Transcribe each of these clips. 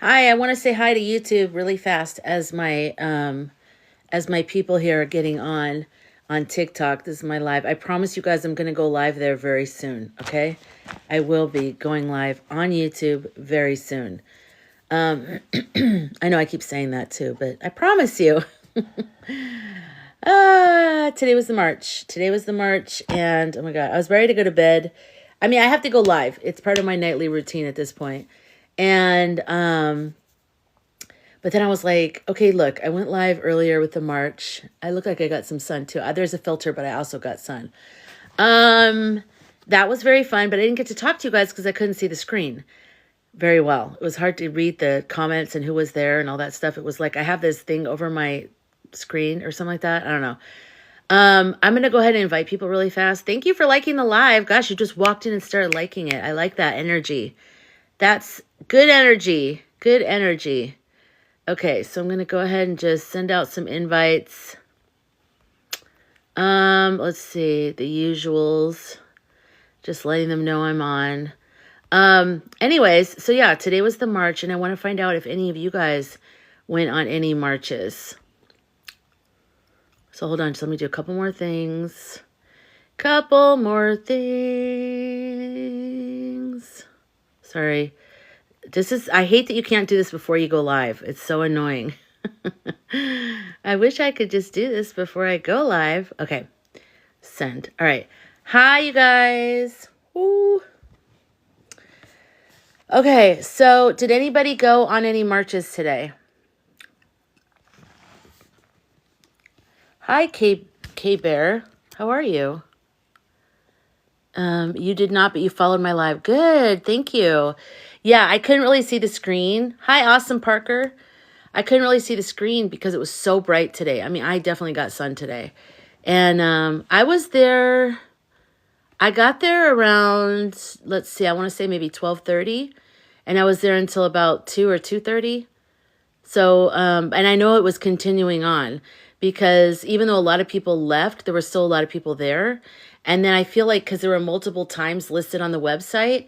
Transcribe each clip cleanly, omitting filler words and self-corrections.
Hi, I want to say hi to YouTube really fast as my people here are getting on TikTok. This is my live. I promise you guys I'm going to go live there very soon, okay? I will be going live on YouTube very soon. I know I keep saying that too, but I promise you. Today was the march. Today was the march, and oh my God, I was ready to go to bed. I mean, I have to go live. It's part of my nightly routine at this point. And but then I was like, okay, look, I went live earlier with the march. I look like I got some sun too. There's a filter, but I also got sun. That was very fun, but I didn't get to talk to you guys because I couldn't see the screen very well. It was hard to read the comments and who was there and all that stuff. It was like I have this thing over my screen or something like that. I don't know. I'm going to go ahead and invite people really fast. Thank you for liking the live. Gosh, you just walked in and started liking it. I like that energy. That's good energy. Good energy. Okay, so I'm going to go ahead and just send out some invites. Let's see, the usuals. Just letting them know I'm on. Anyways, so yeah, today was the march, and I want to find out if any of you guys went on any marches. So hold on, just let me do a couple more things. Couple more things. Sorry. I hate that you can't do this before you go live. It's so annoying. I wish I could just do this before I go live. Okay. Send. All right. Hi, you guys. Woo. Okay. So did anybody go on any marches today? Hi, K-Bear. How are you? You did not, but you followed my live. Good. Thank you. Yeah, I couldn't really see the screen. Hi, Awesome Parker. I couldn't really see the screen because it was so bright today. I mean, I definitely got sun today. And I was there. I got there around, let's see, I want to say maybe 12:30. And I was there until about 2 or 2:30. So, and I know it was continuing on because even though a lot of people left, there were still a lot of people there. And then I feel like because there were multiple times listed on the website,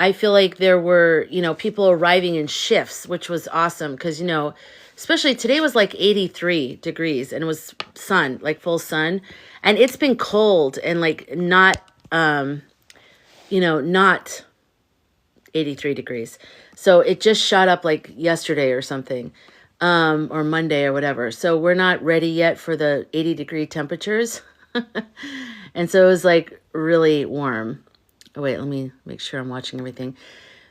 I feel like there were, people arriving in shifts, which was awesome because, especially today was like 83 degrees and it was sun, like full sun. And it's been cold and like not 83 degrees. So it just shot up like yesterday or something, or Monday or whatever. So we're not ready yet for the 80-degree temperatures. And so it was like really warm. Oh, wait, let me make sure I'm watching everything.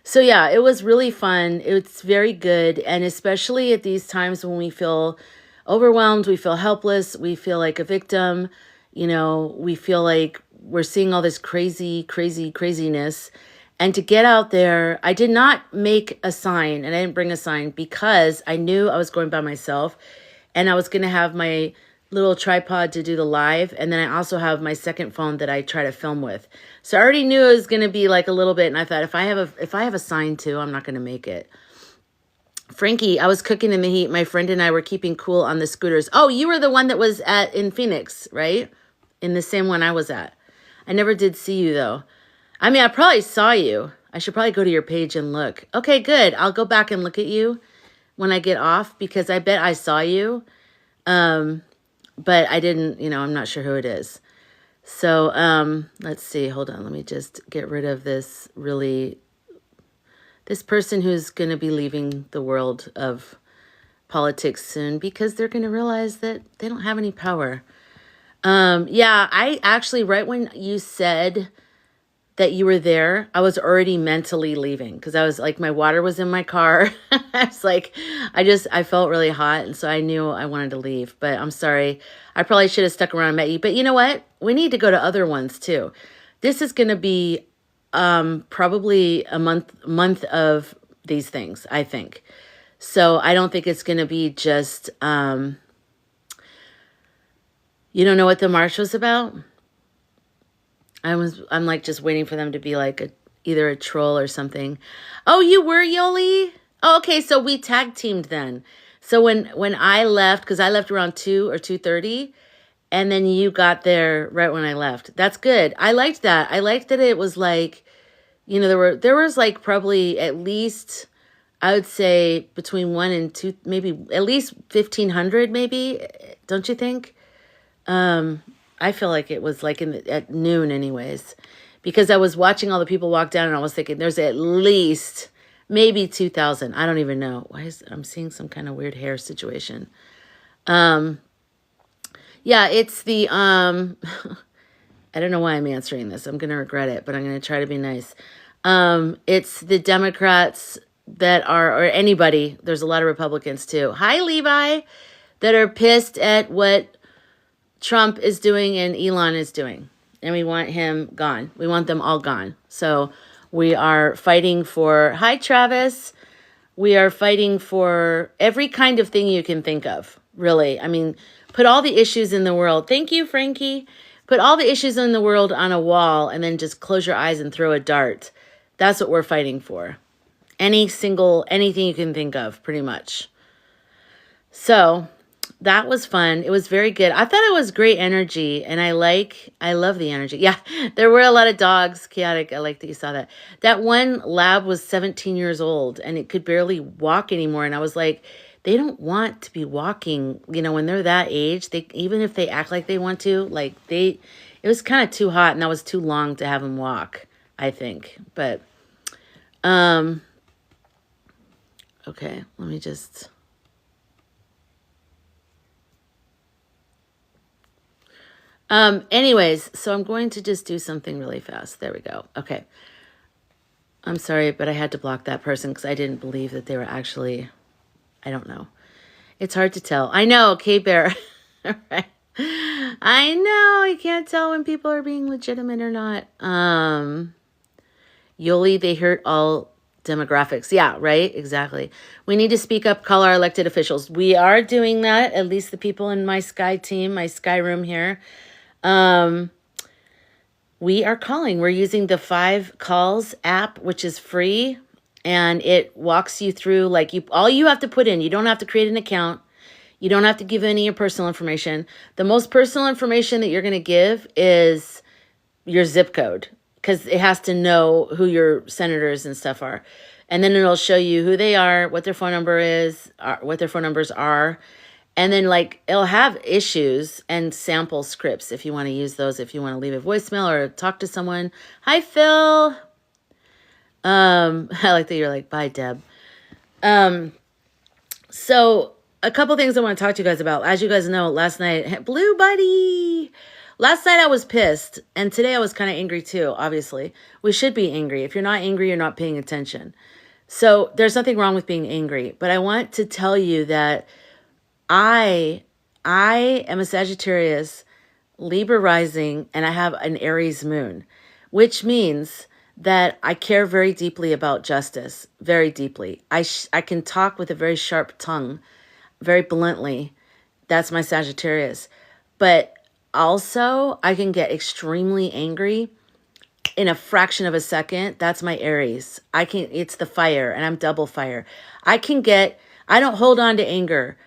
So yeah, it was really fun. It's very good. And especially at these times when we feel overwhelmed, we feel helpless, we feel like a victim, we feel like we're seeing all this craziness. And to get out there, I did not make a sign and I didn't bring a sign because I knew I was going by myself and I was going to have my little tripod to do the live. And then I also have my second phone that I try to film with. So I already knew it was going to be like a little bit. And I thought if I have a sign too, I'm not going to make it. Frankie, I was cooking in the heat. My friend and I were keeping cool on the scooters. Oh, you were the one that was in Phoenix, right? In the same one I was at. I never did see you though. I mean, I probably saw you. I should probably go to your page and look. Okay, good. I'll go back and look at you when I get off because I bet I saw you. But I didn't, I'm not sure who it is. So, let's see. Hold on. Let me just get rid of this person who's going to be leaving the world of politics soon because they're going to realize that they don't have any power. Yeah, I actually, right when you said that you were there, I was already mentally leaving because I was like, my water was in my car. I was like, I felt really hot. And so I knew I wanted to leave, but I'm sorry. I probably should have stuck around and met you, but you know what? We need to go to other ones too. This is going to be, probably a month of these things, I think. So I don't think it's going to be just, you don't know what the march was about? I'm like just waiting for them to be like either a troll or something. Oh, you were Yoli? Oh, okay, so we tag teamed then. So when I left, because I left around 2 or 2:30, and then you got there right when I left. That's good. I liked that. I liked that it was like, there was like probably at least I would say between 1 and 2, maybe at least 1,500, maybe. Don't you think? I feel like it was like at noon anyways, because I was watching all the people walk down and I was thinking there's at least maybe 2,000. I don't even know. I'm seeing some kind of weird hair situation. Yeah, it's the, I don't know why I'm answering this. I'm going to regret it, but I'm going to try to be nice. It's the Democrats that are, or anybody, there's a lot of Republicans too. Hi, Levi, that are pissed at what Trump is doing and Elon is doing. And we want him gone. We want them all gone. So we are fighting for, hi, Travis. We are fighting for every kind of thing you can think of, really. I mean, put all the issues in the world. Thank you, Frankie. Put all the issues in the world on a wall and then just close your eyes and throw a dart. That's what we're fighting for. Anything you can think of, pretty much. So that was fun. It was very good. I thought it was great energy, and I love the energy. Yeah, there were a lot of dogs. Chaotic. I like that you saw that. That one lab was 17 years old, and it could barely walk anymore. And I was like, they don't want to be walking, when they're that age. Even if they act like they want to, it was kind of too hot, and that was too long to have them walk, I think. But, okay, let me just... Anyways, so I'm going to just do something really fast. There we go. Okay. I'm sorry, but I had to block that person because I didn't believe that they were actually, I don't know. It's hard to tell. I know, K-Bear. Right. I know, you can't tell when people are being legitimate or not. Yoli, they hurt all demographics. Yeah, right? Exactly. We need to speak up, call our elected officials. We are doing that, at least the people in my Sky team, my Sky room here. We are calling. We're using the 5 Calls app, which is free, and it walks you through, all you have to put in. You don't have to create an account. You don't have to give any of your personal information. The most personal information that you're going to give is your zip code, because it has to know who your senators and stuff are. And then it'll show you who they are, what their phone number is, what their phone numbers are. And then it'll have issues and sample scripts if you want to use those, if you want to leave a voicemail or talk to someone. Hi, Phil. I like that you're like, bye, Deb. So a couple things I want to talk to you guys about. As you guys know, last night, Blue Buddy. Last night I was pissed, and today I was kind of angry too, obviously. We should be angry. If you're not angry, you're not paying attention. So there's nothing wrong with being angry. But I want to tell you that I am a Sagittarius, Libra rising, and I have an Aries moon, which means that I care very deeply about justice, very deeply. I can talk with a very sharp tongue, very bluntly. That's my Sagittarius. But also, I can get extremely angry in a fraction of a second. That's my Aries. It's the fire, and I'm double fire. I don't hold on to anger.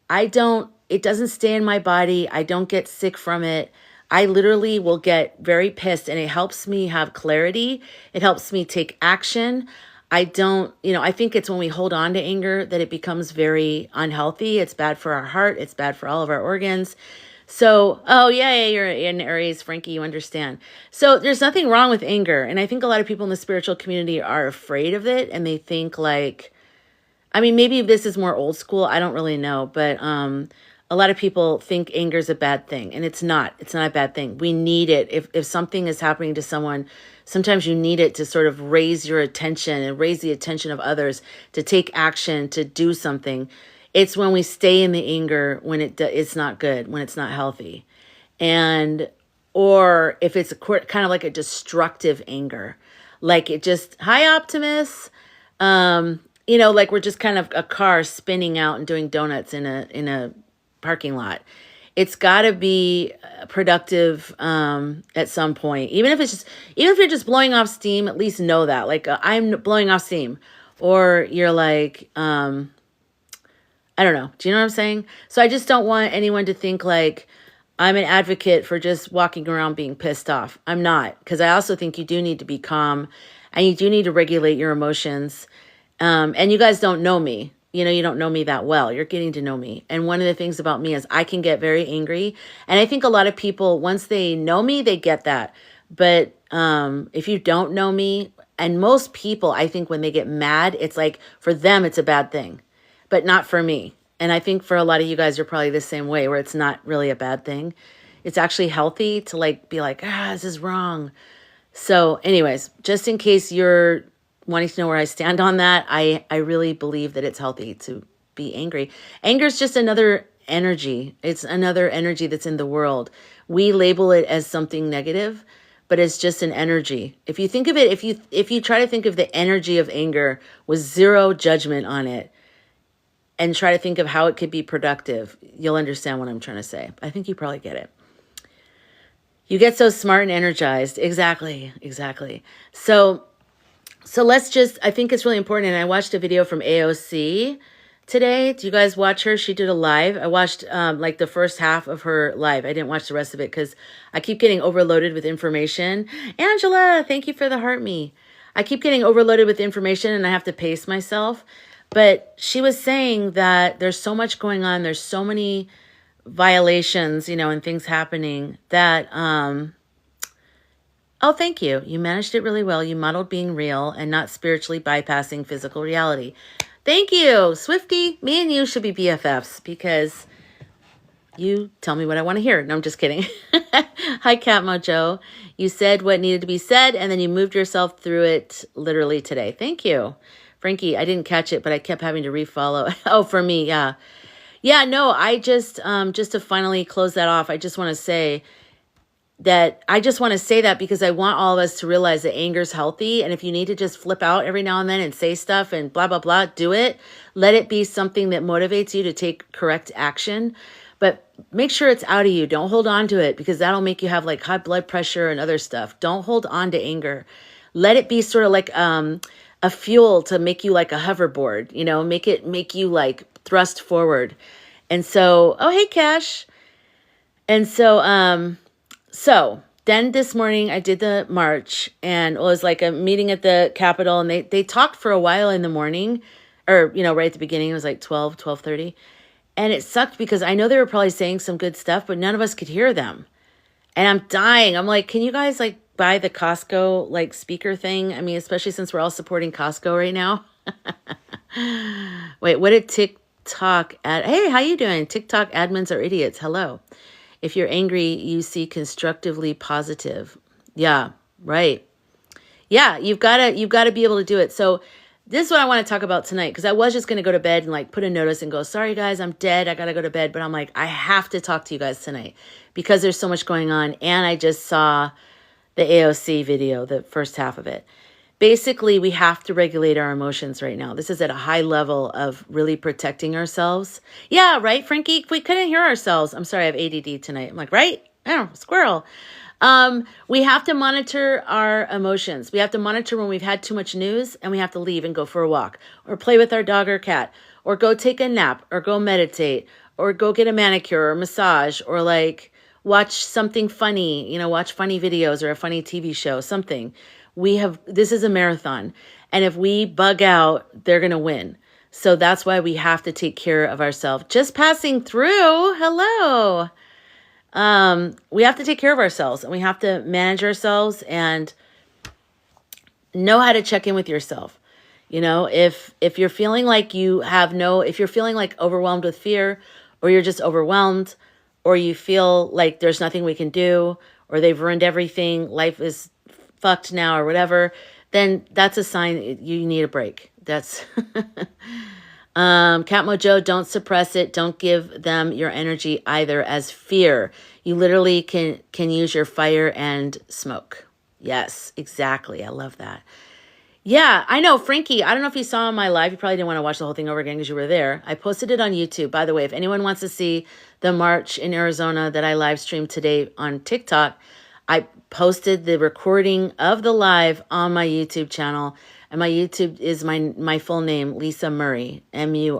It doesn't stay in my body. I don't get sick from it. I literally will get very pissed, and it helps me have clarity. It helps me take action. I think it's when we hold on to anger that it becomes very unhealthy. It's bad for our heart. It's bad for all of our organs. So, oh yeah, you're in Aries, Frankie, you understand. So there's nothing wrong with anger. And I think a lot of people in the spiritual community are afraid of it, and they think maybe this is more old school. I don't really know. But a lot of people think anger is a bad thing, and it's not. It's not a bad thing. We need it. If something is happening to someone, sometimes you need it to sort of raise your attention and raise the attention of others to take action, to do something. It's when we stay in the anger when it's not good, when it's not healthy. Or if it's kind of like a destructive anger, like it just, hi, Optimus. We're just kind of a car spinning out and doing donuts in a parking lot. It's got to be productive at some point. Even if you're just blowing off steam, at least know that. I'm blowing off steam. Or you're like, I don't know. Do you know what I'm saying? So I just don't want anyone to think I'm an advocate for just walking around being pissed off. I'm not. Because I also think you do need to be calm, and you do need to regulate your emotions. And you guys don't know me. You don't know me that well. You're getting to know me. And one of the things about me is I can get very angry. And I think a lot of people, once they know me, they get that. But if you don't know me, and most people, I think when they get mad, it's like for them, it's a bad thing, but not for me. And I think for a lot of you guys, you're probably the same way where it's not really a bad thing. It's actually healthy to like be like, this is wrong. So anyways, just in case you're wanting to know where I stand on that, I really believe that it's healthy to be angry. Anger is just another energy. It's another energy that's in the world. We label it as something negative, but it's just an energy. If you think of it, if you try to think of the energy of anger with zero judgment on it and try to think of how it could be productive, you'll understand what I'm trying to say. I think you probably get it. You get so smart and energized. Exactly. So let's just, I think it's really important. And I watched a video from AOC today. Do you guys watch her? She did a live. I watched like the first half of her live. I didn't watch the rest of it because I keep getting overloaded with information. Angela, thank you for the heart me. I keep getting overloaded with information and I have to pace myself. But she was saying that there's so much going on. There's so many violations, and things happening that, oh, thank you. You managed it really well. You modeled being real and not spiritually bypassing physical reality. Thank you, Swifty. Me and you should be BFFs because you tell me what I want to hear. No, I'm just kidding. Hi, Cat Mojo. You said what needed to be said, and then you moved yourself through it literally today. Thank you. Frankie, I didn't catch it, but I kept having to refollow. Oh, for me, yeah. Yeah, no, I just to finally close that off, I just want to say that because I want all of us to realize that anger is healthy. And if you need to just flip out every now and then and say stuff and blah, blah, blah, do it. Let it be something that motivates you to take correct action. But make sure it's out of you. Don't hold on to it because that'll make you have like high blood pressure and other stuff. Don't hold on to anger. Let it be sort of like a fuel to make you like a hoverboard, make you like thrust forward. And so, oh, hey, Cash. And so, so then this morning I did the march and it was like a meeting at the Capitol and they talked for a while in the morning or, right at the beginning, it was like 12:30. And it sucked because I know they were probably saying some good stuff, but none of us could hear them. And I'm dying. I'm like, can you guys like buy the Costco like speaker thing? I mean, especially since we're all supporting Costco right now. Wait, what did TikTok hey, how you doing? TikTok admins are idiots. Hello. If you're angry, you see constructively positive. Yeah, right. Yeah, you've got to be able to do it. So this is what I want to talk about tonight because I was just going to go to bed and like put a notice and go, sorry guys, I'm dead. I got to go to bed. But I'm like, I have to talk to you guys tonight because there's so much going on. And I just saw the AOC video, the first half of it. Basically, we have to regulate our emotions right now. This is at a high level of really protecting ourselves. Yeah, right, Frankie? We couldn't hear ourselves. I'm sorry, I have ADD tonight. I'm like, right? Oh, squirrel. We have to monitor our emotions. We have to monitor when we've had too much news and we have to leave and go for a walk or play with our dog or cat or go take a nap or go meditate or go get a manicure or massage or like watch something funny, watch funny videos or a funny TV show, something. This is a marathon. And if we bug out, they're going to win. So that's why we have to take care of ourselves. Just passing through. Hello. We have to take care of ourselves and we have to manage ourselves and know how to check in with yourself. If you're feeling like if you're feeling like overwhelmed with fear or you're just overwhelmed or you feel like there's nothing we can do or they've ruined everything, life is fucked now or whatever, then that's a sign you need a break. That's Cat Mojo, don't suppress it. Don't give them your energy either as fear. You literally can use your fire and smoke. Yes, exactly. I love that. Yeah, I know, Frankie. I don't know if you saw my live. You probably didn't want to watch the whole thing over again because you were there. I posted it on YouTube. By the way, if anyone wants to see the march in Arizona that I live streamed today on TikTok, I posted the recording of the live on my YouTube channel. And my YouTube is my full name, Lisa Murray, Murray,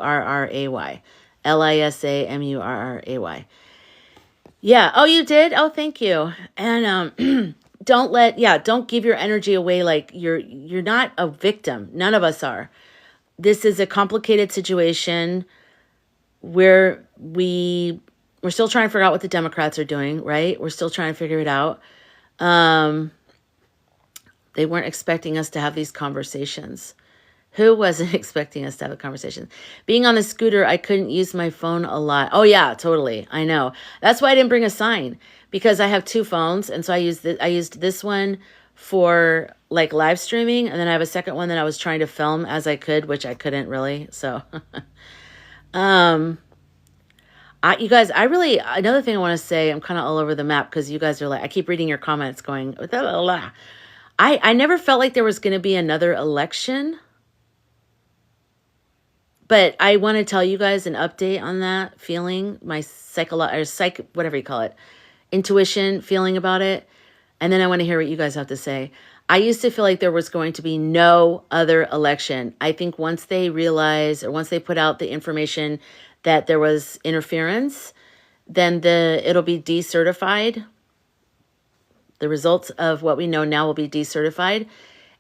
LISA MURRAY. Yeah. Oh, you did? Oh, thank you. And don't give your energy away like you're not a victim. None of us are. this is a complicated situation where we're still trying to figure out what the Democrats are doing, right? We're still trying to figure it out. Um, they weren't expecting us to have these conversations. Who wasn't expecting us to have a conversation? Being on the scooter, I couldn't use my phone a lot. Oh yeah, totally. I know. That's why I didn't bring a sign, because I have two phones, and so I used this one for like live streaming, and then I have a second one that I was trying to film as I could, which I couldn't really. So, um, you guys, I really, another thing I want to say, I'm kind of all over the map because you guys are like, I keep reading your comments going, blah, blah, blah. I never felt like there was going to be another election. But I want to tell you guys an update on that feeling, my whatever you call it, intuition feeling about it. And then I want to hear what you guys have to say. I used to feel like there was going to be no other election. I think once they realize, or once they put out the information that there was interference, then it'll be decertified. The results of what we know now will be decertified,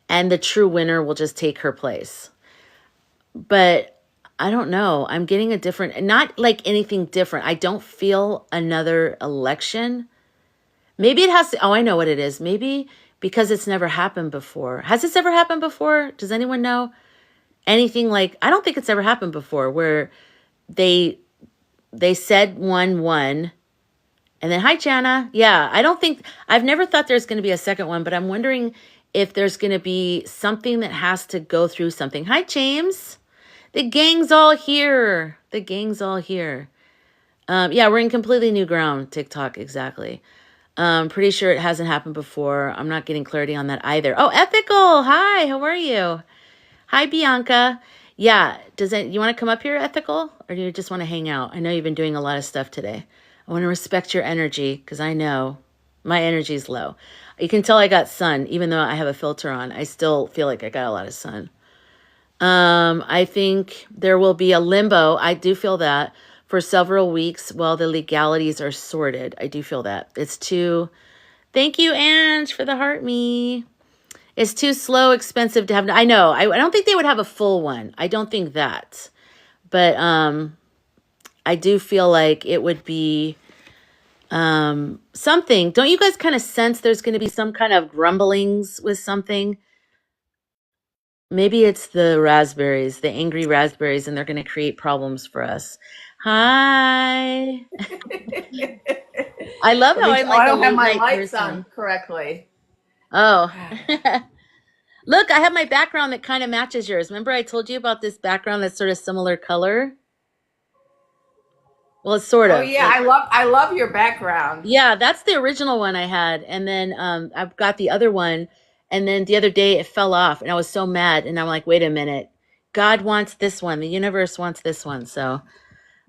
and the true winner will just take her place. But I don't know. I'm getting a different, not like anything different. I don't feel another election. Maybe it has to, oh, I know what it is. Maybe because it's never happened before. Has this ever happened before? Does anyone know anything like, I don't think it's ever happened before where they said one, and then, hi, Jana. Yeah, I've never thought there's going to be a second one, but I'm wondering if there's going to be something that has to go through something. Hi, James. The gang's all here. The gang's all here. Yeah, we're in completely new ground, TikTok, exactly. Pretty sure it hasn't happened before. I'm not getting clarity on that either. Oh, Ethical. Hi, how are you? Hi, Bianca. Yeah, you want to come up here, Ethical? Or do you just want to hang out? I know you've been doing a lot of stuff today. I want to respect your energy because I know my energy is low. You can tell I got sun. Even though I have a filter on, I still feel like I got a lot of sun. I think there will be a limbo. I do feel that for several weeks while the legalities are sorted. I do feel that. It's too... Thank you, Ange, for the heart me. It's too slow, expensive to have... I know. I don't think they would have a full one. I don't think that. But I do feel like it would be something. Don't you guys kind of sense there's going to be some kind of grumblings with something? Maybe it's the raspberries, the angry raspberries, and they're going to create problems for us. Hi. I love how I'm I like a don't have late my night lights on person. correctly. Oh. Look, I have my background that kind of matches yours. Remember I told you about this background that's sort of similar color? Well, it's sort Oh of yeah, like, I love your background. yeah, that's the original one I had. And then I've got the other one. And then the other day it fell off and I was so mad. And I'm like, wait a minute. God wants this one. The universe wants this one. So,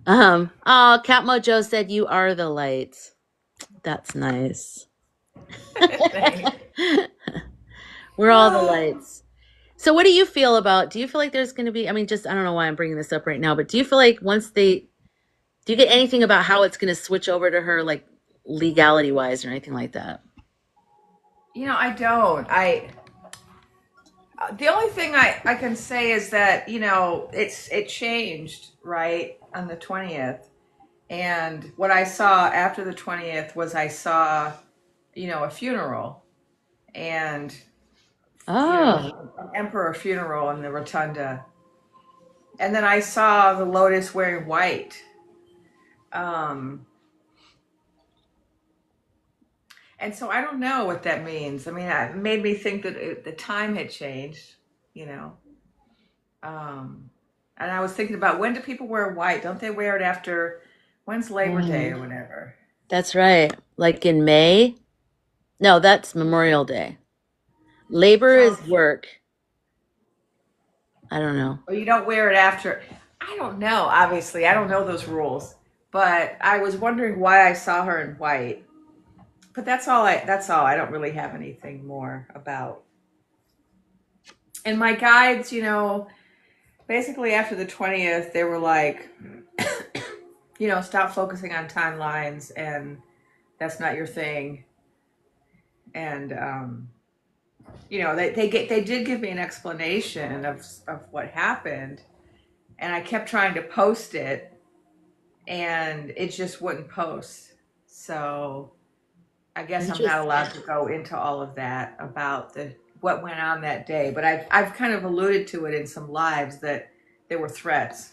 oh, Cat Mojo said you are the light. That's nice. Thanks. We're all the lights. So what do you feel about, do you feel like there's going to be, I mean, just, I don't know why I'm bringing this up right now, but do you feel like do you get anything about how it's going to switch over to her, like legality wise or anything like that? I don't. The only thing I can say is that, it changed, right, on the 20th. And what I saw after the 20th was I saw, a funeral and, Oh, an emperor funeral in the rotunda. And then I saw the Lotus wearing white. Um, and so I don't know what that means. I mean, it made me think that the time had changed, you know. Um, and I was thinking about, when do people wear white? Don't they wear it after, when's Labor Day or whatever? that's right. Like in May? No, that's Memorial Day. Labor So, is work. I don't know. or you don't wear it after. I don't know, obviously. I don't know those rules. But I was wondering why I saw her in white. But that's all. I don't really have anything more about. And my guides, basically after the 20th, they were like, stop focusing on timelines, and that's not your thing. And they did give me an explanation of what happened, and I kept trying to post it, and it just wouldn't post. So I guess I'm not allowed Interesting. to go into all of that about the what went on that day. But I've kind of alluded to it in some lives that there were threats,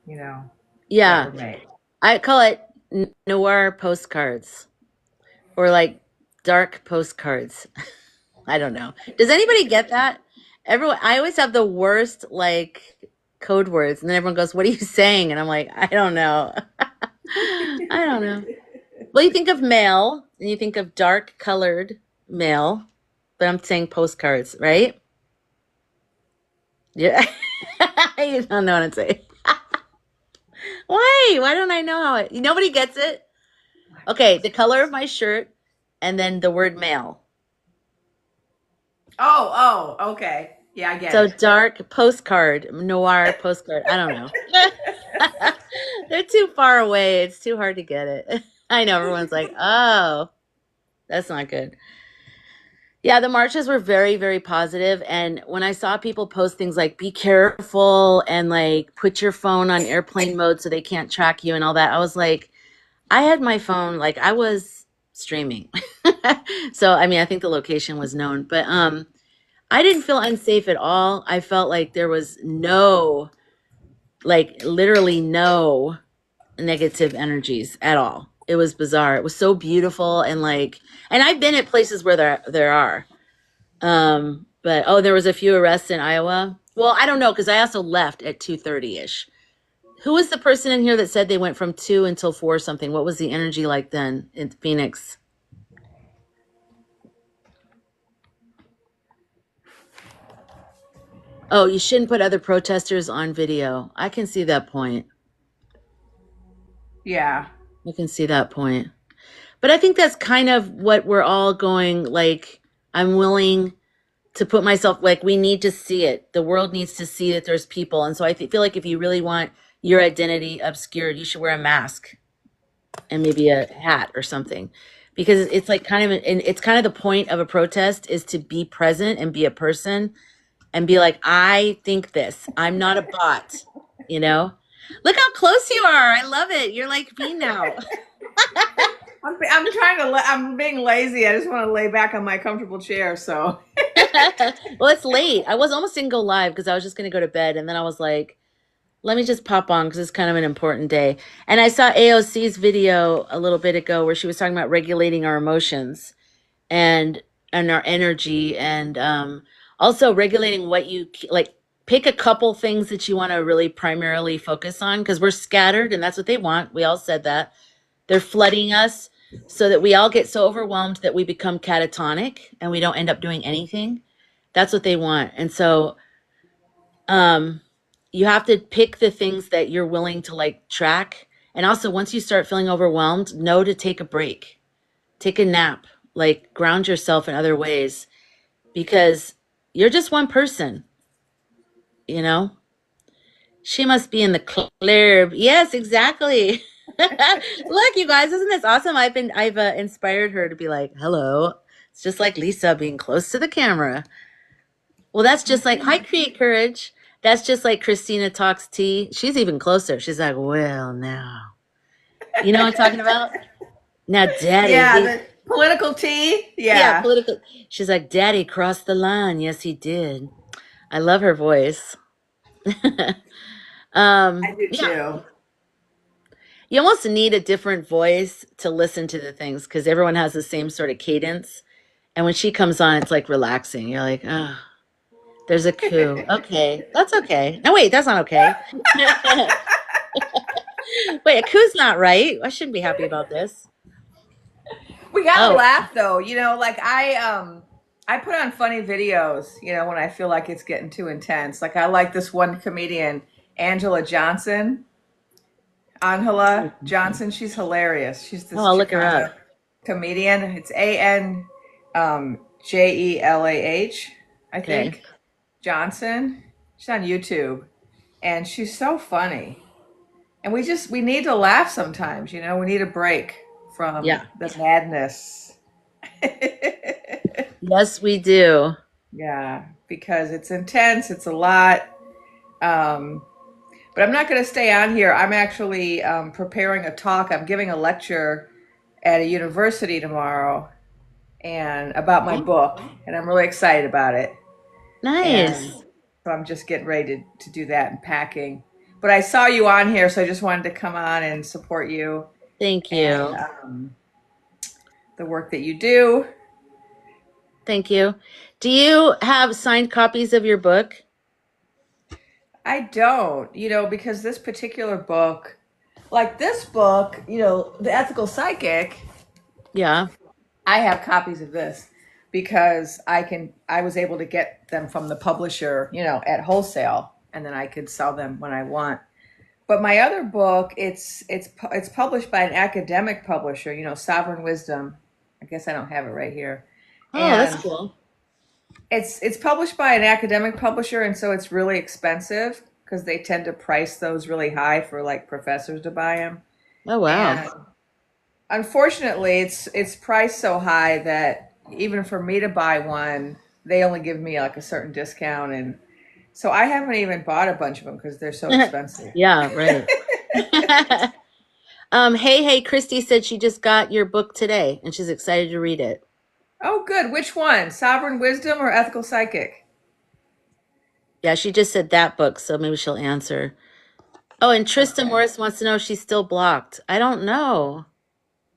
you know, that Yeah. were made. I call it noir postcards or like dark postcards. I don't know. Does anybody get that? Everyone, I always have the worst like code words, and then everyone goes, "What are you saying?" And I'm like, "I don't know. I don't know." Well, you think of mail, and you think of dark colored mail, but I'm saying postcards, right? Yeah, you don't know what I'm saying. Why? Why don't I know how it? Nobody gets it. Okay, the color of my shirt, and then the word mail. Oh, okay. Yeah, I get So it. dark postcard, noir postcard. I don't know. They're too far away. It's too hard to get it. I know everyone's like, oh, that's not good. Yeah, the marches were very, very positive. And when I saw people post things like be careful and like put your phone on airplane mode so they can't track you and all that, I was like, I had my phone, like I was streaming. So, I mean, I think the location was known, but I didn't feel unsafe at all. I felt like there was no, like literally no negative energies at all. It was bizarre. It was so beautiful and like, and I've been at places where there are. But oh, there was a few arrests in Iowa. Well, I don't know because I also left at 2:30 ish. Who was the person in here that said they went from 2 until 4 something? What was the energy like then in Phoenix? Oh, you shouldn't put other protesters on video. I can see that point. Yeah. I can see that point. But I think that's kind of what we're all going like I'm willing to put myself like we need to see it. The world needs to see that there's people. And so feel like if you really want your identity obscured, you should wear a mask and maybe a hat or something. Because it's like kind of and it's kind of the point of a protest is to be present and be a person and be like, I think this. I'm not a bot, you know? Look how close you are. I love it. You're like me now. I'm trying to, I'm being lazy. I just want to lay back on my comfortable chair. So, Well, it's late. I was almost didn't go live because I was just going to go to bed. And then I was like, let me just pop on because it's kind of an important day. And I saw AOC's video a little bit ago where she was talking about regulating our emotions and our energy and also regulating what you like. Pick a couple things that you want to really primarily focus on because we're scattered and that's what they want. We all said that. They're flooding us so that we all get so overwhelmed that we become catatonic and we don't end up doing anything. That's what they want. And so um you have to pick the things that you're willing to like track. And also once you start feeling overwhelmed, know to take a break. Take a nap, like ground yourself in other ways because you're just one person, you know? She must be in the club. Yes, exactly. Look, you guys, isn't this awesome? I've inspired her to be like, hello. It's just like Lisa being close to the camera. Well, that's just like, hi, create courage. That's just like Christina talks tea. She's even closer. She's like, well, now. You know what I'm talking about? Now, daddy, yeah, he, the political tea. yeah, Yeah, political. She's like, daddy crossed the line. Yes, he did. I love her voice. I do Yeah, too. you almost need a different voice to listen to the things because everyone has the same sort of cadence. And when she comes on, it's like relaxing. You're like, oh, there's a coup. Okay, that's okay. No, wait, that's not okay. Wait, a coup's not right. I shouldn't be happy about this. We gotta Oh, laugh though, like I put on funny videos, when I feel like it's getting too intense. Like I like this one comedian, Angela Johnson, Angela Johnson. She's hilarious. She's oh, this I'll look her up. Chicana comedian. It's Anjelah, I Okay. think. Johnson. She's on YouTube, and she's so funny. And we need to laugh sometimes. We need a break from Yeah. the madness. Yes, we do. Yeah, because it's intense, it's a lot. Um, but I'm not going to stay on here. I'm actually preparing a talk. I'm giving a lecture at a university tomorrow and about my Oh, book, and I'm really excited about it. And nice. so I'm just getting ready to do that and packing. But I saw you on here, so I just wanted to come on and support you Thank and you. the work that you do. Thank you. Do you have signed copies of your book? I don't, because this particular book, like this book, The Ethical Psychic, Yeah. I have copies of this because I was able to get them from the publisher, at wholesale, and then I could sell them when I want. But my other book, it's published by an academic publisher, Sovereign Wisdom. I guess I don't have it right here. Oh, that's And cool. it's published by an academic publisher, and so it's really expensive because they tend to price those really high for like professors to buy them. Oh, wow. And unfortunately, it's priced so high that even for me to buy one, they only give me like a certain discount, and so I haven't even bought a bunch of them because they're so expensive. Yeah, right. Hey, Christy said she just got your book today and she's excited to read it. Oh, good. Which one? Sovereign Wisdom or Ethical Psychic? Yeah, she just said that book, so maybe she'll answer. Oh, and Trista Okay. Morris wants to know if she's still blocked. I don't know.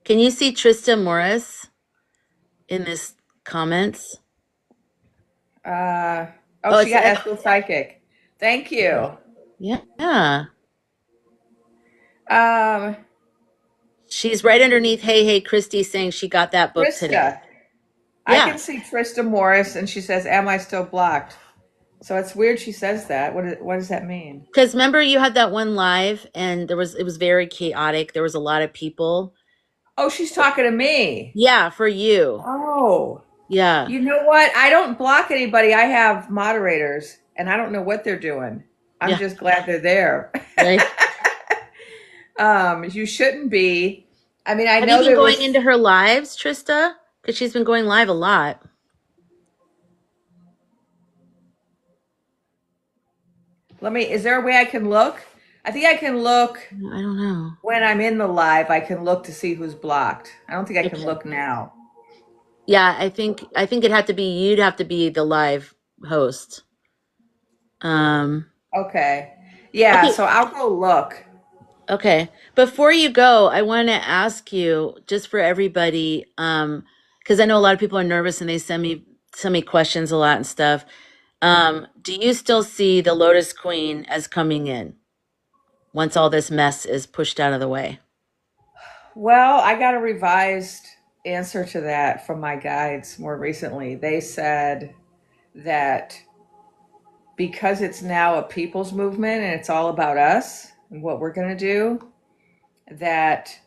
Can you see Trista Morris in this comments? Uh, oh, Oh, she it's got Ethical Psychic. Thank you. yeah. Um, She's right underneath Hey, Christy saying she got that book today. Krista. I Yeah. can see Trista Morris, and she says, "Am I still blocked?" So it's weird she says that. What does that mean? Because remember you had that one live and it was very chaotic. There was a lot of people. Oh, she's talking to me. Yeah, for you. Oh, Yeah. you know what? I don't block anybody. I have moderators, and I don't know what they're doing. I'm Yeah. just glad they're there. Right. You shouldn't be. I mean, I Have you know been there going was. into her lives, Trista? Because she's been going live a lot. Is there a way I can look? I think I can look I don't know. when I'm in the live. I can look to see who's blocked. I don't think I can Okay. look now. Yeah, I think it'd have to be you'd have to be the live host. Um Okay. Yeah, okay, so I'll go look. okay. Before you go, I want to ask you just for everybody because I know a lot of people are nervous and they send me questions a lot and stuff. Do you still see the Lotus Queen as coming in once all this mess is pushed out of the way? Well, I got a revised answer to that from my guides more recently. They said that because it's now a people's movement and it's all about us and what we're going to do, that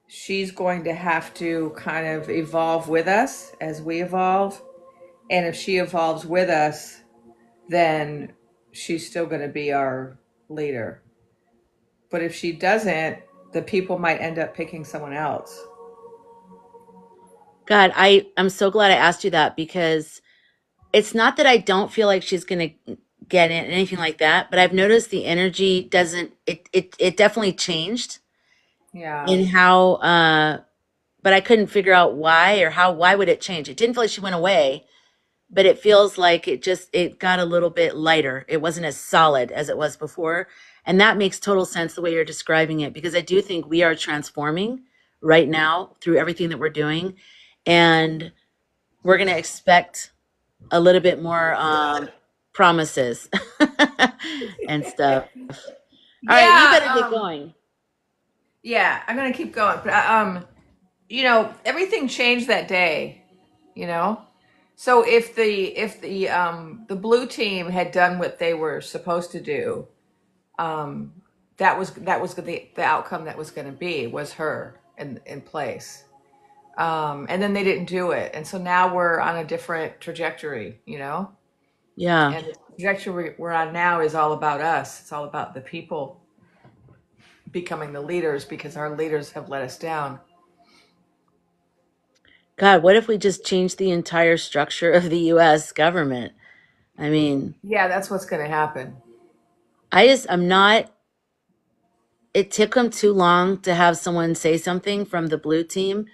she's going to have to kind of evolve with us as we evolve. And if she evolves with us, then she's still going to be our leader. But if she doesn't, the people might end up picking someone else. God, I'm so glad I asked you that because it's not that I don't feel like she's going to get in anything like that, but I've noticed the energy doesn't it definitely changed Yeah. in how but I couldn't figure out why or how why would it change? It didn't feel like she went away, but it feels like it got a little bit lighter. It wasn't as solid as it was before. And that makes total sense the way you're describing it because I do think we are transforming right now through everything that we're doing and we're going to expect a little bit more promises and stuff. All right, you Yeah. better get going. Yeah. I'm gonna keep going, but everything changed that day. You know, so if the blue team had done what they were supposed to do, um, that was the outcome that was going to be was her in place. And then they didn't do it, and so now we're on a different trajectory. Yeah. And the trajectory we're on now is all about us. It's all about the people becoming the leaders because our leaders have let us down. God, what if we just change the entire structure of the US government? I mean, Yeah, that's what's going to happen. I'm not, it took them too long to have someone say something from the blue team.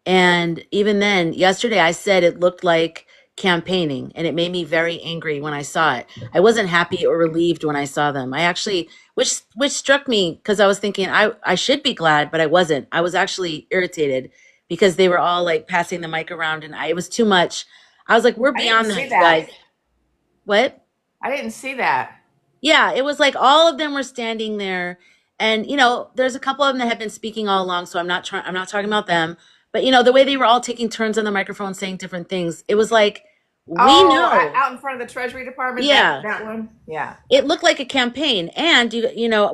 And even then, yesterday I said it looked like campaigning, and it made me very angry when I saw it. I wasn't happy or relieved when I saw them. I actually, which struck me because I was thinking I should be glad, but I wasn't. I was actually irritated because they were all like passing the mic around, and it was too much. I was like, we're I didn't beyond see that, you that. guys. What? I didn't see that. Yeah, it was like all of them were standing there. And there's a couple of them that have been speaking all along, so I'm not talking about them. But the way they were all taking turns on the microphone saying different things, it was like, we Oh, know. out in front of the Treasury Department, that Yeah. that one. Yeah. It looked like a campaign. And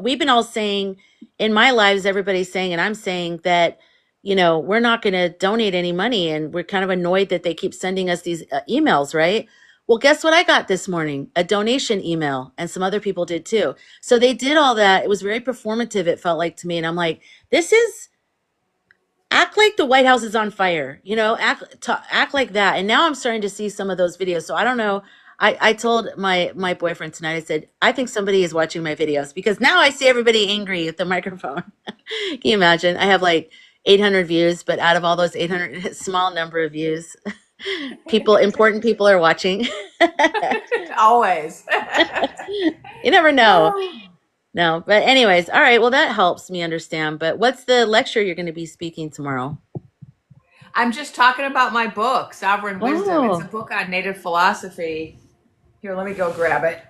we've been all saying in my lives, everybody's saying, and I'm saying that, we're not going to donate any money, and we're kind of annoyed that they keep sending us these emails, right? Well, guess what I got this morning? A donation email, and some other people did too. So they did all that. It was very performative, it felt like to me. And I'm like, this is act like the White House is on fire, act like that. And now I'm starting to see some of those videos. So I don't know. I told my boyfriend tonight, I said, I think somebody is watching my videos because now I see everybody angry at the microphone. Can you imagine? I have like 800 views, but out of all those 800, small number of views, important people are watching. Always. You never know. No, but anyways, all right. Well, that helps me understand. But what's the lecture you're going to be speaking tomorrow? I'm just talking about my book, Sovereign Wisdom. It's a Oh, book on native philosophy. Here, let me go grab it.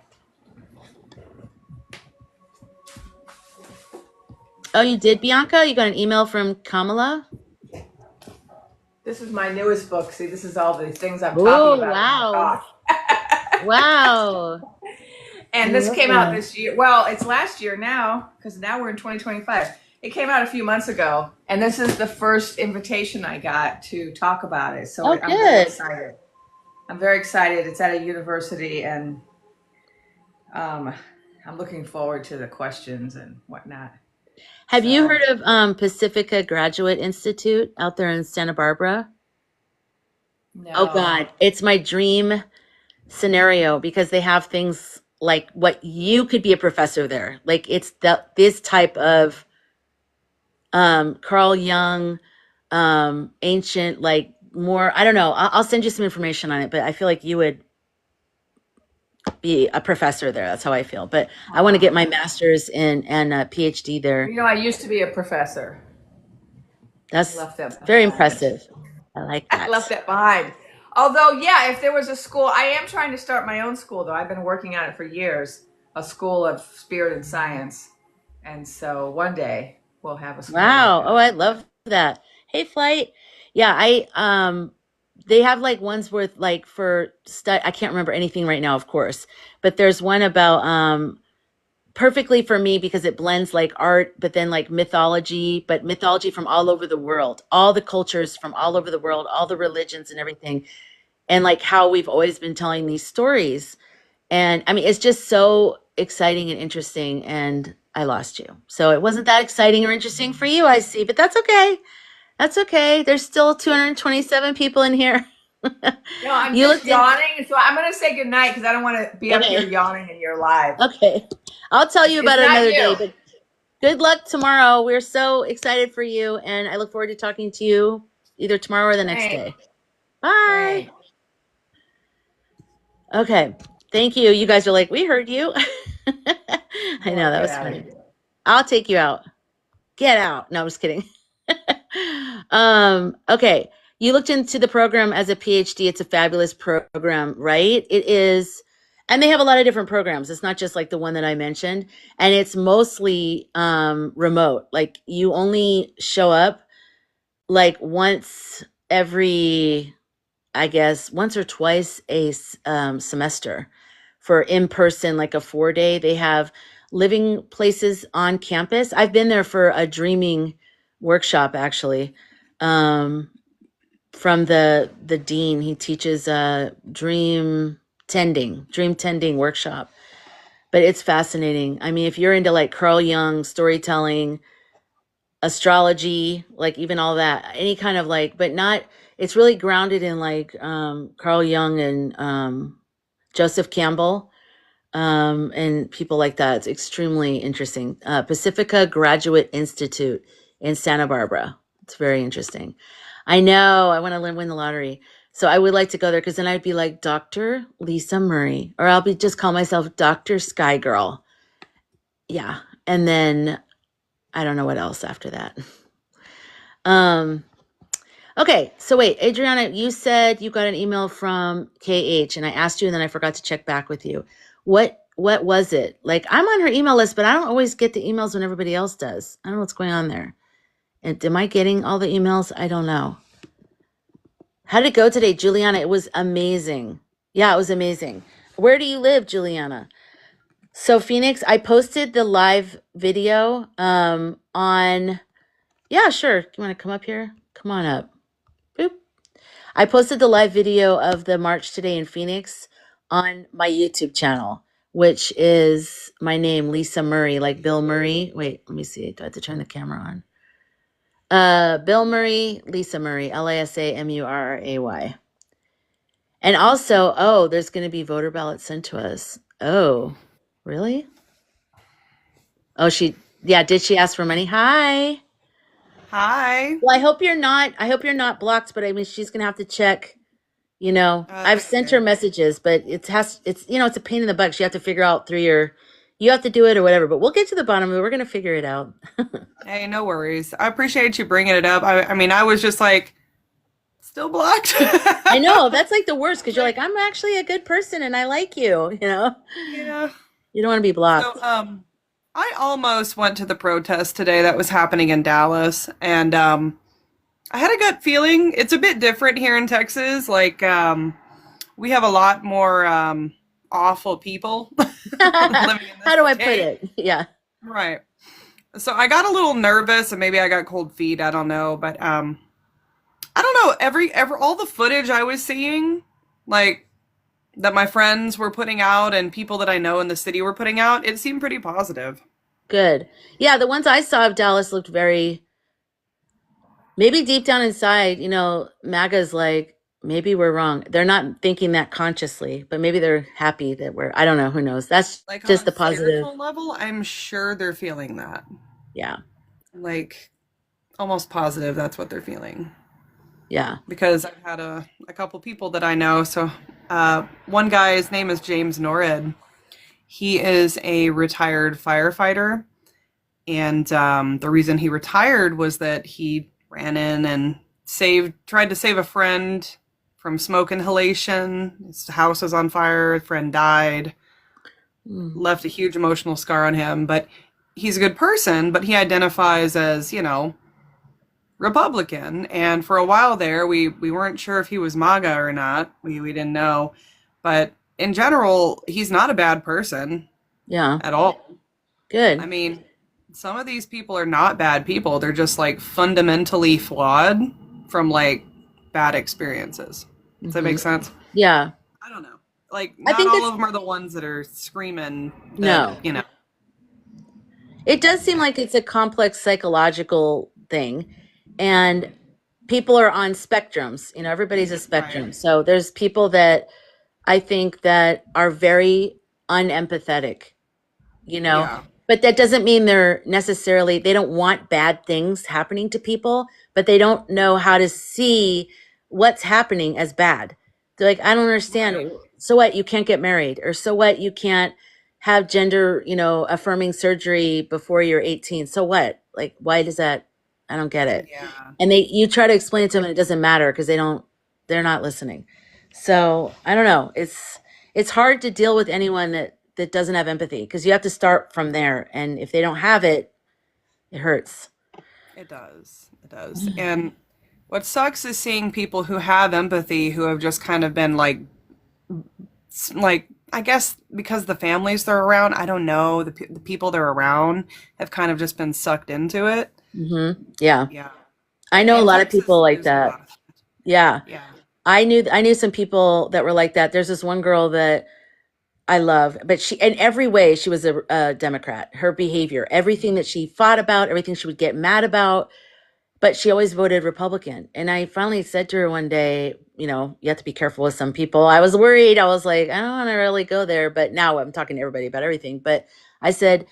oh, you did, Bianca? You got an email from Kamala? This is my newest book. See, this is all the things I'm talking Oh, about in my wow. talk. Wow. I And this love came out that. this year. Well, it's last year now, because now we're in 2025. It came out a few months ago, and this is the first invitation I got to talk about it. So Oh, I'm very good. excited. I'm very excited. It's at a university, and um, I'm looking forward to the questions and whatnot. Have you So, heard of Pacifica Graduate Institute out there in Santa Barbara? Oh no. God, it's my dream scenario because they have things like what you could be a professor there. Like it's this type of Carl Jung, ancient, like more. I don't know. I'll send you some information on it, but I feel like you would be a professor there. That's how I feel. But I want to get my master's in and a PhD there. I used to be a professor. I That's left that very behind. impressive. I like I that. left that behind. Although, yeah, if there was a school, I am trying to start my own school, though. I've been working on it for years, a school of spirit and science. And so one day we'll have a school like Wow. Oh, that. I love that. Hey, Flight. Yeah, they have like ones worth like for I can't remember anything right now, of course, but there's one about perfectly for me because it blends like art, but then like mythology, but mythology from all over the world, all the cultures from all over the world, all the religions and everything, and like how we've always been telling these stories. And I mean, it's just so exciting and interesting. And I lost you. So it wasn't that exciting or interesting for you, I see, but that's okay. That's okay. There's still 227 people in here. No, I'm You just looked in. yawning. So I'm going to say goodnight because I don't want to be up here Okay. yawning in your live. Okay. I'll tell you It's about it not another day, you. but good luck tomorrow. We're so excited for you. And I look forward to talking to you either tomorrow or the next Thanks. day. Bye. Thanks. Okay. Thank you. You guys are like, we heard you. I know Well, that get was out of funny. here. I'll take you out. Get out. No, I'm just kidding. Okay. You looked into the program as a PhD. It's a fabulous program, right? It is. And they have a lot of different programs. It's not just like the one that I mentioned. And it's mostly remote. Like you only show up like once every, I guess, once or twice a semester for in person, like a 4 day. They have living places on campus. I've been there for a dreaming workshop actually. Um, from the dean, he teaches a dream tending workshop. But it's fascinating. I mean, if you're into like Carl Jung storytelling, astrology, like even all that, any kind of like, but not, It's really grounded in like Carl Jung and Joseph Campbell and people like that. It's extremely interesting. Pacifica Graduate Institute in Santa Barbara. It's very interesting. I know. I want to win the lottery. So I would like to go there because then I'd be like Dr. Lisa Murray, or I'll be just call myself Dr. Sky Girl. Yeah. And then I don't know what else after that. Um, okay. So wait, Adriana, you said you got an email from KH and I asked you and then I forgot to check back with you. What was it? Like I'm on her email list, but I don't always get the emails when everybody else does. I don't know what's going on there. And am I getting all the emails? I don't know. How did it go today, Juliana? It was amazing. Yeah, it was amazing. Where do you live, Juliana? So Phoenix, I posted the live video on, yeah, sure. You want to come up here? Come on up. Boop. I posted the live video of the march today in Phoenix on my YouTube channel, which is my name, Lisa Murray, like Bill Murray. Wait, let me see. Do I have to turn the camera on? Bill Murray, Lisa Murray, LISAMURRAY. And also, oh, there's going to be voter ballots sent to us. Oh, really? Oh, did she ask for money? Hi. Hi. Well, I hope you're not blocked, but I mean, she's going to have to check, I've sent her Okay. messages, but it's a pain in the butt. You have to figure out you have to do it or whatever, but we'll get to the bottom of it. We're going to figure it out. Hey, no worries. I appreciate you bringing it up. I mean, I was just like, still blocked. I know that's like the worst because you're like, I'm actually a good person and I like you, Yeah. you don't want to be blocked. So, I almost went to the protest today that was happening in Dallas, and I had a gut feeling. It's a bit different here in Texas. Like, we have a lot more awful people living in How this do I put state. it? Yeah. Right. So I got a little nervous, and maybe I got cold feet. I don't know, but I don't know. Every all the footage I was seeing, like that my friends were putting out, and people that I know in the city were putting out, it seemed pretty positive. Good. Yeah, the ones I saw of Dallas looked very, maybe deep down inside, MAGA's like, maybe we're wrong. They're not thinking that consciously, but maybe they're happy that I don't know, who knows. That's Like on just a the positive. spiritual level, I'm sure they're feeling that. Yeah. Like almost positive that's what they're feeling. Yeah. Because I've had a couple people that I know. So one guy, his name is James Norrid. He is a retired firefighter. And the reason he retired was that he ran in and tried to save a friend from smoke inhalation. His house was on fire, a friend died, Mm. left a huge emotional scar on him. But he's a good person, but he identifies as, Republican. And for a while there, we weren't sure if he was MAGA or not. We didn't know. But in general, he's not a bad person Yeah. at all. I Good. mean, some of these people are not bad people. They're just like fundamentally flawed from like bad experiences. Does that Hmm. make sense? Yeah. I don't know. Like, I not think all it's, of them are the ones that are screaming that, no. you know. It does seem like it's a complex psychological thing. And people are on spectrums. Everybody's a Right. spectrum. So there's people that I think that are very unempathetic, you know, Yeah. but that doesn't mean they don't want bad things happening to people, but they don't know how to see what's happening as bad. They're like, I don't Right. understand. So what? You can't get married, or so what? You can't have gender, affirming surgery before you're 18. So what? Like, why does that? I don't get it. Yeah. And you try to explain it to them and it doesn't matter because they're not listening. So I don't know. It's hard to deal with anyone that doesn't have empathy because you have to start from there. And if they don't have it, it hurts. It does. It does. And what sucks is seeing people who have empathy who have just kind of been like I guess because the families they're around, I don't know, the people they're around have kind of just been sucked into it. Yeah. Yeah. I know a And lot of Texas, people like there's a that. lot of Yeah. yeah. I knew some people that were like that. There's this one girl that I love, but she, in every way, she was a Democrat. Her behavior, everything that she fought about, everything she would get mad about, but she always voted Republican. And I finally said to her one day, you have to be careful with some people. I was worried. I was like, I don't want to really go there. But now I'm talking to everybody about everything. But I said,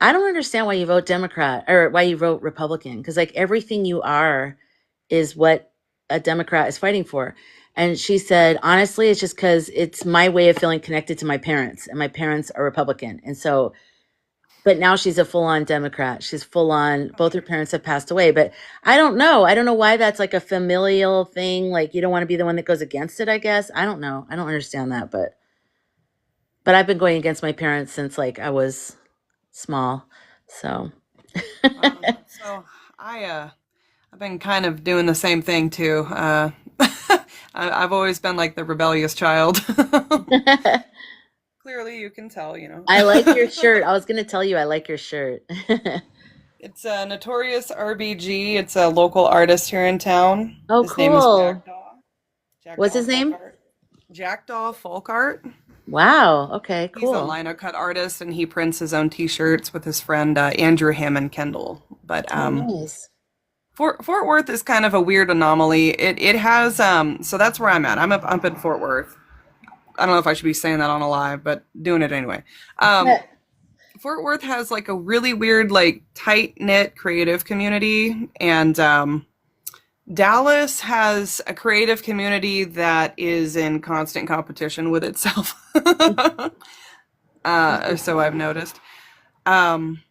I don't understand why you vote Democrat or why you vote Republican. Because like everything you are is what a Democrat is fighting for. And she said, honestly, it's just because it's my way of feeling connected to my parents. And my parents are Republican. And so but now she's a full-on Democrat. She's full-on, both her parents have passed away. But I don't know. I don't know why that's like a familial thing. Like you don't want to be the one that goes against it, I guess. I don't know. I don't understand that, but I've been going against my parents since like I was small. So So I've been kind of doing the same thing too. I've always been like the rebellious child. Clearly, you can tell, I like your shirt. I was going to tell you I like your shirt. It's a Notorious RBG. It's a local artist here in town. Oh, His name is cool. What's Jackdaw his Folk name? Art. Jackdaw Folk Art. Wow. Okay, He's a cool. lino cut artist, and he prints his own T-shirts with his friend Andrew Hammond Kendall. But Oh, nice. Fort Worth is kind of a weird anomaly. It has so that's where I'm at. I'm up in Fort Worth. I don't know if I should be saying that on a live, but doing it anyway. Fort Worth has like a really weird, like tight knit creative community, and Dallas has a creative community that is in constant competition with itself. So I've noticed. Um,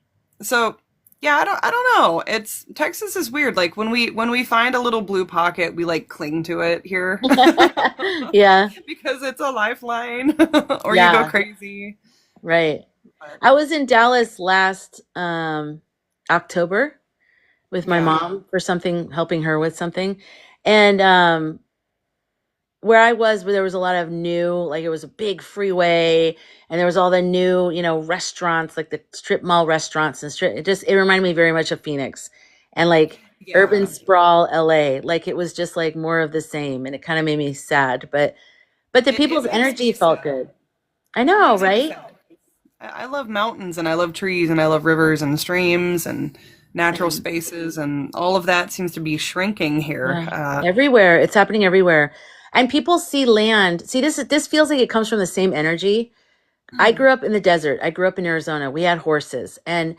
so yeah, I don't know. It's Texas is weird. Like when we find a little blue pocket, we like cling to it here Yeah. because it's a lifeline, or you go Yeah. crazy. Right. But I was in Dallas last October with my yeah, mom for something, helping her with something. And where I was, where there was a lot of new, like it was a big freeway and there was all the new, restaurants, like the strip mall restaurants and it reminded me very much of Phoenix and like urban yeah. sprawl LA. Like it was just like more of the same and it kind of made me sad, but the It people's makes energy me felt sad. good. I It know, makes me right? sad. I love mountains and I love trees and I love rivers and streams and natural Same. spaces, and all of that seems to be shrinking here. Yeah, everywhere. It's happening everywhere. And people see land. See, this feels like it comes from the same energy. I grew up in the desert. I grew up in Arizona. We had horses. And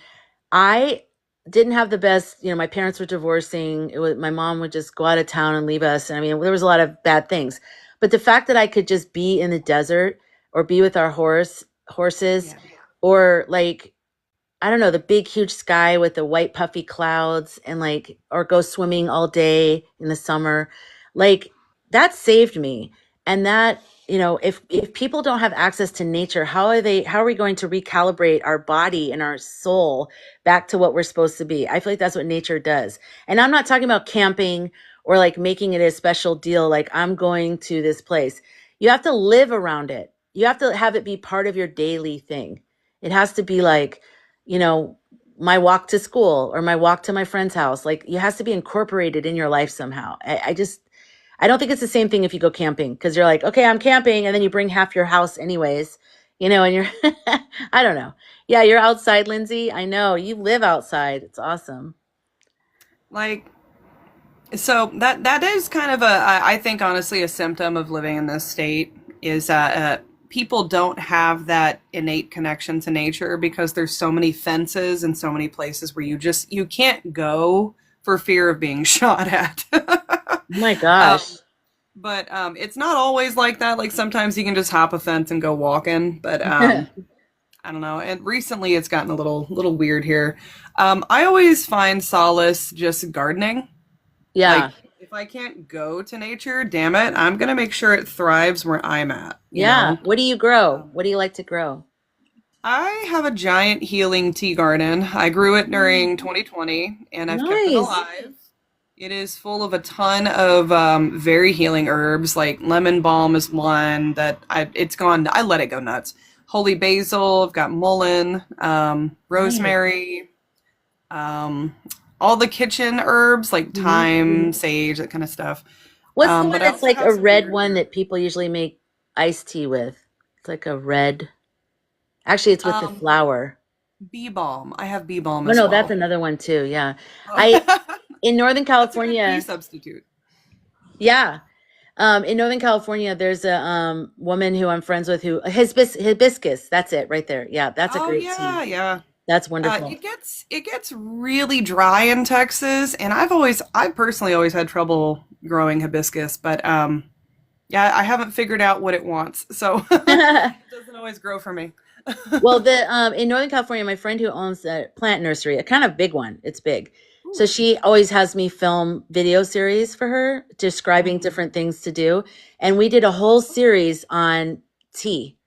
I didn't have the best, my parents were divorcing. My mom would just go out of town and leave us. And I mean, there was a lot of bad things. But the fact that I could just be in the desert or be with our horses Yeah. or like I don't know, the big, huge sky with the white, puffy clouds and like, or go swimming all day in the summer. Like that saved me. And that, if people don't have access to nature, how are we going to recalibrate our body and our soul back to what we're supposed to be? I feel like that's what nature does. And I'm not talking about camping or like making it a special deal. Like I'm going to this place. You have to live around it. You have to have it be part of your daily thing. It has to be like, you know, my walk to school or my walk to my friend's house. Like it has to be incorporated in your life somehow. I don't think it's the same thing if you go camping because you're like, okay, I'm camping. And then you bring half your house anyways, and you're, I don't know. Yeah, you're outside, Lindsay. I know you live outside. It's awesome. Like, so that is kind of I think honestly a symptom of living in this state is people don't have that innate connection to nature because there's so many fences and so many places where you can't go for fear of being shot at. Oh my um, gosh. but it's not always like that. Like sometimes you can just hop a fence and go walking. But I don't know. And recently it's gotten a little weird here. I always find solace just gardening. Like, Yeah. if I can't go to nature, damn it, I'm gonna make sure it thrives where I'm at, you Yeah. know? What do you grow? Um, What do you like to grow? I have a giant healing tea garden. I grew it during 2020 and I've kept it Nice. alive. It is full of a ton of very healing herbs, like lemon balm is one that I let it go nuts. Holy basil, I've got mullein, Nice. rosemary, um, all the kitchen herbs like Mhm. thyme, sage, that kind of stuff. What's the one But I that's also like have a some red weird one herbs. that people usually make iced tea with? It's like a red. Actually, it's with the Um, flower. bee balm. I have bee balm Oh as no, that's well. another one too. Yeah. I in Northern That's a good pea California, substitute. yeah. In Northern California, there's a woman who I'm friends with who hibiscus. That's it right there. Yeah, that's a Oh great tea. yeah, yeah. That's wonderful. It gets really dry in Texas, and I've personally always had trouble growing hibiscus, but yeah, I haven't figured out what it wants, so it doesn't always grow for me. Well, the in Northern California, my friend who owns a plant nursery, a kind of big one, it's big. So Ooh. she always has me film video series for her, describing Mhm. different things to do. And we did a whole series on tea,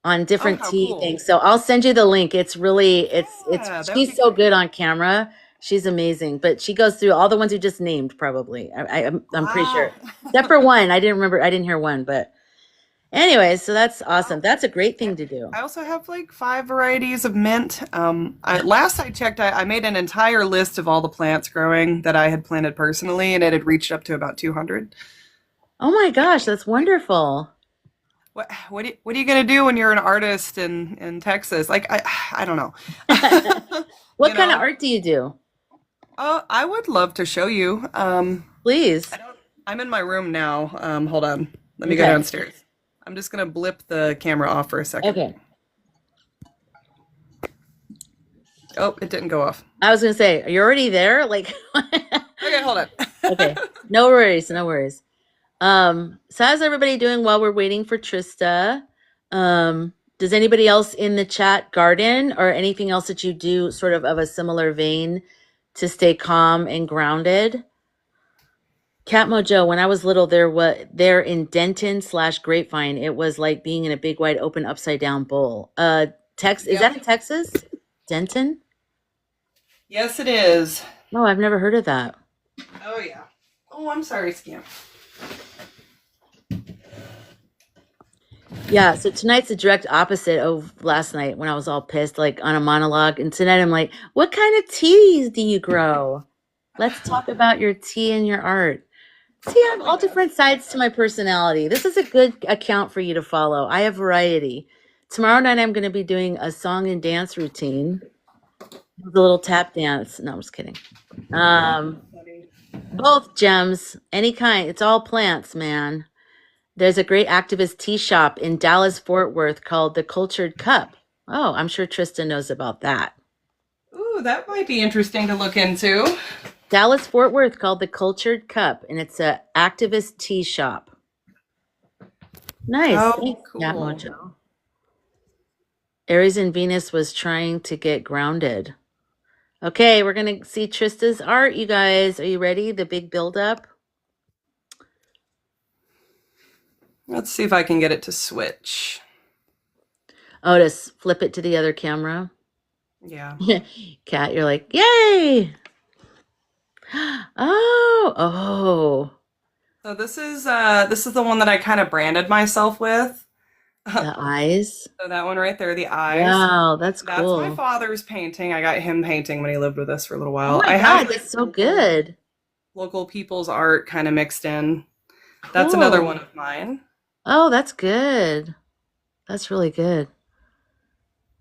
on Oh, different how tea cool. things. So I'll send you the link. It's really it's Yeah, that would be she's so great. good on camera. She's amazing. But she goes through all the ones you just named, probably. I'm pretty sure. Wow. Except for one. I didn't remember, I didn't hear one, but anyway, so that's awesome. Wow. That's a great Yeah. thing to do. I also have like 5 varieties of mint. Last I checked, I made an entire list of all the plants growing that I had planted personally, and it had reached up to about 200. Oh my gosh, that's wonderful. What are you gonna do when you're an artist in Texas? Like I don't know. What You kind of know, art do you do? I would love to show you. Please. I don't. I'm in my room now. Hold on. Let me go Okay. downstairs. I'm just gonna blip the camera off for a second. Okay. Oh, it didn't go off. I was gonna say, are you already there? Like, Okay, hold on. okay. No worries, no worries. So how's everybody doing while we're waiting for Trista? Does anybody else in the chat garden or anything else that you do sort of a similar vein to stay calm and grounded? Cat Mojo, when I was little, there in Denton/Grapevine. It was like being in a big wide open upside down bowl. Is Yep. that in Texas? Denton? Yes, it is. No, I've never heard of that. Oh yeah. Oh, I'm sorry, Scamp. Yeah, so tonight's the direct opposite of last night when I was all pissed, like on a monologue. And tonight I'm like, what kind of teas do you grow? Let's talk about your tea and your art. See, I have all different sides to my personality. This is a good account for you to follow. I have variety. Tomorrow night I'm going to be doing a song and dance routine, the little tap dance. No, I'm just kidding. Both gems, any kind. It's all plants, man. There's a great activist tea shop in Dallas, Fort Worth called the Cultured Cup. Oh, I'm sure Tristan knows about that. Ooh, that might be interesting to look into. Dallas, Fort Worth called the Cultured Cup, and it's a activist tea shop. Nice. Oh, Thanks, Cat cool. Mojo. Aries and Venus was trying to get grounded. Okay, we're going to see Trista's art, you guys. Are you ready? The big buildup? Let's see if I can get it to switch. Oh, to flip it to the other camera. Yeah. Cat, you're like, yay! Oh. So this is the one that I kind of branded myself with. The eyes. So that one right there, the eyes. Wow, that's That's my cool. father's painting. I got him painting when he lived with us for a little Oh while. my I have God, that's so good. local people's art kind of mixed in. That's another one Cool. of mine. Oh, that's good. That's really good.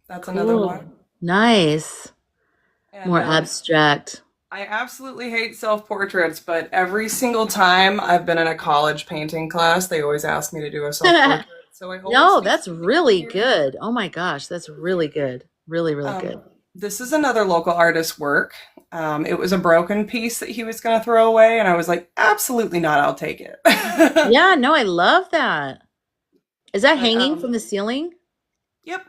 That's another Cool. one. Nice. And More abstract. I absolutely hate self-portraits, but every single time I've been in a college painting class, they always ask me to do a self-portrait. So I always No, think that's something really here. good. Oh my gosh, that's really good. Really, really good. This is another local artist's work. It was a broken piece that he was going to throw away, and I was like, absolutely not, I'll take it. Yeah, no, I love that. Is that But hanging from the ceiling? yep,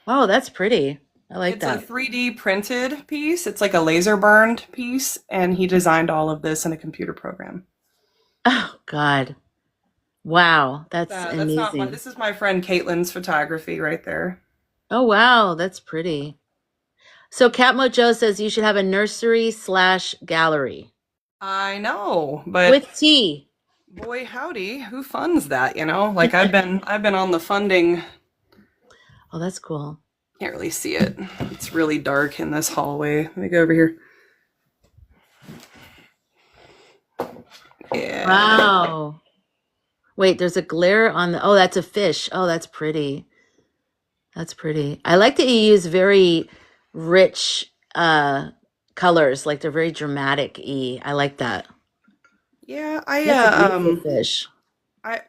Oh, that's pretty. I like it's a that. 3D printed piece. It's like a laser burned piece, and he designed all of this in a computer program. Oh God. Wow, that's That's not my, amazing. this is my friend Caitlin's photography right there. Oh wow, that's pretty. So Cat Mojo says you should have a nursery/gallery I know, but with tea. boy howdy, who funds that, you know? Like I've been on the funding. Oh, that's cool. Can't really see it. It's really dark in this hallway. Let me go over here. Yeah. Wow. Wait, there's a glare on the, oh, that's a fish. Oh, that's pretty. That's pretty. I like that you use very rich colors. Like they're very dramatic I like that. Yeah, That's a beautiful fish.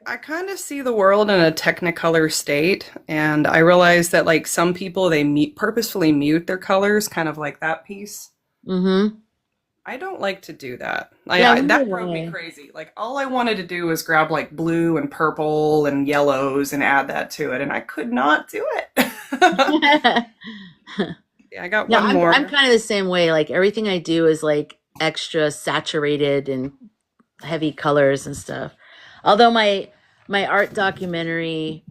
I kind of see the world in a Technicolor state, and I realize that like some people they purposefully mute their colors, kind of like that piece. Mm-hmm. I don't like to do that. Yeah, I wonder That drove me why. crazy. Like all I wanted to do was grab like blue and purple and yellows and add that to it, and I could not do it. Yeah, I got No, one I'm more. kind of the same way. Like everything I do is like extra saturated and heavy colors and stuff. Although my art documentary,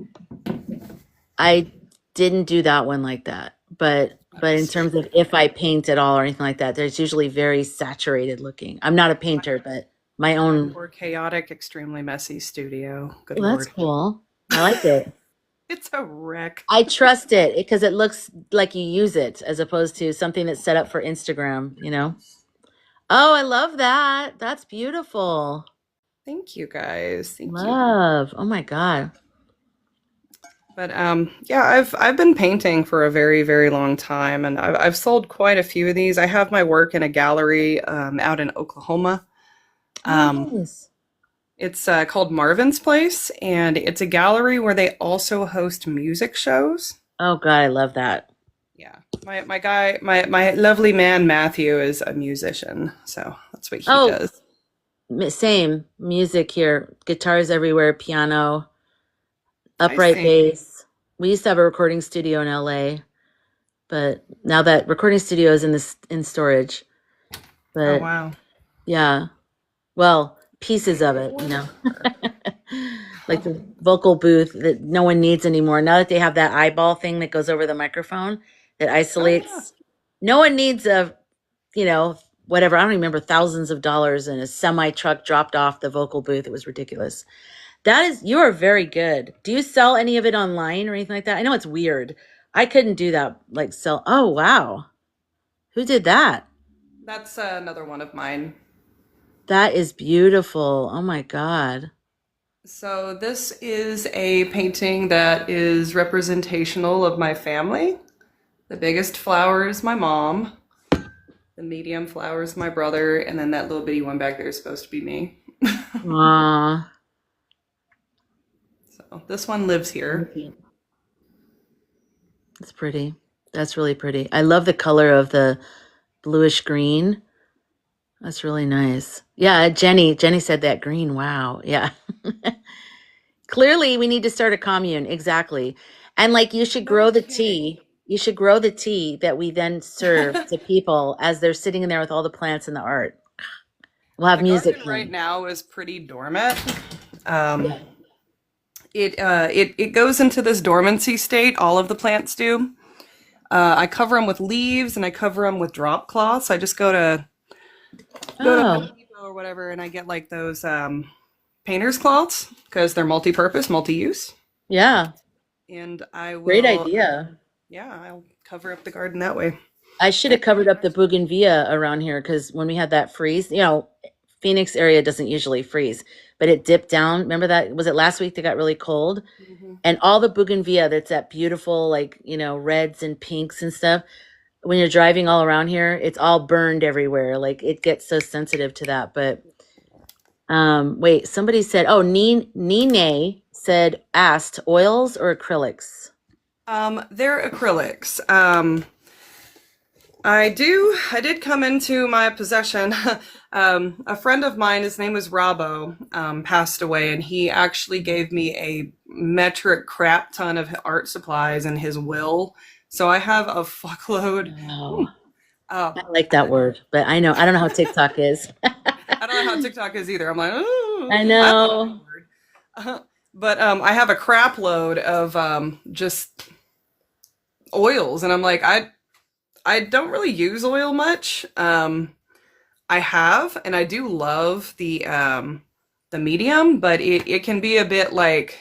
I didn't do that one like that. But in Nice. terms of if I paint at all or anything like that, there's usually very saturated looking. I'm not a painter, but my My own. poor chaotic, extremely messy studio. Good Well, that's Lord. cool. I like it. It's a wreck. I trust it because it looks like you use it as opposed to something that's set up for Instagram, you know? Oh, I love that. That's beautiful. Thank you guys. Thank you. Love. Oh my God. But yeah, I've been painting for a very, very long time, and I've sold quite a few of these. I have my work in a gallery out in Oklahoma. Oh, Um, nice. it's called Marvin's Place, and it's a gallery where they also host music shows. Oh God, I love that. Yeah, my lovely man Matthew is a musician, so that's what he Oh, does. same music here. Guitars everywhere, piano, I upright see. bass. We used to have a recording studio in LA, but now that recording studio is in storage. Oh But wow. yeah, well, pieces of it, you know. Like the vocal booth that no one needs anymore. Now that they have that eyeball thing that goes over the microphone that Oh yeah. isolates, no one needs a, you know, whatever. I don't remember thousands of dollars in a semi truck dropped off the vocal booth. It was ridiculous. That is, you are very good. Do you sell any of it online or anything like that? I know it's weird. I couldn't do that. Like sell. Oh, wow. Who did that? That's another one of mine. That is beautiful. Oh my God. So this is a painting that is representational of my family. The biggest flower is my mom. The medium flower is my brother, and then that little bitty one back there is supposed to be me. Aw. So this one lives here. It's pretty. That's really pretty. I love the color of the bluish green. That's really nice. Yeah, Jenny said that green. Wow. Yeah. Clearly, we need to start a commune. Exactly. And like you should No grow the kidding. tea. You should grow the tea that we then serve to people as they're sitting in there with all the plants and the art. We'll have The music garden right playing. now is pretty dormant. Um, Yeah. it goes into this dormancy state. All of the plants do. I cover them with leaves and I cover them with drop cloths. I just go to Oh, Home Depot or whatever, and I get like those painter's cloths because they're multi-purpose, multi-use, yeah. and I Great will, idea. yeah, I'll cover up the garden that way. I should have covered up the bougainvillea around here because when we had that freeze, you know, Phoenix area doesn't usually freeze, but it dipped down. Remember that? Was it last week that got really cold? Hmm. And all the bougainvillea that's that beautiful, like, you know, reds and pinks and stuff. When you're driving all around here, it's all burned everywhere. Like it gets so sensitive to that. But wait, somebody said, oh, Nene said, asked oils or acrylics? They're acrylics. I did come into my possession. A friend of mine, his name was Robbo, passed away, and he actually gave me a metric crap ton of art supplies in his will. So I have a fuckload. Oh, Uh, I like that word, but I don't know how TikTok is. I don't know how TikTok is either. I'm like, oh, I I love that know. word. But I have a crap load of just oils, and I'm like, I don't really use oil much. I have, and I do love the medium, but it can be a bit like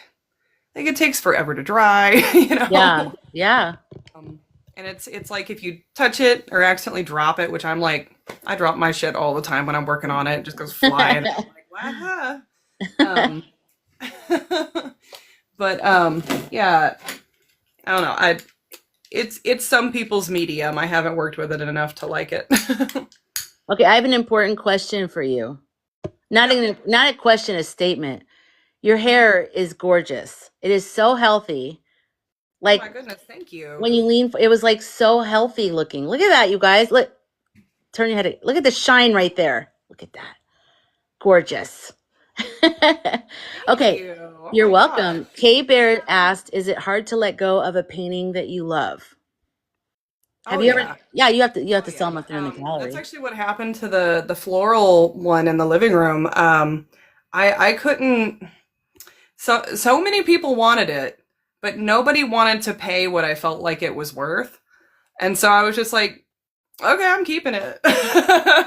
it takes forever to dry, you Yeah, know. yeah. Um, and it's like if you touch it or accidentally drop it, which I'm like, I drop my shit all the time when I'm working on it, it just goes flying. I'm like, wow. Um, but yeah, I don't know. it's some people's medium. I haven't worked with it enough to like it. Okay, I have an important question for you. Not Yeah. not a question, a statement. Your hair is gorgeous. It is so healthy. Oh Like my goodness, thank you. when you it was like so healthy looking. Look at that, you guys. Look, turn your head. Look at the shine right there. Look at that. Gorgeous. Thank Okay, you. Oh you're my gosh. welcome. Kay Bear asked, "Is it hard to let go of a painting that you love?" Have Oh you ever? yeah. Yeah, you have Oh to sell yeah. them if they're in the That's gallery. actually what happened to the floral one in the living room. I couldn't. So many people wanted it, but nobody wanted to pay what I felt like it was worth. And so I was just like, okay, I'm keeping it.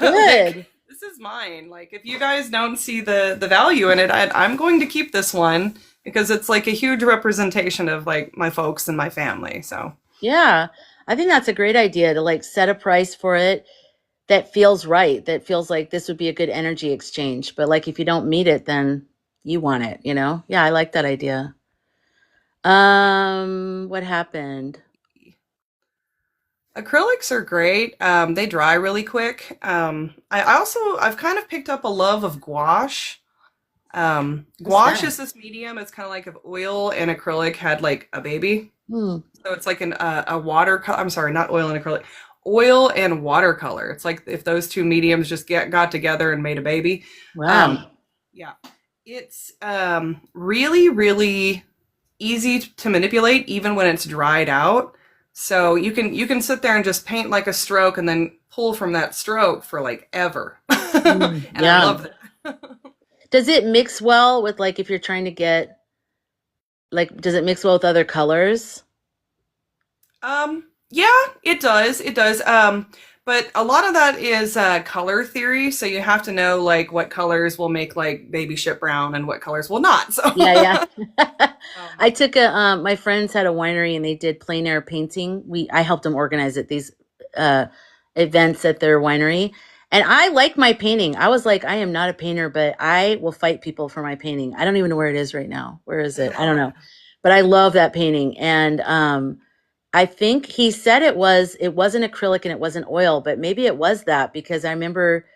Like Good. this is mine. Like if you guys don't see the value in it, I'm going to keep this one because it's like a huge representation of like my folks and my family. So Yeah, I think that's a great idea to like set a price for it that feels right, that feels like this would be a good energy exchange. But like if you don't meet it, then you want it, you know? Yeah, I like that idea. What happened? acrylics are great. They dry really quick. I also I've kind of picked up a love of gouache. What's Gouache that? is this medium. It's kind of like if oil and acrylic had like a baby. Hmm. So it's like a watercolor. I'm sorry, not oil and acrylic. Oil and watercolor. It's like if those two mediums just got together and made a baby. Wow. Um, yeah, it's really really easy to manipulate even when it's dried out. So you can sit there and just paint like a stroke and then pull from that stroke for like ever. Mm, And I yeah. love that. Does it mix well with like if you're trying to get like does it mix well with other colors? Yeah, it does. It does. But a lot of that is color theory, so you have to know like what colors will make like baby ship brown and what colors will not. So, Yeah, yeah. um, I took a my friends had a winery and they did plein air painting. I helped them organize it, these uh events at their winery. And I like my painting. I was like, I am not a painter, but I will fight people for my painting. I don't even know where it is right now. Where is it? I don't know. But I love that painting. And I think he said it wasn't acrylic and it wasn't oil, but maybe it was that because I remember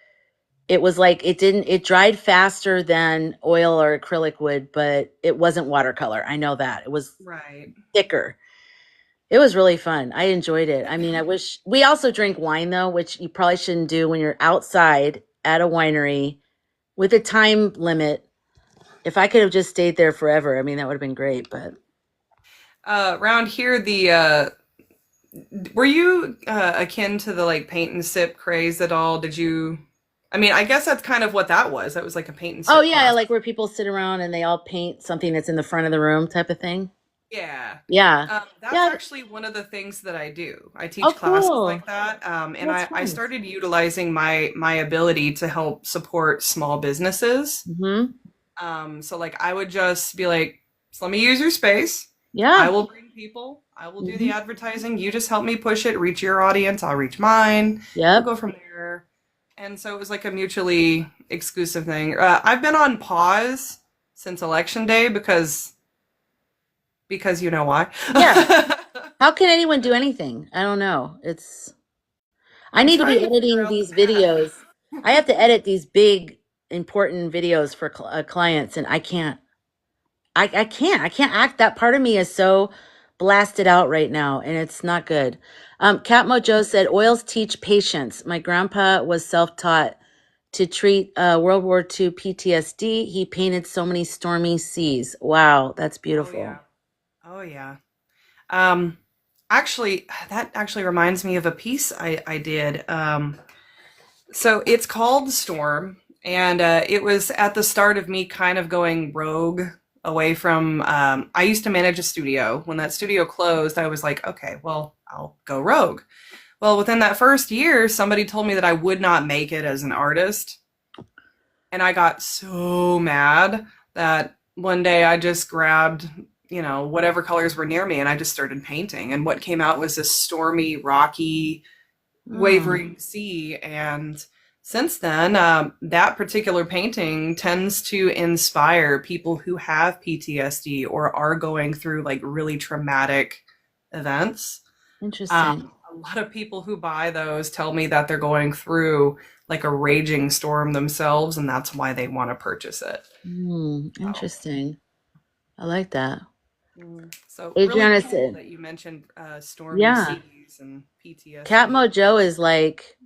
it was like it dried faster than oil or acrylic would, but it wasn't watercolor. I know that. It was right. thicker. It was really fun. I enjoyed it. I mean, I wish we also drink wine though, which you probably shouldn't do when you're outside at a winery with a time limit. If I could have just stayed there forever, I mean, that would have been great, but Around here, the were you akin to the like paint and sip craze at all? Did you? I mean, I guess that's kind of what that was. That was like a paint and oh sip yeah, class. like where people sit around and they all paint something that's in the front of the room type of thing. Yeah. Yeah. That's Yeah. actually one of the things that I do. I Oh, teach classes cool. like that, and That's I fun. started utilizing my ability to help support small businesses. Hmm. So like I would just be like, so let me use your space. I Yeah. will bring people. I will do the Hmm. advertising. You just help me push it, reach your audience. I'll reach mine. We'll Yep. go from there. And so it was like a mutually exclusive thing. I've been on pause since election day because you know why. Yeah. How can anyone do anything? I don't know. I I'm need to be trying to figure editing out the these path. videos. I have to edit these big, important videos for clients, and I can't. I can't. I can't act. That part of me is so blasted out right now, and it's not good. Cat Mojo said, oils teach patience. My grandpa was self taught to treat World War II PTSD. He painted so many stormy seas. Wow, that's Oh beautiful. yeah. Oh yeah. Um, actually, that actually reminds me of a piece I did. So it's called Storm, and it was at the start of me kind of going rogue away from. I used to manage a studio. When that studio closed, I was like, okay, well, I'll go rogue. Well, within that first year, somebody told me that I would not make it as an artist, and I got so mad that one day I just grabbed, whatever colors were near me, and I just started painting. And what came out was this stormy, rocky, Oh, wavering sea. And since then, that particular painting tends to inspire people who have PTSD or are going through like really traumatic events. Interesting. A lot of people who buy those tell me that they're going through like a raging storm themselves, and that's why they want to purchase it. So, Interesting. I like that. so really Adriana cool said, that you mentioned stormy yeah, seas and Cat PTSD. Mojo is like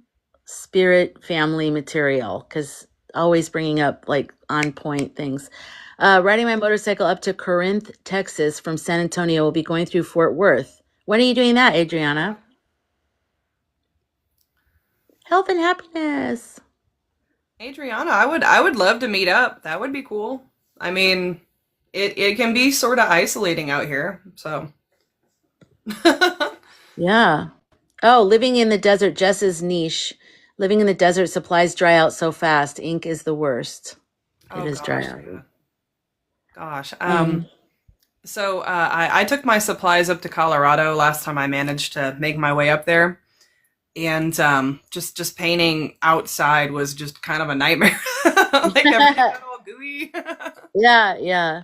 spirit family material because always bringing up like on point things. Riding my motorcycle up to Corinth, Texas from San Antonio. Will be going through Fort Worth. When are you doing that, Adriana? Health and happiness. Adriana, I would love to meet up. That would be cool. I mean, it can be sort of isolating out here, so Yeah. Oh, living in the desert, Jess's niche. Living in the desert, supplies dry out so fast. Ink is the worst. It oh is dry gosh, out. yeah. Gosh. Um, So I took my supplies up to Colorado last time I managed to make my way up there, and just painting outside was just kind of a nightmare. Like everything got all gooey. yeah, yeah.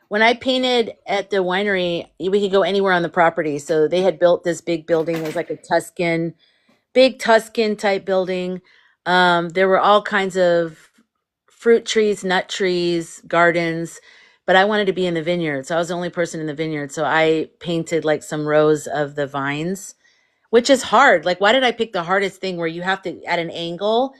When I painted at the winery, we could go anywhere on the property. So they had built this big building. It was like a big Tuscan type building. There were all kinds of fruit trees, nut trees, gardens, but I wanted to be in the vineyard. So I was the only person in the vineyard. So I painted like some rows of the vines, which is hard. Like, why did I pick the hardest thing where you have to, at an angle,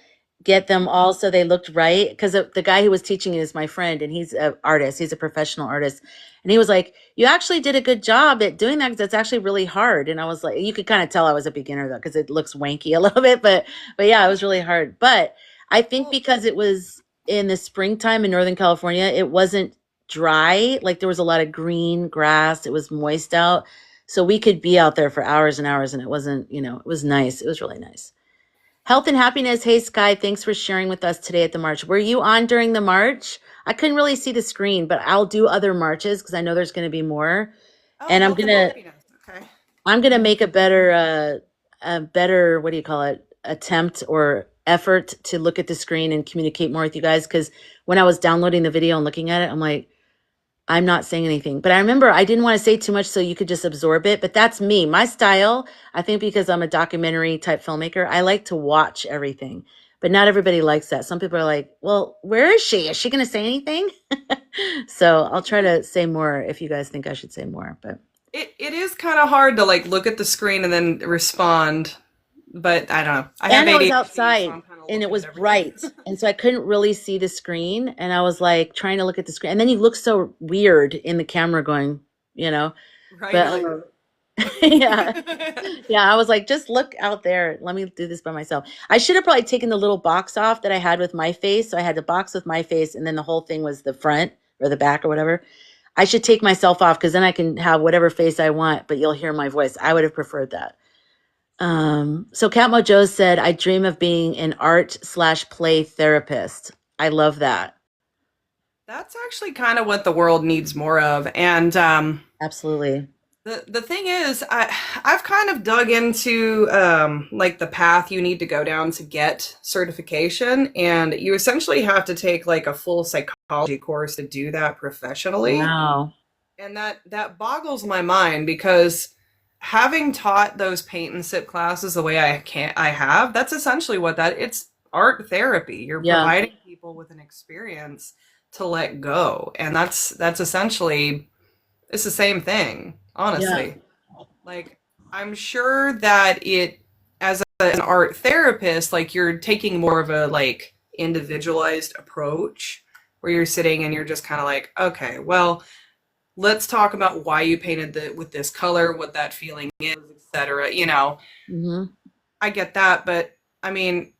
get them all so they looked right? Because the guy who was teaching it is my friend, and he's an artist. He's a professional artist. And he was like, you actually did a good job at doing that because it's actually really hard. And I was like, you could kind of tell I was a beginner though, because it looks wanky a little bit, but yeah, it was really hard. But I think Well, because it was in the springtime in Northern California, it wasn't dry. Like there was a lot of green grass. It was moist out. So we could be out there for hours and hours and it wasn't, it was nice. It was really nice. Health and happiness. Hey, Sky, thanks for sharing with us today at the march. Were you on during the march? I couldn't really see the screen, but I'll do other marches because I know there's going to be more. oh, And health and happiness. Okay. I'm gonna make a better, what do you call it, attempt or effort to look at the screen and communicate more with you guys. Because when I was downloading the video and looking at it, I'm like, I'm not saying anything. But I remember I didn't want to say too much so you could just absorb it. But that's me. My style, I think because I'm a documentary type filmmaker, I like to watch everything. But not everybody likes that. Some people are like, well, where is she? Is she going to say anything? So I'll try to say more if you guys think I should say more. But It is kind of hard to like look at the screen and then respond, but I don't know. I have and I was ADHD, so outside I'm kind of and it looking at was everything. bright. And so I couldn't really see the screen. And I was like trying to look at the screen. And then you look so weird in the camera going, you know, Right? You're but like, yeah. Yeah. I was like, just look out there. Let me do this by myself. I should have probably taken the little box off that I had with my face. So I had the box with my face and then the whole thing was the front or the back or whatever. I should take myself off because then I can have whatever face I want, but you'll hear my voice. I would have preferred that. So Cat Mojo said, I dream of being an art/play therapist. I love that. that's actually kind of what the world needs more of. And Absolutely. the thing is, I've kind of dug into like the path you need to go down to get certification, and you essentially have to take like a full psychology course to do that professionally. Wow. And that boggles my mind because having taught those paint and sip classes the way I have, that's essentially what that it's art therapy. You're Yeah. providing people with an experience to let go. And that's essentially it's the same thing, Yeah. honestly. Like I'm sure that it as an art therapist, like you're taking more of a like individualized approach where you're sitting and you're just kind of like, okay, well, let's talk about why you painted with this color, what that feeling is, etc. Hmm. I get that, but I mean,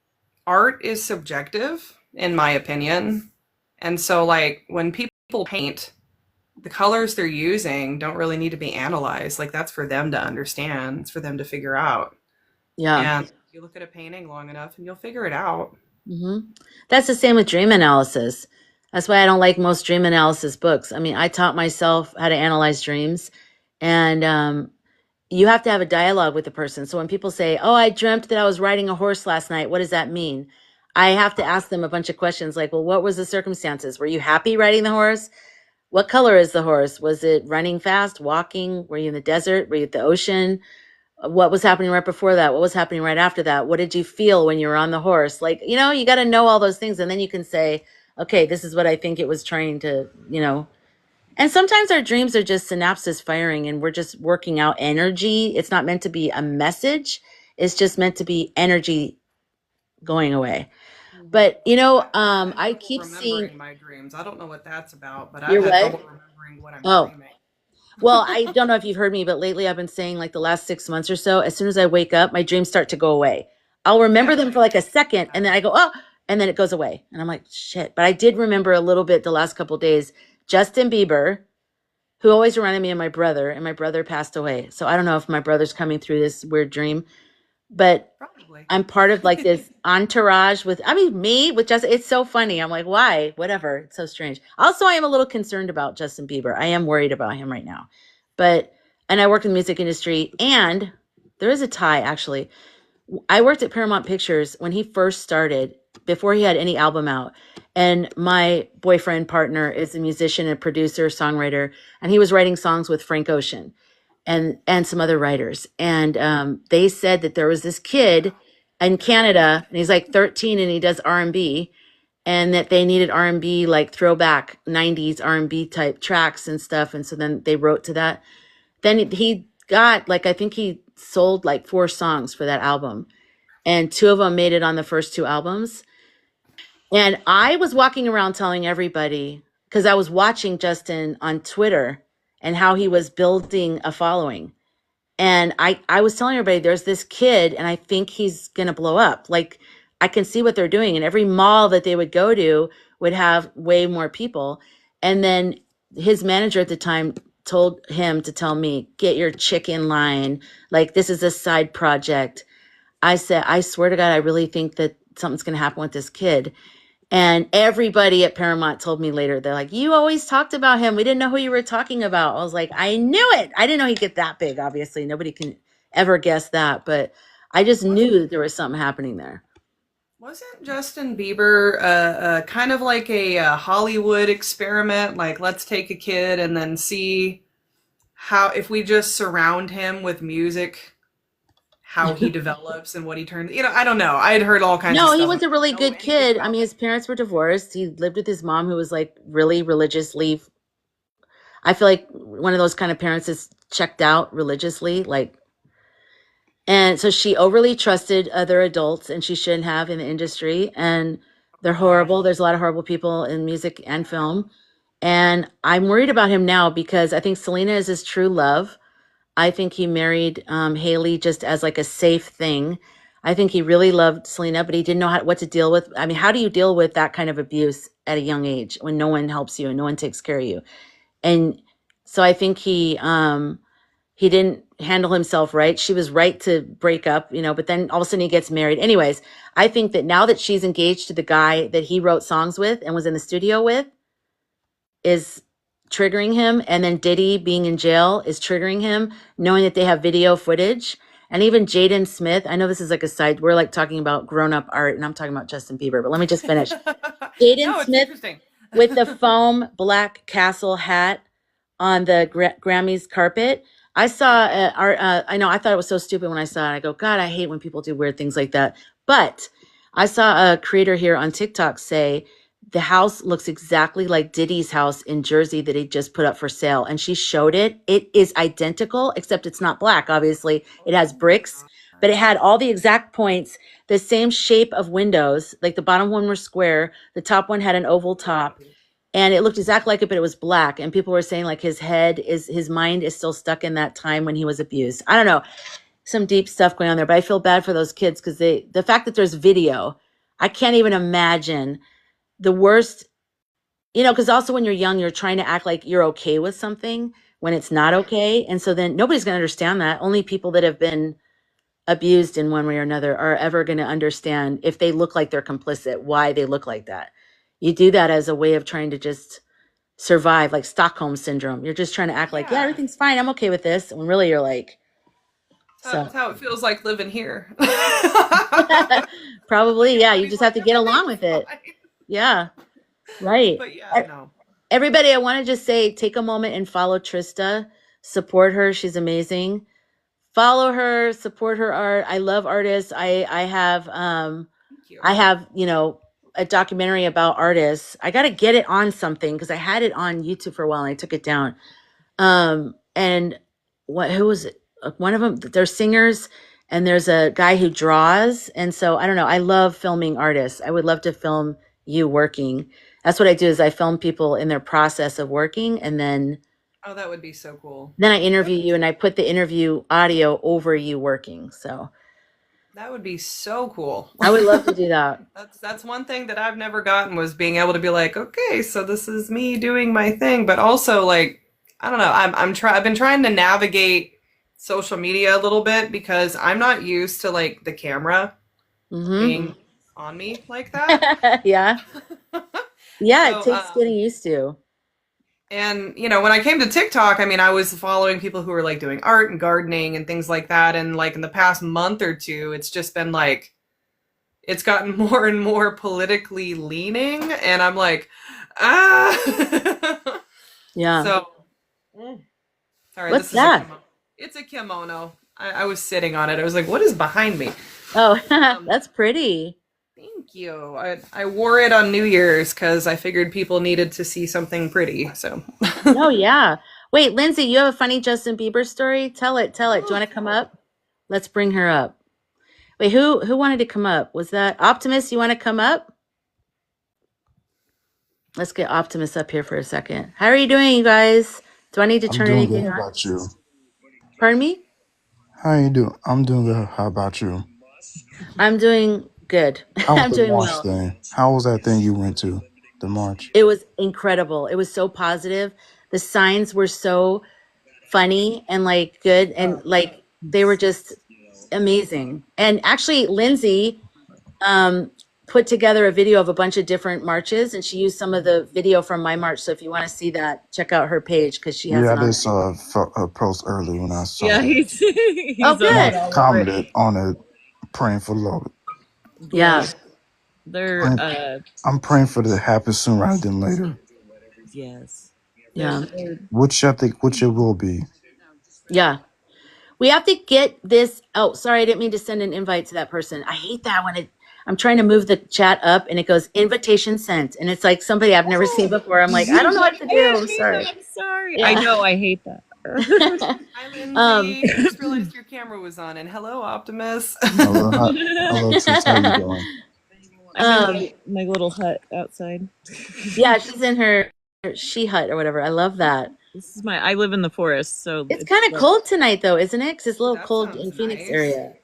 art is subjective, in my opinion. And so, like, when people paint, the colors they're using don't really need to be analyzed. Like, that's for them to understand, it's for them to figure out. Yeah. And you look at a painting long enough and you'll figure it out. Hmm. That's the same with dream analysis. That's why I don't like most dream analysis books. I mean, I taught myself how to analyze dreams, and you have to have a dialogue with the person. So when people say, "Oh, I dreamt that I was riding a horse last night," what does that mean? I have to ask them a bunch of questions like, "Well, what was the circumstances? Were you happy riding the horse? What color is the horse? Was it running fast, walking? Were you in the desert? Were you at the ocean? What was happening right before that? What was happening right after that? What did you feel when you were on the horse? Like, you got to know all those things. And then you can say, okay, this is what I think it was trying to. And sometimes our dreams are just synapses firing and we're just working out energy. It's not meant to be a message. It's just meant to be energy going away. But, I have I trouble keep seeing remembering my dreams. I don't know what that's about, but I've your had what? trouble remembering what I'm Oh, dreaming. well, I don't know if you've heard me, but lately I've been saying like the last 6 months or so, as soon as I wake up, my dreams start to go away. I'll remember Yeah, them for like a second and then I go, oh, and then it goes away. And I'm like, shit. But I did remember a little bit the last couple of days. Justin Bieber, who always reminded me of my brother, and my brother passed away. So I don't know if my brother's coming through this weird dream, but probably. I'm part of like this entourage me with Justin. It's so funny. I'm like, why? Whatever. It's so strange. Also, I am a little concerned about Justin Bieber. I am worried about him right now. And I work in the music industry, and there is a tie actually. I worked at Paramount Pictures when he first started, before he had any album out. And my boyfriend partner is a musician and producer, songwriter, and he was writing songs with Frank Ocean and some other writers. And they said that there was this kid in Canada, and he's like 13, and he does R&B, and that they needed R&B like throwback 90s R&B type tracks and stuff. And so then they wrote to that. Then he got like, I think he sold like 4 songs for that album, and 2 of them made it on the first 2 albums. And I was walking around telling everybody, because I was watching Justin on Twitter and how he was building a following. And I was telling everybody, there's this kid, and I think he's going to blow up. Like, I can see what they're doing. And every mall that they would go to would have way more people. And then his manager at the time told him to tell me, get your chick in line. Like, this is a side project. I said, I swear to God, I really think that something's going to happen with this kid. And everybody at Paramount told me later, they're like, you always talked about him. We didn't know who you were talking about. I was like, I knew it. I didn't know he'd get that big, obviously. Nobody can ever guess that. But I just knew that there was something happening there. Wasn't Justin Bieber kind of like a Hollywood experiment? Like, let's take a kid and then see how, if we just surround him with music, how he develops and what he turns. I don't know. I had heard all kinds of No, he stuff. was a I really don't know good anything kid. I about mean, his parents were divorced. He lived with his mom, who was like really religiously. I feel like one of those kind of parents is checked out religiously. And so she overly trusted other adults, and she shouldn't have in the industry. And they're Oh gosh. horrible. There's a lot of horrible people in music and film. And I'm worried about him now because I think Selena is his true love. I think he married Haley just as like a safe thing. I think he really loved Selena, but he didn't know what to deal with. I mean, how do you deal with that kind of abuse at a young age when no one helps you and no one takes care of you? And so I think he didn't handle himself right. She was right to break up, but then all of a sudden he gets married. Anyways, I think that now that she's engaged to the guy that he wrote songs with and was in the studio with is triggering him. And then Diddy being in jail is triggering him, knowing that they have video footage. And even Jaden Smith, I know this is like a side, we're like talking about grown up art and I'm talking about Justin Bieber, but let me just finish. Jaden No, it's Smith interesting. with the foam black castle hat on the Grammys carpet. I saw, Yeah. I know, I thought it was so stupid when I saw it. I go, God, I hate when people do weird things like that. But I saw a creator here on TikTok say the house looks exactly like Diddy's house in Jersey that he just put up for sale. And she showed it. It is identical, except it's not black, obviously. It has Oh my bricks, but it gosh. had all the exact points, the same shape of windows. Like the bottom one were square, the top one had an oval top, and it looked exactly like it, but it was black. And people were saying like his mind is still stuck in that time when he was abused. I don't know, some deep stuff going on there, but I feel bad for those kids because the fact that there's video, I can't even imagine the worst, because also when you're young, you're trying to act like you're okay with something when it's not okay. And so then nobody's going to understand that. Only people that have been abused in one way or another are ever going to understand if they look like they're complicit, why they look like that. You do that as a way of trying to just survive, like Stockholm syndrome. You're just trying to act like, yeah, Yeah. everything's fine. I'm okay with this. When really you're like, That's so how it feels like living here. probably, yeah, you Everybody's just have like, to get along everything's with it. fine. Yeah, right. But yeah, no. Everybody, I want to just say, take a moment and follow Trista. Support her. She's amazing. follow her, support her art. I love artists. I have Thank you. a documentary about artists. I got to get it on something because I had it on YouTube for a while and I took it down. And who was it? One of them, they're singers and there's a guy who draws. And so I don't know. I love filming artists. I would love to film you working. That's what I do is I film people in their process of working and then Oh, that would be so cool. I interview you and I put the interview audio over you working. So That would be so cool. I would love to do that. That's one thing that I've never gotten was being able to be like, okay, so this is me doing my thing, but also like, I don't know, I've been trying to navigate social media a little bit because I'm not used to like the camera being on me like that. Yeah. Yeah, So, it takes getting used to. And, when I came to TikTok, I mean, I was following people who were like doing art and gardening and things like that. And like in the past month or two, it's just been like, it's gotten more and more politically leaning. And I'm like, ah. Yeah. So, sorry, What's this that? is a kimono. It's a kimono. I was sitting on it. I was like, what is behind me? Oh, that's pretty. Thank you. I wore it on New Year's because I figured people needed to see something pretty. So. Oh, yeah. Wait, Lindsay, you have a funny Justin Bieber story? Tell it. Do you want to come up? Let's bring her up. Wait, who wanted to come up? Was that Optimus? You want to come up? Let's get Optimus up here for a second. How are you doing, you guys? Do I need to turn anything on? How about you? Pardon me? How you doing? I'm doing good. How about you? I'm doing good. How was I'm the doing march well. thing? How was that thing you went to? The march? It was incredible. It was so positive. The signs were so funny and like good and like they were just amazing. And actually Lindsay put together a video of a bunch of different marches and she used some of the video from my march. So if you want to see that, check out her page because she has Yeah, it I on. just saw a post early when I saw Yeah, it. he's Oh, good. I commented on it, praying for Lord. Yeah. They're I'm praying for it to happen sooner rather than later. yes. Yeah. Which I think it will be. Yeah. We have to get this. Oh, sorry. I didn't mean to send an invite to that person. I hate that when I'm trying to move the chat up and it goes invitation sent. And it's like somebody I've never seen before. I'm like, I don't know what to do. I'm sorry. I'm sorry. Yeah. I know. I hate that. Hi, Lindsay. I just realized your camera was on. And hello, Optimus. Hello, Tris. How you doing? I'm in my little hut outside. Yeah, she's in her she hut or whatever. I love that. This is I live in the forest, so It's kind of cold tonight, though, isn't it? Because it's a little That cold sounds in Phoenix nice. area.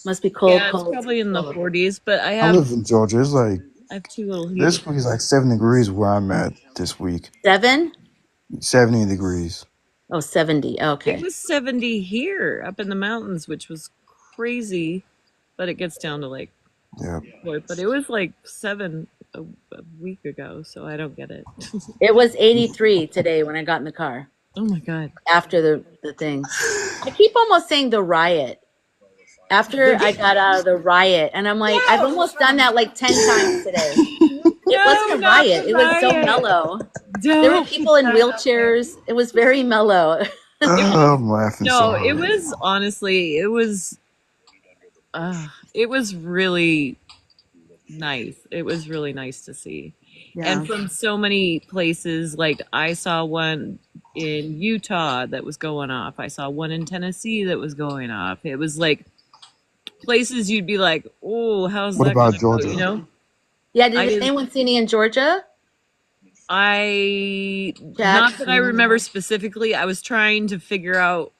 Must be cold. Yeah, it's cold. probably in the 40s, but I I live in Georgia. It's like have two little heaters. this week is like 7 degrees where I'm at this week. 7? 70 degrees. Oh, 70. Okay. It was 70 here up in the mountains, which was crazy, but it gets down to like Yeah. but it was like 7 a week ago, so I don't get it. It was 83 today when I got in the car Oh my god. after the thing. I keep almost saying the riot. After I got out of the riot, and I'm like, I've almost done that like 10 times today. It wasn't a not riot. the It was so riot. mellow. There were people in wheelchairs. It was very mellow. I'm laughing so No, hard. it was honestly, it was really nice. It was really nice to see. Yeah. And from so many places, like I saw one in Utah that was going off. I saw one in Tennessee that was going off. It was like places you'd be like, oh, how's What that about gonna go, Georgia? you know? Yeah, I did didn't- anyone see any in Georgia? Not that I remember specifically. I was trying to figure out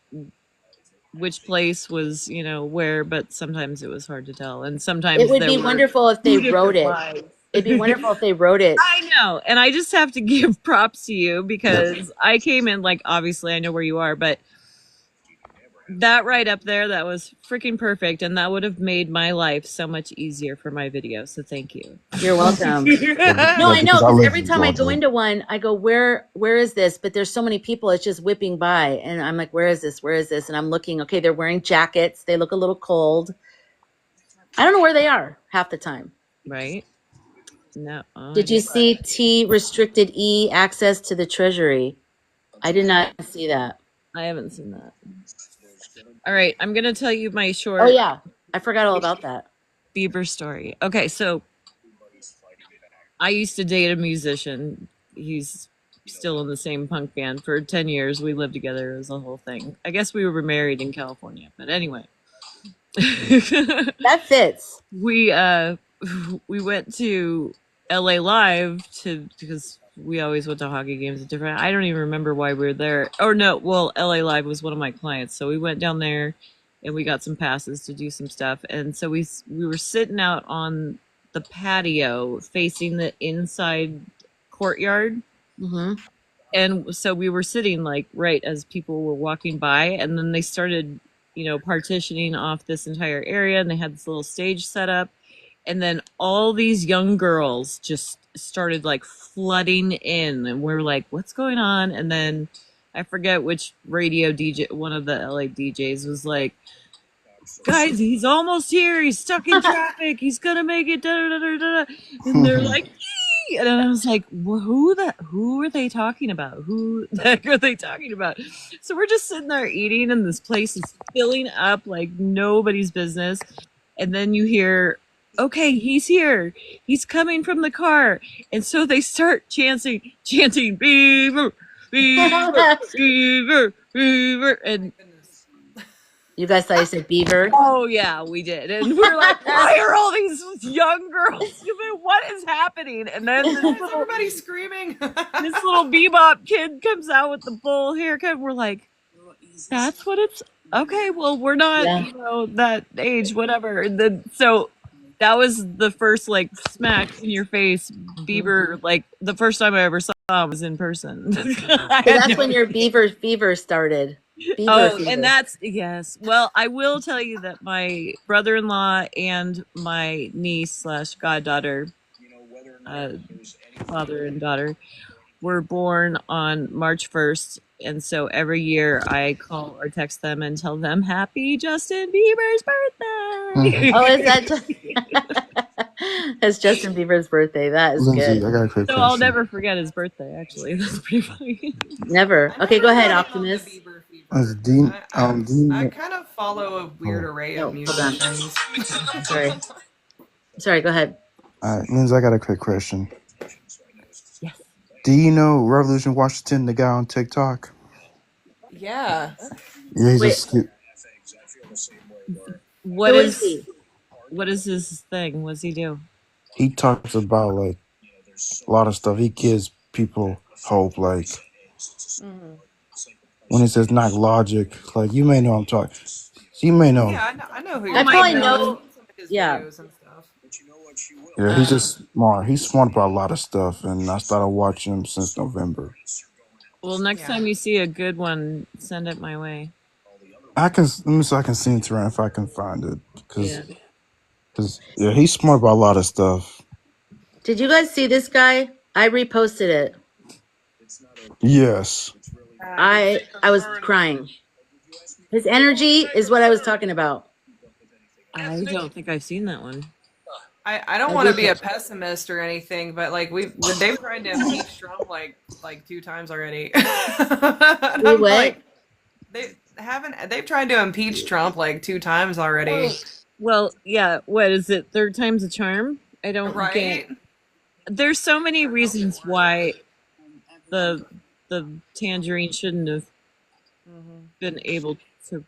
which place was, where, but sometimes it was hard to tell. And sometimes It would there be were wonderful if they two wrote different it. lives. It'd be wonderful if they wrote it. I know. And I just have to give props to you because I came in, like, obviously I know where you are, but that right up there, that was freaking perfect. And that would have made my life so much easier for my video. So thank you. You're welcome. No, I know, because every time I go into one, I go, where is this? But there's so many people, it's just whipping by. And I'm like, where is this? Where is this? And I'm looking, okay, they're wearing jackets. They look a little cold. I don't know where they are half the time. Right? No. Did you see T restricted E access to the treasury? I did not see that. I haven't seen that. All right, I'm gonna tell you my Oh short yeah, I forgot all about that. Bieber story. Okay, so I used to date a musician. He's still in the same punk band for 10 years. We lived together. It was a whole thing. I guess we were married in California, but anyway. That fits. we we went to LA Live because we always went to hockey games at different. I don't even remember why we were there. Or no, well, LA Live was one of my clients, so we went down there and we got some passes to do some stuff. And so we were sitting out on the patio facing the inside courtyard. Mm-hmm. And so we were sitting like right as people were walking by, and then they started, partitioning off this entire area, and they had this little stage set up, and then all these young girls just started like flooding in, and we're like, what's going on? And then I forget which radio DJ, one of the LA DJs was like, guys, he's almost here, he's stuck in traffic, he's gonna make it, da, da, da, da, da. And they're like, and I was like, who are they talking about? Who the heck are they talking about? So we're just sitting there eating, and this place is filling up like nobody's business. And then you hear, okay, he's here. He's coming from the car. And so they start chanting, Beaver, Beaver, Beaver, Beaver. And You guys thought you said beaver? oh yeah, we did, and we're like, why are all these young girls? What is happening? And then Everybody screaming. this little bebop kid comes out with the full haircut. We're like, that's what it's okay. Well, we're not, that age, whatever. And then so that was the first like smack in your face Bieber. Like the first time I ever saw him was in person. So that's when your beaver fever started. Beaver fever. And that's yes. Well, I will tell you that my brother-in-law and my niece / goddaughter, father and daughter, were born on March 1st, and so every year I call or text them and tell them Happy Justin Bieber's birthday. Oh, is that? It's Justin Bieber's birthday. That is Lindsay, good. I got a quick So question. I'll never forget his birthday. Actually, that's pretty funny. Never. Okay, go ahead, Optimus. I kind of follow a weird array of hold on. musicians. Sorry, go ahead. Lindsay, I got a quick question. Yes. Do you know Revolution Washington, the guy on TikTok? Yeah. Yeah, he's Wait. just What Who is he? what is his thing? What does he do? he talks about like a lot of stuff. He gives people hope. Like when he says not logic, like you may know I'm talking. You may know. Yeah, I know who you're I probably talking about. know. I've seen some of his Yeah. videos and stuff. Yeah, he's just smart. He's smart about a lot of stuff, and I started watching him since November. Well, next time you see a good one, send it my way. Let me see if I can send it to her if I can find it, because Yeah. he's smart about a lot of stuff. Did you guys see this guy? I reposted it. Yes. I was crying. His energy is what I was talking about. I don't think I've seen that one. I don't want to be a pessimist or anything, but like they've tried to impeach Trump like 2 times already. What? Like, they've tried to impeach Trump like 2 times already. Well, yeah. What is it? Third time's a charm? I don't Right? get. There's so many reasons why the tangerine shouldn't have been able to.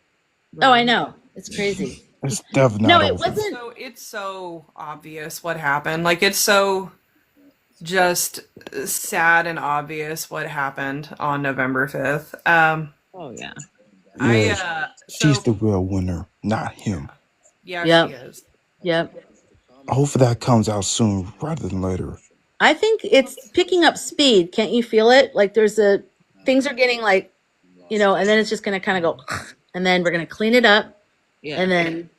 Oh, I know. It's crazy. It's definitely No, not it over. wasn't. So it's so obvious what happened. Like it's so just sad and obvious what happened on November 5th. Oh yeah. She's the real winner, not him. Yeah, Yep. she is. Yep. Hopefully that comes out soon rather than later. I think it's picking up speed. Can't you feel it? Like things are getting like, and then it's just going to kind of go, and then we're going to clean it up. Yeah. And then,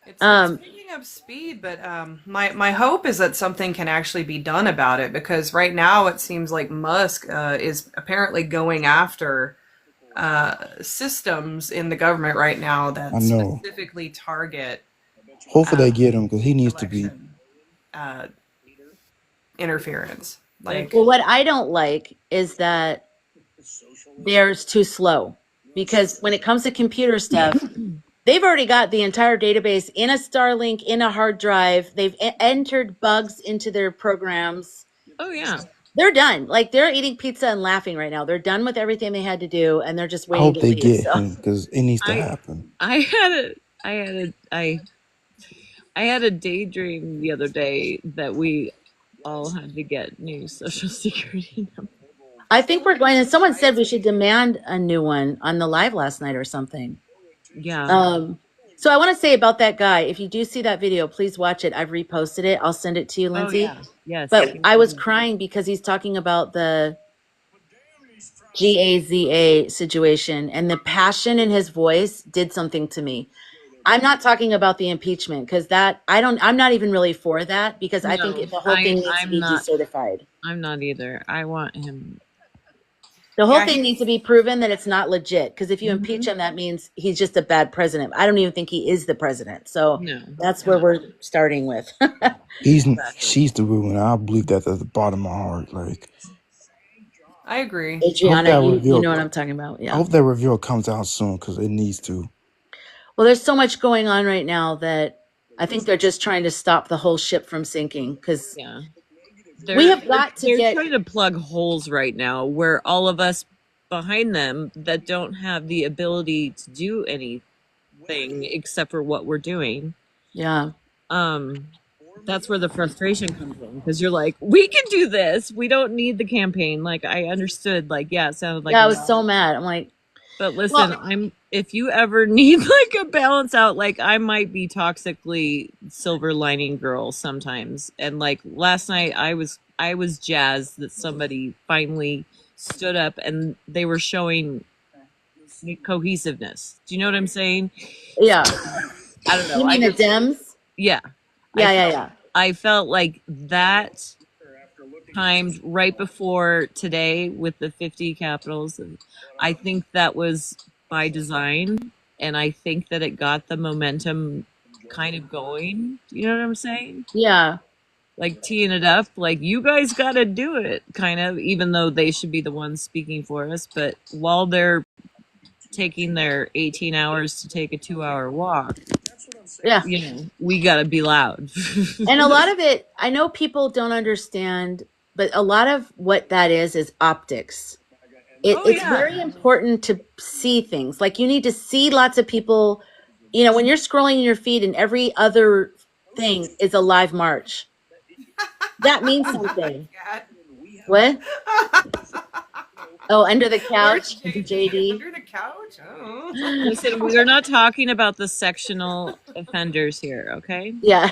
It's picking up speed, but my hope is that something can actually be done about it, because right now it seems like Musk is apparently going after systems in the government right now that I know. specifically target Hopefully they get him because he needs to be. election interference. Like, well, what I don't like is that they're too slow. because when it comes to computer stuff, they've already got the entire database in a Starlink, in a hard drive. They've entered bugs into their programs. Oh yeah. They're done. Like, they're eating pizza and laughing right now. They're done with everything they had to do, and they're just I waiting hope to they leave. get So him because it needs to I happen. I had a I had a daydream the other day that we all had to get new social security numbers. I think we're going, and someone said we should demand a new one on the live last night or something. Yeah. So I want to say about that guy, if you do see that video, please watch it. I've reposted it. I'll send it to you, Oh Lindsay. yeah. Yes. But I was crying because he's talking about the GAZA situation, and the passion in his voice did something to me. I'm not talking about the impeachment, because I'm not even really for that, because I think No, the whole thing needs to be decertified. I'm not either. I want him. The whole Yeah, thing needs to be proven that it's not legit, because if you impeach him, that means he's just a bad president. I don't even think he is the president. So No. that's where we're starting with. She's the ruler, and I believe that at the bottom of my heart. Like, I agree. Adriana, you know what I'm talking about. Yeah. I hope that reveal comes out soon because it needs to. Well, there's so much going on right now that I think they're just trying to stop the whole ship from sinking, because Yeah. we have got to They're trying to plug holes right now where all of us behind them that don't have the ability to do anything except for what we're doing. Yeah. That's where the frustration comes in, because you're like, we can do this. We don't need the campaign. Like, I understood. Like, yeah, it sounded like. Yeah, I was so mad. I'm like, but listen, if you ever need like a balance out, like, I might be toxically silver lining girl sometimes. And like last night I was jazzed that somebody finally stood up and they were showing cohesiveness. Do you know what I'm saying? yeah. I don't know. You mean the Dems? Yeah. Yeah. I felt like that timed right before today with the 50 capitals. And I think that was by design. And I think that it got the momentum kind of going. You know what I'm saying? Yeah. Like teeing it up, like, you guys got to do it, kind of, even though they should be the ones speaking for us. But while they're taking their 18 hours to take a 2-hour walk, yeah, we got to be loud. And a lot of it, I know people don't understand, but a lot of what that is optics. It's very important to see things. Like, you need to see lots of people, when you're scrolling in your feed and every other thing is a live march. That means something. What? Oh, under the couch, JD. Under the couch? Oh. Listen, we are not talking about the sectional offenders here, okay? Yeah.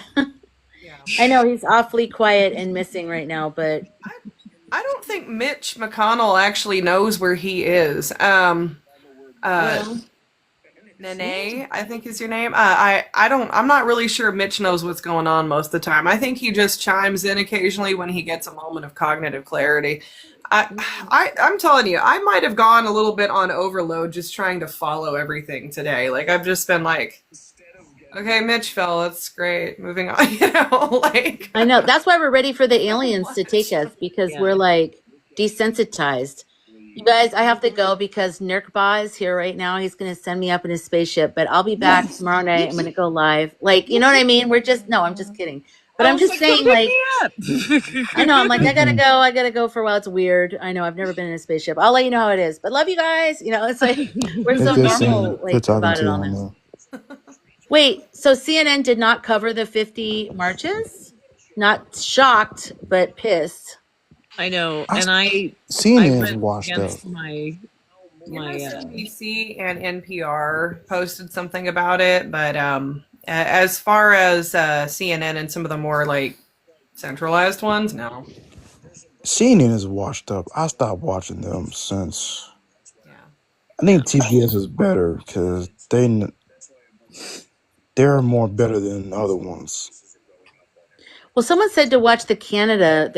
I know he's awfully quiet and missing right now, but I don't think Mitch McConnell actually knows where he is. Nene, I think is your name. I'm not really sure Mitch knows what's going on most of the time. I think he just chimes in occasionally when he gets a moment of cognitive clarity. I'm telling you, I might have gone a little bit on overload just trying to follow everything today. Like, I've just been like, okay, Mitch fell, that's great. Moving on, like. I know. That's why we're ready for the aliens to take us, because we're like desensitized. You guys, I have to go because Nurkba is here right now. He's going to send me up in his spaceship, but I'll be back tomorrow night. I'm going to go live. Like, you know what I mean? I'm just kidding. But I'm just saying, like, I know, I'm like, I gotta go for a while. It's weird. I know, I've never been in a spaceship. I'll let you know how it is. But love you guys. It's like, we're so normal about it all now. Wait, so CNN did not cover the 50 marches? Not shocked, but pissed. I know, and CNN is washed up. My MSNBC and NPR posted something about it, but as far as CNN and some of the more like centralized ones, no. CNN is washed up. I stopped watching them since. I think TBS is better because they're more better than other ones. Well, someone said to watch the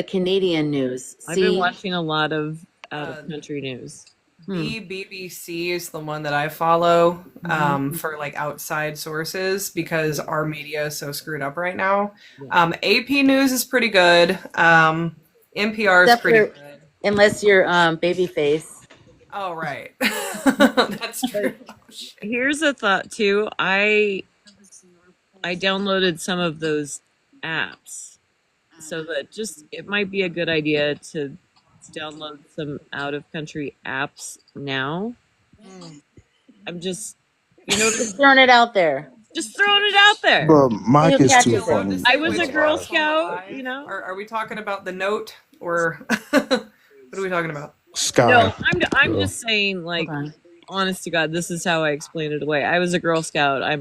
Canadian news. I've been watching a lot of out-of-country news. The BBC is the one that I follow for like outside sources because our media is so screwed up right now. AP News is pretty good. NPR is pretty good. Unless you're Babyface. Oh, right. That's true. Oh, shit. Here's a thought too. I downloaded some of those apps, so that just it might be a good idea to download some out of country apps now. I'm just, Just throwing it out there. just throwing it out there. But See Mike who is too catches funny. it. I was a Which Girl one's on the Scout, live? you know. Are we talking about the note or what are we talking about? Sky. No, I'm Girl. just saying, like, Hold on. honest to God, this is how I explain it away. I was a Girl Scout. I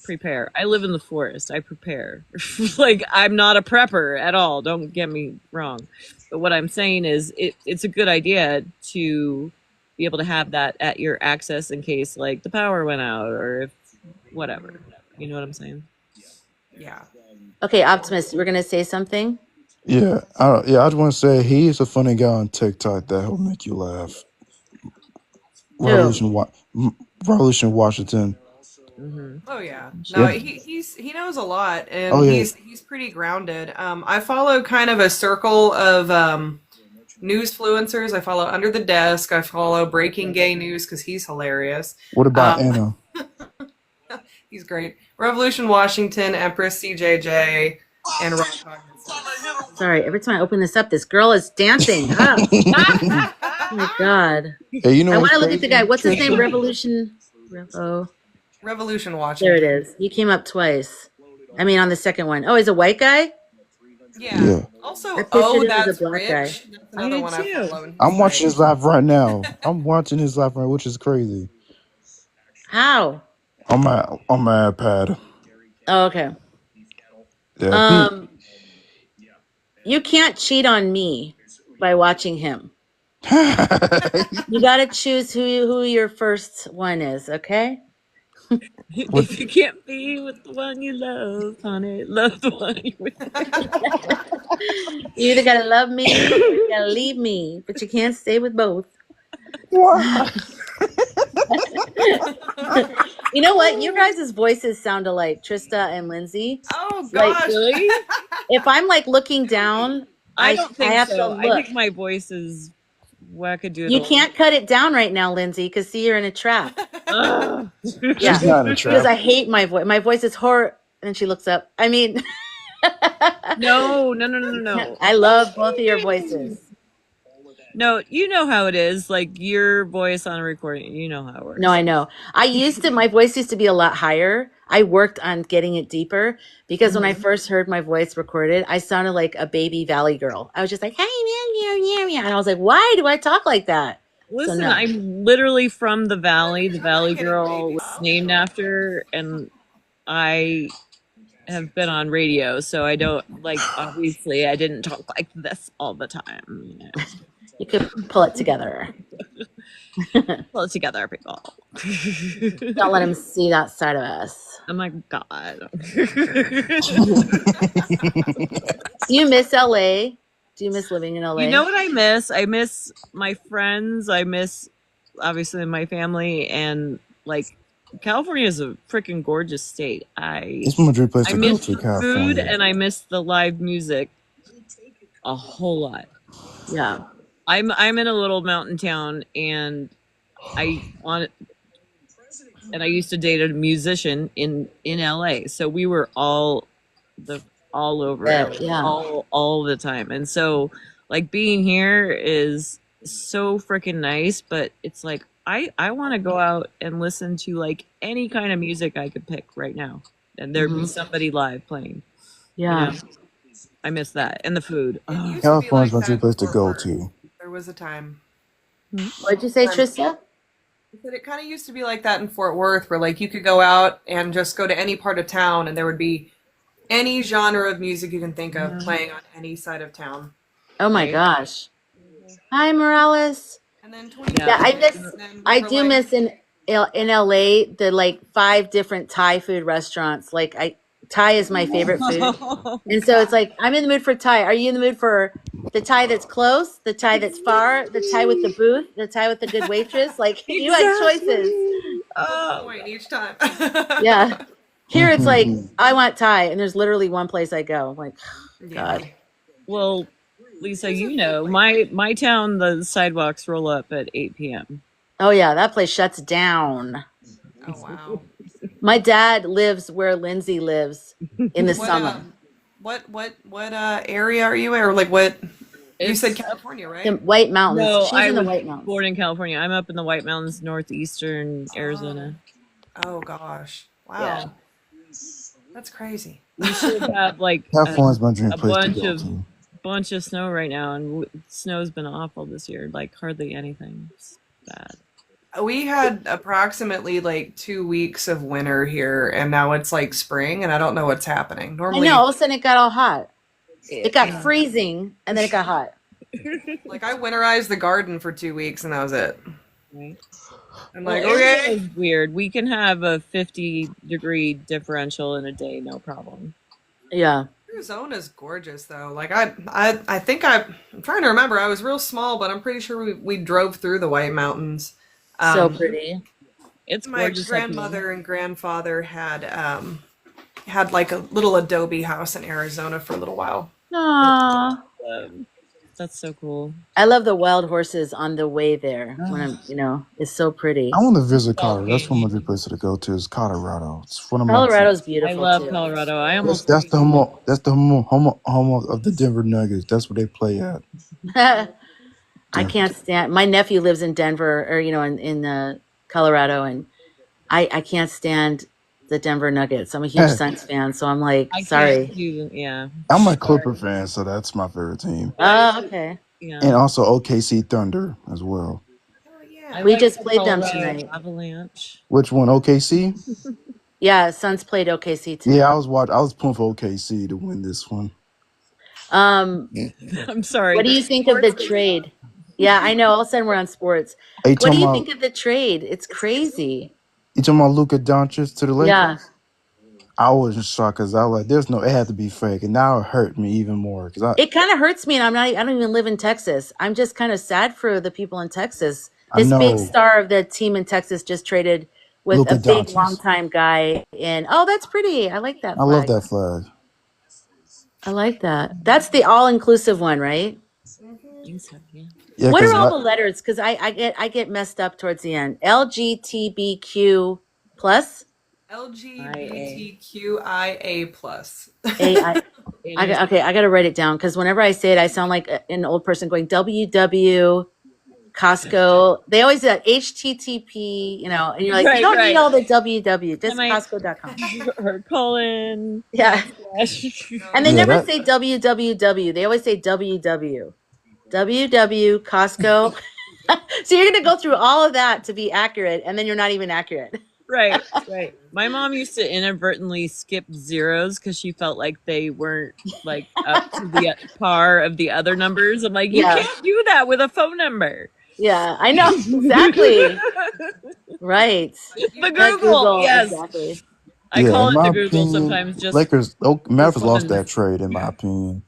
prepare. I live in the forest. I prepare. Like, I'm not a prepper at all. Don't get me wrong. But what I'm saying is it's a good idea to be able to have that at your access in case, like, the power went out or if whatever. You know what I'm saying? Yeah. Okay, Optimus, we're gonna say something. Yeah, I just want to say he is a funny guy on TikTok that will make you laugh. Who? Revolution Washington. Mm-hmm. Oh yeah. No, Yeah. he knows a lot, and Oh, yeah. he's pretty grounded. I follow kind of a circle of news fluencers. I follow Under the Desk. I follow Breaking Gay News because he's hilarious. What about Um, Anna? He's great. Revolution Washington, Empress CJJ, and Ron Cognizant. Sorry, every time I open this up, this girl is dancing. Oh my god. Hey, you know I what's want to look at the guy. crazy? What's his name? Trisha? Revolution. Oh, Revolution there Washington. it is. He came up twice. I mean, on the second one. Oh, he's a white guy? Yeah. Yeah. Also, I pictured him as a That's black guy. Rich. That's another did one too. I follow. I'm watching his live right now. I'm watching his live right, which is crazy. How? On my iPad. Oh, okay. Yeah. You can't cheat on me by watching him. You got to choose who your first one is, okay? If you can't be with the one you love, honey, love the one you with. You either got to love me or you got to leave me, but you can't stay with both. What? You know what? You guys' voices sound alike, Trista and Lindsay. Oh Like, gosh. Really? if I'm like looking down, I don't think have so. to I look. think my voice is wackadoodle. You can't cut it down right now, Lindsay, because see, you're in a trap. Ugh. Yeah, She's not in a because trap. I hate my voice. My voice is horror. And she looks up. I mean, No. I love both of your voices. No, you know how it is. Like your voice on a recording, you know how it works. No, I know. My voice used to be a lot higher. I worked on getting it deeper because when I first heard my voice recorded, I sounded like a baby valley girl. I was just like, hey, and I was like, why do I talk like that? Listen, no. I'm literally from the valley. The Valley Getting Girl baby was named after, and I have been on radio, so I don't like. Obviously, I didn't talk like this all the time. You know. You could pull it together. Pull it together, people. Don't let him see that side of us. Oh my god. Do you miss LA? Do you miss living in LA? You know what I miss? I miss my friends. I miss obviously my family, and like California is a freaking gorgeous state. It's my dream place I to go miss to, the food California. and I miss the live music a whole lot. Yeah. I'm in a little mountain town, and I used to date a musician in LA, so we were all over it, Yeah. all the time, and so like being here is so freaking nice, but it's like I want to go out and listen to like any kind of music I could pick right now, and there'd be somebody live playing. Yeah. You know? I miss that, and the food. It used to be California's like my dream that place to in go Fort Worth. to. There was a time. What'd you say, Trista? I said it kind of used to be like that in Fort Worth, where like you could go out and just go to any part of town, and there would be any genre of music you can think of playing on any side of town. Oh my gosh. Hi, Morales. And then 20 Yeah, I do miss in LA the like 5 different Thai food restaurants. Like Thai is my favorite food. And so it's like, I'm in the mood for Thai. Are you in the mood for the Thai that's close, the Thai that's far, the Thai with the booth, the Thai with the good waitress? Like, you had choices. point each time. Yeah. Here it's like, I want Thai, and there's literally one place I go. I'm like, God. Well, Lisa, you know, my town, the sidewalks roll up at 8 p.m. Oh yeah, that place shuts down. Oh wow. My dad lives where Lindsay lives in the What summer. area are you in? Or like what you said It's up. California, The right? White Mountains. No, She's I in the was White Mountains. born in California. I'm up in the White Mountains, northeastern Oh. Arizona. Oh gosh. Yeah. Wow. That's crazy. We should have like California's my dream a place to bunch go of to. snow right now, and snow's been awful this year. Like hardly anything. It's bad. We had approximately like 2 weeks of winter here, and now it's like spring, and I don't know what's happening. I know. All Normally, of a sudden it got all hot. It got yeah, freezing and then it got hot. like I winterized the garden for 2 weeks, and that was it. Right. I'm Well, like, Arizona okay. is weird. We can have a 50-degree differential in a day, no problem. Yeah. Arizona's gorgeous though. Like I think I'm trying to remember. I was real small, but I'm pretty sure we drove through the White Mountains. So Um, pretty. It's my gorgeous up here. grandmother and grandfather had like a little adobe house in Arizona for a little while. Aww. That's so cool. I love the wild horses on the way there when it's so pretty. I want to visit Colorado. That's one of my dream places to go to is Colorado. It's one of my Colorado's I beautiful love too. Colorado. I That's almost that's the home of the Denver Nuggets. That's where they play at. I can't stand. My nephew lives in Denver, or in Colorado, and I can't stand the Denver Nuggets. I'm a huge Suns fan, so I'm like, I can't sorry. do yeah. I'm a Clipper fan, so that's my favorite team. Oh, okay. Yeah. And also OKC Thunder as well. Oh yeah. I We like just the played them Colorado tonight. Avalanche. Which one? OKC? Yeah, Suns played OKC tonight. Yeah, I was pulling for OKC to win this one. I'm sorry. What do you think of the trade? Yeah, I know. All of a sudden we're on sports. Are you What do talking you about think of the trade? It's crazy. Luka Doncic to the Lakers? Yeah. I was shocked because I was like, "There's no, it had to be fake," and now it hurt me even more because It kind of hurts me, and I don't even live in Texas. I'm just kind of sad for the people in Texas. I This big know star of the team in Texas just traded with Luka a big Doncic. longtime guy. And oh, that's pretty. I like that I love flag. that flag. I like that. That's the all-inclusive one, right? I think so, yeah. Yeah, What are because all the letters? Because I get messed up towards the end. LGBTQ plus LGBTQIA plus. AI. I got to write it down because whenever I say it, I sound like an old person going WW Costco. They always do that HTTP, and you're like, you don't need all the WW, just Costco.com. Or colon. Yeah. And they Yeah, never that- say WWW. They always say WW. WW Costco. So you're going to go through all of that to be accurate, and then you're not even accurate. Right. My mom used to inadvertently skip zeros because she felt like they weren't like up to the par of the other numbers. I'm like, you Yeah. can't do that with a phone number. Yeah, I know. Exactly. Right. The That's Google, yes. Exactly. I yeah, call in it my the Google opinion, sometimes. Just Lakers. Mavericks lost fun. that trade. In my opinion,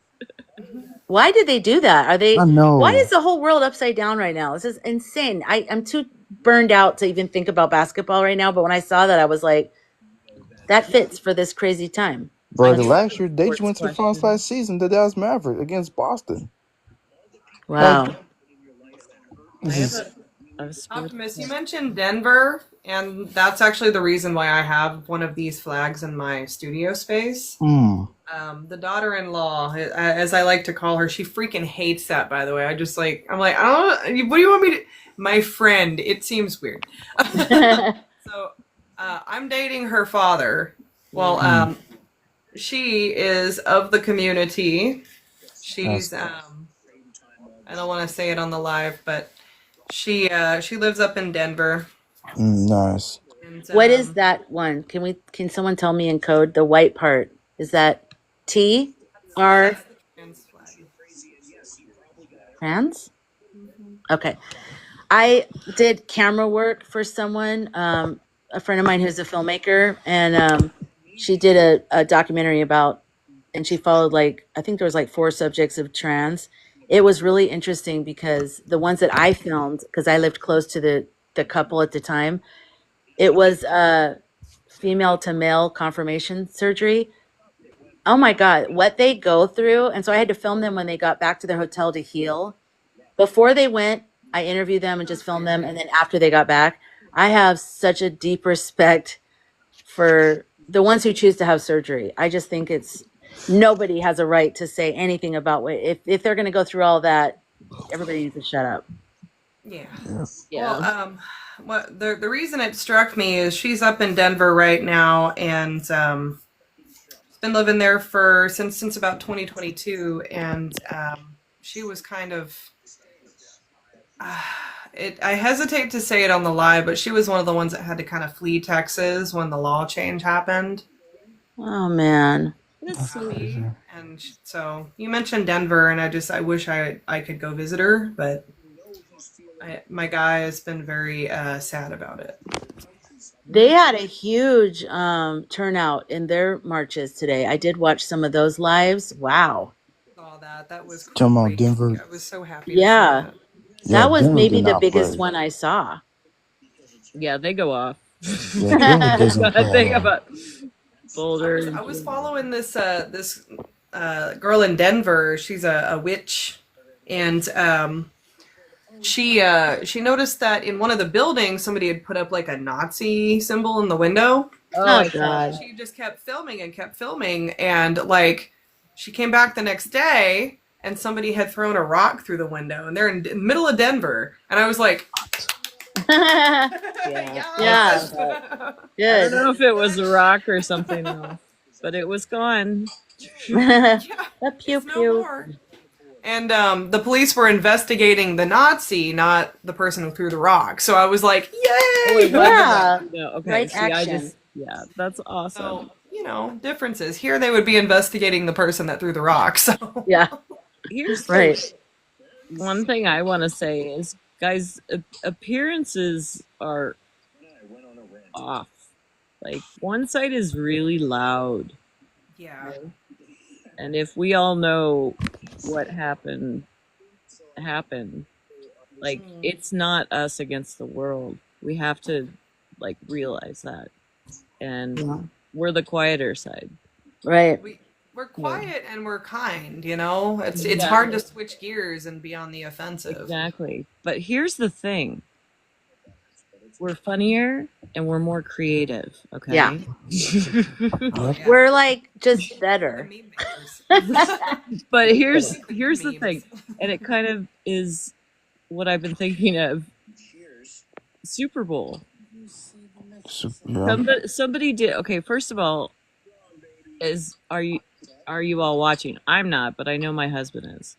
Why did they do that? Are they? I know. Why is the whole world upside down right now? This is insane. I'm too burned out to even think about basketball right now. But when I saw that, I was like, that fits for this crazy time. Bro, I the do. last year they just Sports went to the finals question. last season. The Dallas Mavericks against Boston. Wow. I have a sports Optimus, you mentioned Denver, and that's actually the reason why I have one of these flags in my studio space. The daughter-in-law, as I like to call her, she freaking hates that, by the way. I'm like, what do you want me to... My friend, it seems weird. So, I'm dating her father. Well, she is of the community. She's, I don't want to say it on the live, but she lives up in Denver. Nice. And, What is that one? Can someone tell me in code the white part? Is that T R that's the trans flag. trans? Okay. I did camera work for someone, a friend of mine who's a filmmaker, and she did a documentary about, and she followed I think there was 4 subjects of trans. It was really interesting because the ones that I filmed, because I lived close to the couple at the time, it was female to male confirmation surgery. Oh my God, what they go through. And so I had to film them when they got back to their hotel to heal. Before they went I interview them and just film them, and then after they got back, I have such a deep respect for the ones who choose to have surgery. I just think it's nobody has a right to say anything about what if they're going to go through all that. Everybody needs to shut up. Yeah. Yeah. Yeah. Well, what the reason it struck me is she's up in Denver right now, and she's been living there for since about 2022, and she was kind of. I hesitate to say it on the live, but she was one of the ones that had to kind of flee Texas when the law change happened. Oh man. That's sweet. And so you mentioned Denver, and I wish I could go visit her, but my guy has been very sad about it. They had a huge turnout in their marches today. I did watch some of those lives. Wow. Saw that. That was Talking about crazy. Denver. I was so happy Yeah. to see that. Yeah, That was Denver maybe did the not biggest play. one I saw. Yeah, they go off. Yeah, Denver doesn't I play. think at all. about Boulder. I was following this girl in Denver. She's a witch, and she noticed that in one of the buildings somebody had put up like a Nazi symbol in the window. Oh God. She just kept filming, and like she came back the next day, and somebody had thrown a rock through the window, and they're in the middle of Denver, and I was like, Yeah. yes. I Good. don't know if it was a rock or something else, but it was gone. Yeah, A pew it's no pew. more. And the police were investigating the Nazi, not the person who threw the rock. So I was like, yay! Yeah. No, okay. Right See, I action. just that's awesome. So, differences. Here they would be investigating the person that threw the rock. So Yeah. Here's Right. one thing I want to say is, guys, appearances are off. Like, one side is really loud. yeah. And if we all know what happened, like, it's not us against the world. We have to, like, realize that. And Yeah. we're the quieter side. Right. We're quiet and we're kind, It's hard to switch gears and be on the offensive. Exactly. But here's the thing. We're funnier and we're more creative, okay? Yeah. Yeah. We're like just better. The meme makers. But here's the Memes. thing, and it kind of is what I've been thinking of. Super Bowl. Yeah. Somebody did. Okay, first of all, are you all watching? I'm not, but I know my husband is.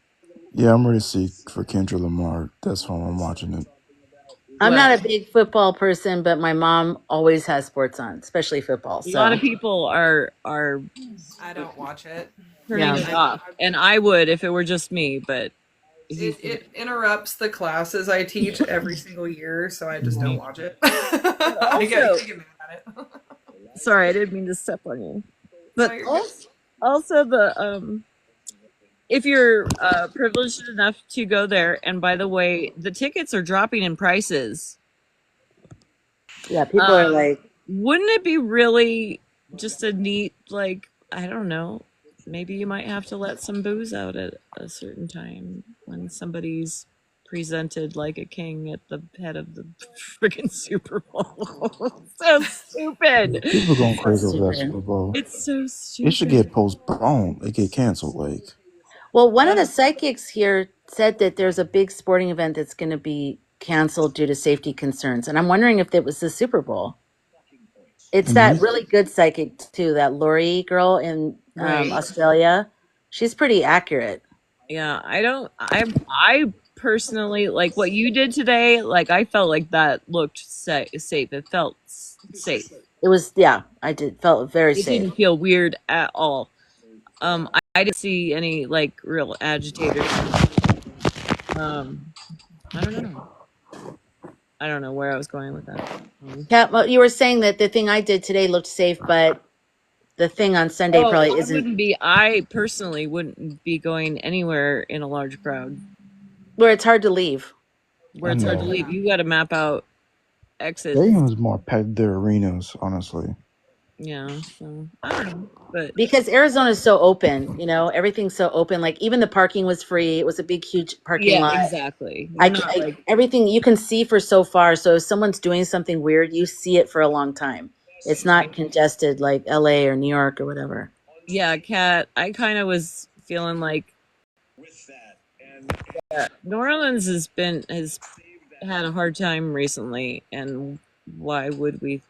Yeah, I'm ready to see for Kendrick Lamar. That's why I'm watching it. I'm not a big football person, but my mom always has sports on, especially football. A lot of people are I don't watch it. turning it off, and I would if it were just me. But It interrupts the classes I teach every single year, so I just don't watch it. I get mad at it. Sorry, I didn't mean to step on you. No, But you're good. also the if you're privileged enough to go there, and by the way, the tickets are dropping in prices. Yeah, people are like, Wouldn't it be really just a neat, like, I don't know, maybe you might have to let some booze out at a certain time when somebody's presented like a king at the head of the freaking Super Bowl. So stupid. People going crazy over that stupid. Super Bowl. It's so stupid. It should get postponed. It get canceled. Like, well, one of the psychics here said that there's a big sporting event that's going to be canceled due to safety concerns. And I'm wondering if it was the Super Bowl. It's that really good psychic too, that Lori girl in Right. Australia. She's pretty accurate. Yeah, I personally, like what you did today, like I felt like that looked safe. It felt safe. It was, I felt very It safe. didn't feel weird at all. I didn't see any like real agitators. I don't know where I was going with that. Kat, well, you were saying that the thing I did today looked safe, but the thing on Sunday probably isn't. I personally wouldn't be going anywhere in a large crowd. Where it's hard to leave. Hard to leave. You got to map out exits. stadiums more packed their arenas, honestly. Yeah, so I don't know, but Because Arizona is so open, everything's so open. Like even the parking was free. It was a big, huge parking yeah, lot. exactly. We're not like Everything you can see for so far. So if someone's doing something weird, you see it for a long time. It's not congested like LA or New York or whatever. yeah, Kat. I kind of was feeling like New Orleans has had a hard time recently, and why would we?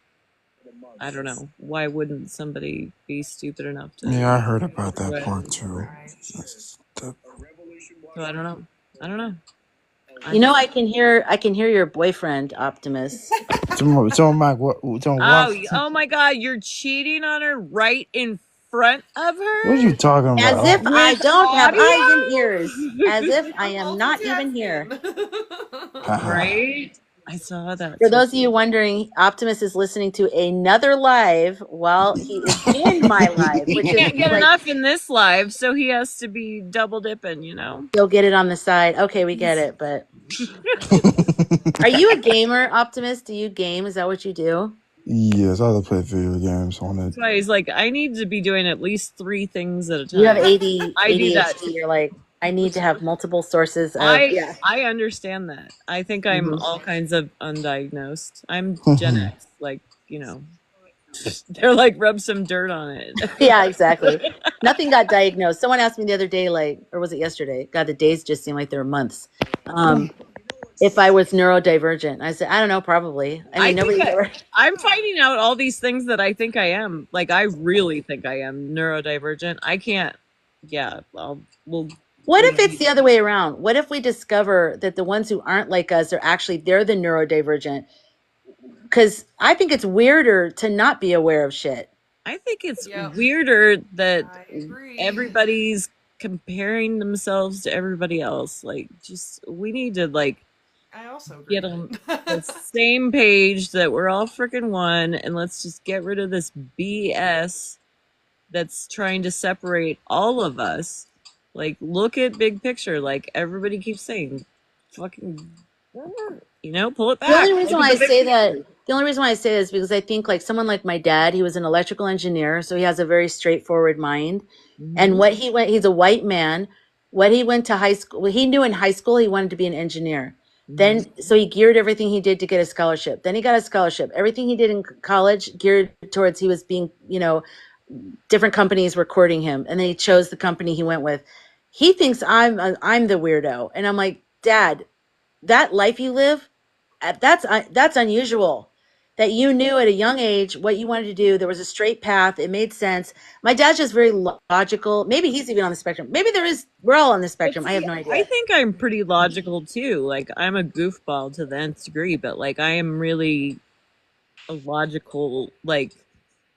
I don't know. Why wouldn't somebody be stupid enough to Yeah, I heard about that do it? part too. Right. So I don't know. I don't know. I can hear your boyfriend, Optimus. Tell Mike what? Tell what? Oh my God! You're cheating on her right in front of What are you her talking As about? if I with don't have eyes and ears. As audio, if I am not even here. Haha. right? I saw that. For those of you wondering, Optimus is listening to another live while he is in my live, He which is can't get like enough in this live, so he has to be double dipping. he'll get it on the side. Okay, we get it. But are you a gamer, Optimus? Do you game? Is that what you do? Yes, I like to play video games on it. That's why he's like, I need to be doing at least 3 things at a You have time. I do that. ADHD. You're like, I need to have multiple sources of I understand that. I think I'm Mhm. all kinds of undiagnosed. I'm Gen X, like, they're like rub some dirt on it. Yeah, exactly. Nothing got diagnosed. Someone asked me the other day, like, or was it yesterday? God, the days just seem like they were months. If I was neurodivergent, I said, I don't know, probably. I mean, nobody's ever. I'm finding out all these things that I think I am. Like, I really think I am neurodivergent. I can't. Yeah, we'll. What if it's the other way around? What if we discover that the ones who aren't like us are actually they're the neurodivergent? Because I think it's weirder to not be aware of shit. I think it's Yep. weirder that I agree. everybody's comparing themselves to everybody else. Like, just we need to I also agree. get on the same page that we're all freaking one, and let's just get rid of this BS that's trying to separate all of us. Like, look at big picture. Like everybody keeps saying, fucking, pull it back. The only reason why I say that is because I think like someone like my dad, he was an electrical engineer, so he has a very straightforward mind. And he's a white man. What he went to high school, he knew in high school he wanted to be an engineer. Then, so he geared everything he did to get a scholarship. Then he got a scholarship. Everything he did in college geared towards he was being, different companies were courting him, and then he chose the company he went with. He thinks I'm the weirdo, and I'm like, Dad, that life you live, that's unusual. That you knew at a young age what you wanted to do. There was a straight path. It made sense. My dad's just very logical. Maybe he's even on the spectrum. Maybe we're all on the spectrum. I have no idea. I think I'm pretty logical too. Like, I'm a goofball to the nth degree, but like I am really a logical, like,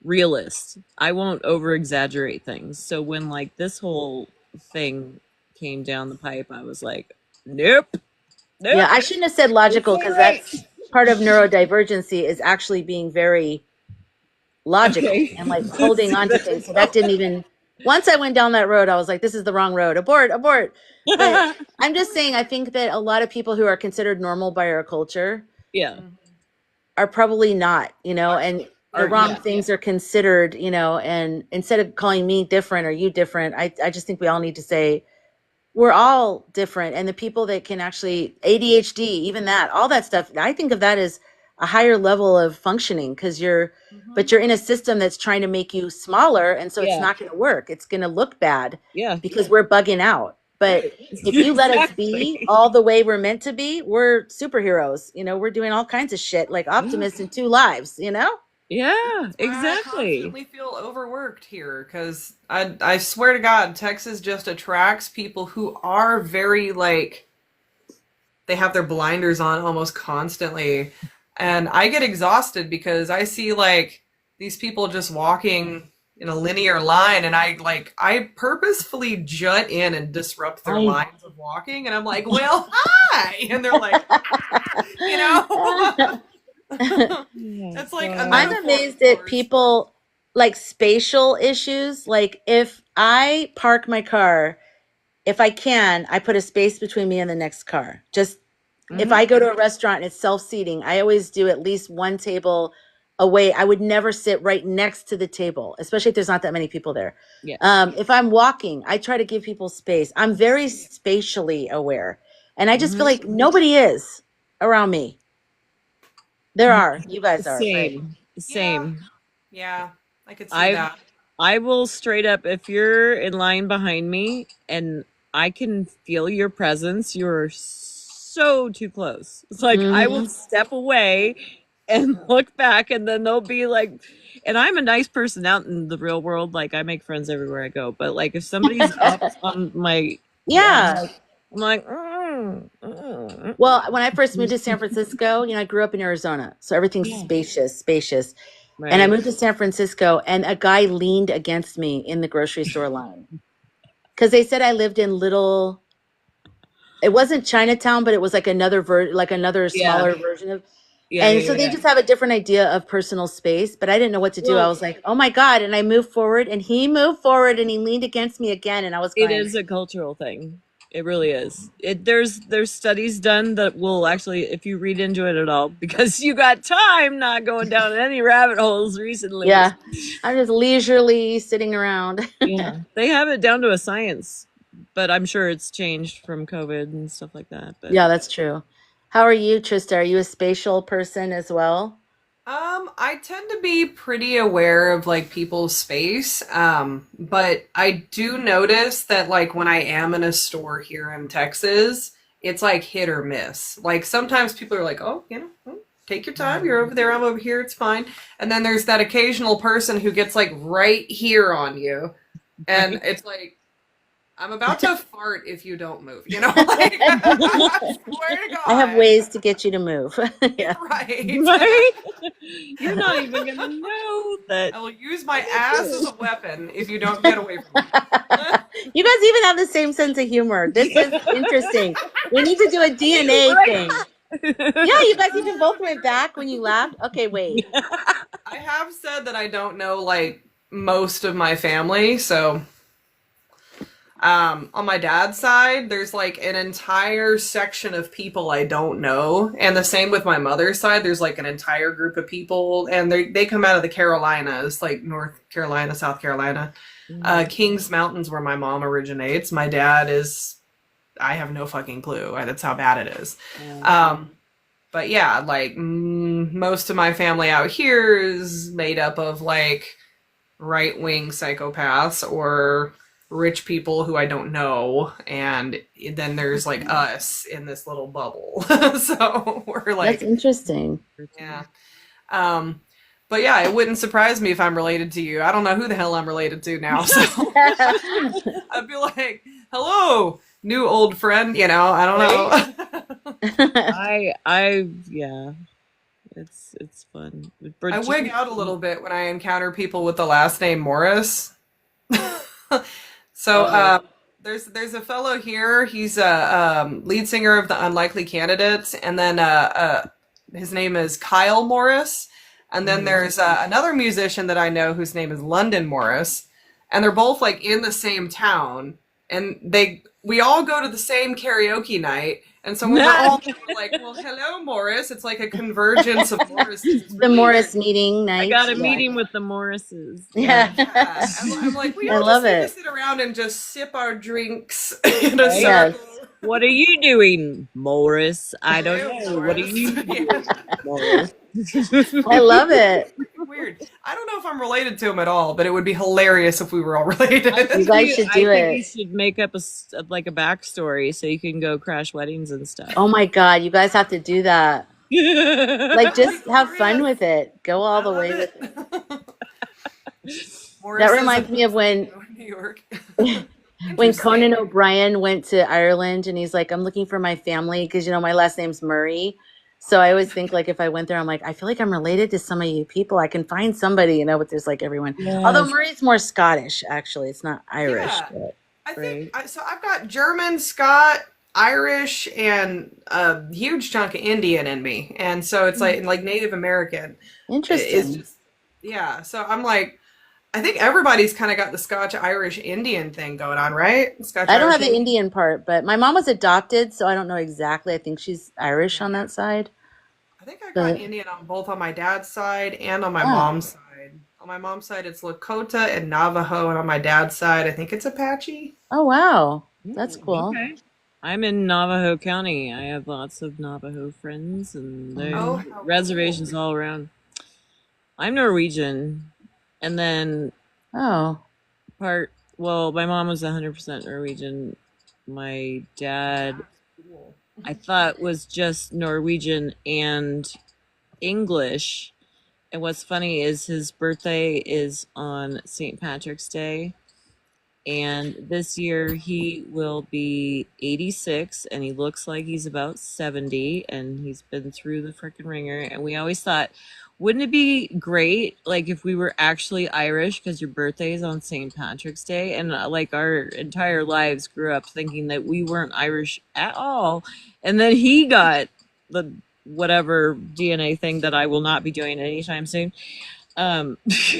realist. I won't over exaggerate things. So when like this whole thing came down the pipe, I was like, nope. Yeah, I shouldn't have said logical because that's part of neurodivergency is actually being very logical and like holding on to things. So that didn't even. Once I went down that road, I was like, this is the wrong road. Abort, abort. But I'm just saying, I think that a lot of people who are considered normal by our culture are probably not, and the wrong things are considered, and instead of calling me different or you different, I just think we all need to say, we're all different. And the people that can actually ADHD, even that, all that stuff, I think of that as a higher level of functioning because but you're in a system that's trying to make you smaller. And so it's not going to work. It's going to look bad because we're bugging out. But if you let us be all the way we're meant to be, we're superheroes. We're doing all kinds of shit like Optimus in 2 lives, Yeah, exactly. I constantly feel overworked here because I swear to God, Texas just attracts people who are very they have their blinders on almost constantly. And I get exhausted because I see these people just walking in a linear line, and I purposefully jut in and disrupt their lines of walking, and I'm like, well, hi, and they're like, it's like I'm amazed at people like spatial issues. Like if I park my car, if I can, I put a space between me and the next car. Just if I go to a restaurant and it's self-seating, I always do at least one table away. I would never sit right next to the table, especially if there's not that many people there. Yeah. If I'm walking, I try to give people space. I'm very spatially aware, and I just feel like nobody is around me. There are, you guys are, but Same. Yeah. Same. Yeah. I could see I that. I will straight up, if you're in line behind me and I can feel your presence, you're so too close. It's like I will mhm. step away and look back, and then they'll be like, and I'm a nice person out in the real world. Like I make friends everywhere I go. But like if somebody's up on my, Yeah. I'm like, Well, when I first moved to San Francisco, I grew up in Arizona, so everything's yeah, spacious. And I right. moved to San Francisco, and a guy leaned against me in the grocery store line because they said I lived in little. It wasn't Chinatown, but it was like another Yeah, smaller version of. yeah, And yeah, so they yeah. just have a different idea of personal space, but I didn't know what to do. I Well, was like, "Oh my God." And I moved forward and he moved forward and he leaned against me again and I was it going, is a cultural thing. It really is. There's studies done that will actually, if you read into it at all, because you got time, not going down any rabbit holes recently. "Yeah, I'm just leisurely sitting around." Yeah, they have it down to a science, but I'm sure it's changed from COVID and stuff like that. But Yeah, that's true. How are you, Trista? Are you a spatial person as well? I tend to be pretty aware of like people's space. But I do notice that like when I am in a store here in Texas, it's like hit or miss. Like sometimes people are like, "Oh, take your time. You're over there, I'm over here, it's fine." And then there's that occasional person who gets like right here on you, and it's like, I'm about to fart if you don't move, Like, I swear to I have God. ways to get you to move. Yeah. Right. right, you're not even gonna know that. I will use my ass as a weapon if you don't get away from me. You guys even have the same sense of humor. This is interesting. We need to do a DNA thing. Yeah, you guys even both went back when you laughed. Okay, wait. I have said that I don't know like most of my family, so on my dad's side, there's like an entire section of people I don't know, and the same with my mother's side. There's like an entire group of people, and they come out of the Carolinas, like North Carolina, South Carolina, Kings Mountains, where my mom originates. My dad is, I have no fucking clue. That's how bad it is. But yeah, like most of my family out here is made up of like right-wing psychopaths or rich people who I don't know, and then there's like us in this little bubble. So we're like, That's interesting. yeah. But yeah, it wouldn't surprise me if I'm related to you. I don't know who the hell I'm related to now, so I'd be like, "Hello, new old friend." I don't know. Yeah, it's fun. But I wig out a little bit when I encounter people with the last name Morris. So there's a fellow here. He's a lead singer of the Unlikely Candidates, and then his name is Kyle Morris. And then there's another musician that I know whose name is London Morris, and they're both like in the same town, and we all go to the same karaoke night. And so when we're all there, we're like, "Well, hello, Morris." It's like a convergence of Morrises. The Morris meeting night. I got a Yeah. meeting with the Morrises. Yeah. I'm like, we I all love just need it. to sit around and just sip our drinks in a Right? circle. Yes. What are you doing, Morris? I don't Hey, know. What are you Morris. doing, Morris? I love it. Weird. I don't know if I'm related to him at all, but it would be hilarious if we were all related. You guys should do I think you it. should make up like a backstory so you can go crash weddings and stuff. Oh my God, you guys have to do that. Like, just have fun with it. Go all the way with it. That reminds me of when New York. when Conan O'Brien went to Ireland and he's like, "I'm looking for my family," because my last name's Murray. So I always think like if I went there, I'm like, I feel like I'm related to some of you people. I can find somebody, but there's like everyone. Yes. Although Murray's more Scottish, actually. It's not Irish. Yeah. But, I think Right. so. I've got German, Scot, Irish, and a huge chunk of Indian in me, and so it's like Native American. interesting. It's just yeah. So I'm like, I think everybody's kind of got the Scotch Irish Indian thing going on, right? Scotch I don't have Irish the Indian part, but my mom was adopted, so I don't know exactly. I think she's Irish on that side. I think I got But Indian on both on my dad's side and on my yeah. mom's side. On my mom's side, it's Lakota and Navajo, and on my dad's side, I think it's Apache. Oh wow, that's cool. Okay. I'm in Navajo County. I have lots of Navajo friends, and Oh, there's how reservations cool. all around. I'm Norwegian, and then Oh, well, my mom was 100% Norwegian. My dad, Cool. I thought, was just Norwegian and English. And what's funny is his birthday is on St. Patrick's Day. And this year he will be 86 and he looks like he's about 70 and he's been through the frickin' ringer. And we always thought, wouldn't it be great like if we were actually Irish because your birthday is on St. Patrick's Day? And like our entire lives grew up thinking that we weren't Irish at all. And then he got the whatever DNA thing that I will not be doing anytime soon. And That's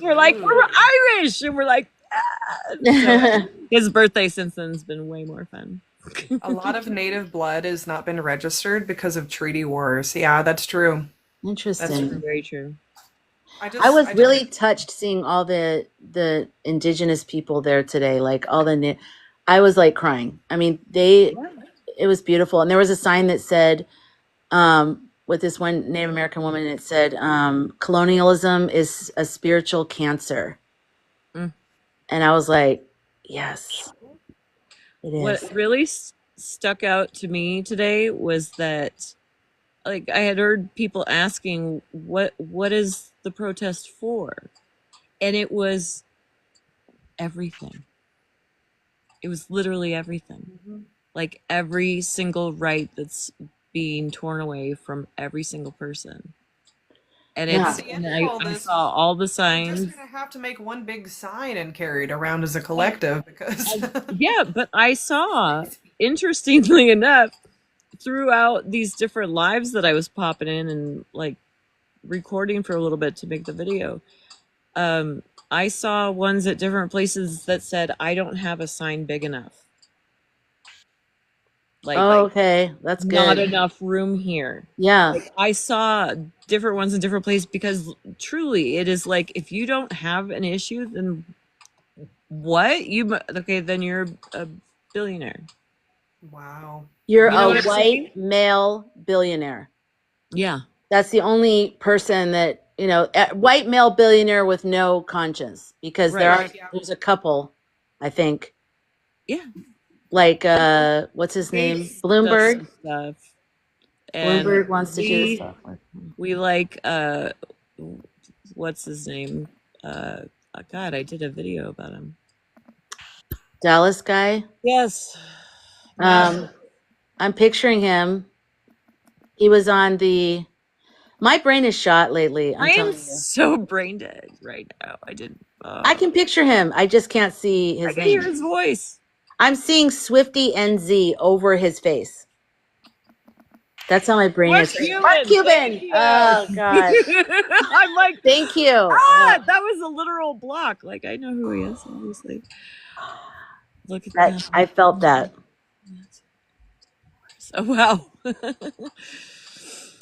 we're like, true. we're Irish, and we're like, ah. So his birthday since then has been way more fun. A lot of native blood has not been registered because of treaty wars. Yeah, that's true. That's interesting. true. Very true. I was really touched seeing all the indigenous people there today. Like I was like crying. I mean, it was beautiful, and there was a sign that said, with this one Native American woman, it said, colonialism is a spiritual cancer. Mm. And I was like, yes, it is. What really stuck out to me today was that, like, I had heard people asking, what is the protest for? And it was everything. It was literally everything. Mhm. Like every single right that's being torn away from every single person. And Yeah. it's, and I saw all the We're signs. just gonna have to make one big sign and carry it around as a collective because Yeah, but I saw, interestingly enough, throughout these different lives that I was popping in and like recording for a little bit to make the video, I saw ones at different places that said, I don't have a sign big enough. Like, okay, that's good. Not enough room here. Yeah. Like, I saw different ones in different places because truly it is like, if you don't have an issue, then what? Then you're a billionaire. wow. You're You know a what I'm white saying? male billionaire. Yeah. That's the only person that, white male billionaire with no conscience, because Right. there's a couple, I think. Yeah. Like, what's his name? Bloomberg. Stuff. And Bloomberg wants to do this stuff. we like, what's his name? God, I did a video about him. Dallas guy. Yes. I'm picturing him. He was on my brain is shot lately. I am so brain dead right now. I can picture him. I just can't see his I can name. hear his voice. I'm seeing Swifty NZ over his face. That's how my brain is. Mark Cuban. Oh God. I'm like, thank you. That was a literal block. Like, I know who he is, obviously. Look at that. I felt that. Oh wow.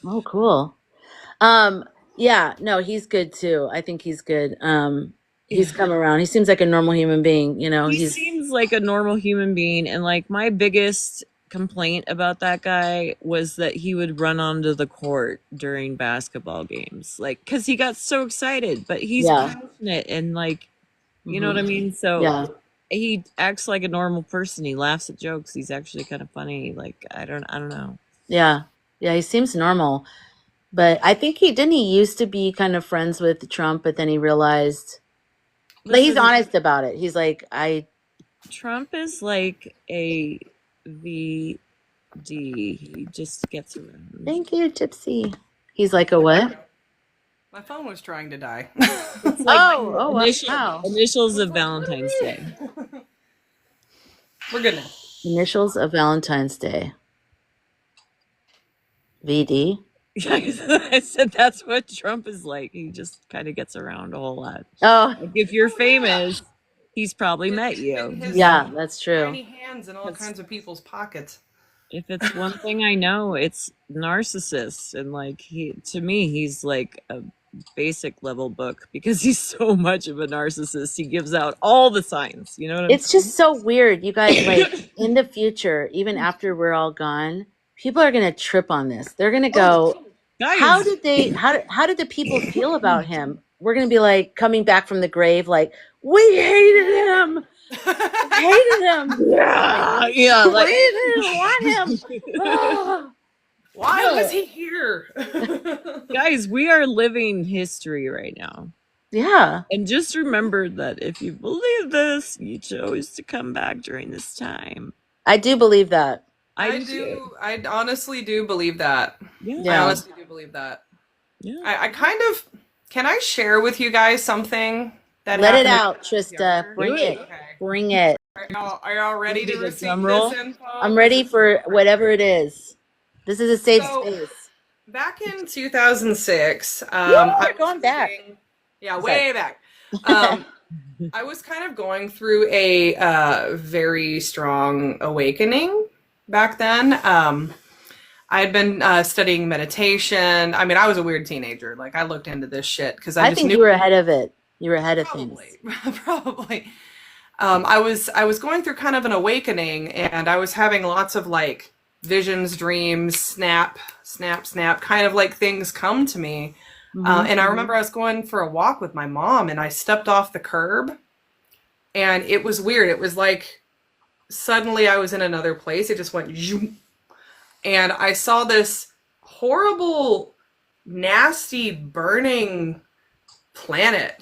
Oh, cool. Yeah, no, he's good too. I think he's good. He's come around. He seems like a normal human being, He seems like a normal human being, and like my biggest complaint about that guy was that he would run onto the court during basketball games, like, because he got so excited, but he's passionate and like, you know what I mean? So he acts like a normal person. He laughs at jokes. He's actually kind of funny. Like, I don't know. Yeah, he seems normal. But I think he used to be kind of friends with Trump, but then he realized, but he's honest about it. He's like, Trump is like a VD. He just gets around. Thank you, Gypsy. He's like a what? My phone was trying to die. Wow. Initials of Valentine's Day. We're good now. Initials of Valentine's Day. VD. I said that's what Trump is like. He just kind of gets around a whole lot. Oh, like if you're famous, he's probably met you. Yeah, that's true. Tiny hands in all kinds of people's pockets. if it's one thing I know, it's narcissists, and like to me, he's like a basic level book because he's so much of a narcissist. He gives out all the signs. You know what I'm It's saying? just so weird, you guys. Like in the future, even after we're all gone, people are gonna trip on this. They're gonna go, "How Guys, did they? How did the people feel about him?" We're gonna be like coming back from the grave, like we hated him, hated him. yeah, We like didn't want him. Ah. Why was he here? guys, we are living history right now. Yeah, And just remember that if you believe this, you chose to come back during this time. I do believe that. I I do too. do. I honestly do believe that. I Yeah. honestly do believe that. Yeah. I kind of. Can I share with you guys something that Let it happened? out, Trista. Bring it. Okay. Bring it. Are y'all ready to Give me the receive drum roll. this info? I'm ready for whatever it is. This is a safe space. Back in 2006, Woo, I we're was going back. Yeah, Sorry. way back. I was kind of going through a very strong awakening back then. I had been studying meditation. I mean, I was a weird teenager. Like, I looked into this shit because I just think knew you were ahead of it. You were ahead of probably, things. probably. I was going through kind of an awakening, and I was having lots of like visions, dreams, snap, kind of like things come to me. And I remember I was going for a walk with my mom, and I stepped off the curb, and it was weird. It was like suddenly I was in another place. It just went zoom, and I saw this horrible, nasty, burning planet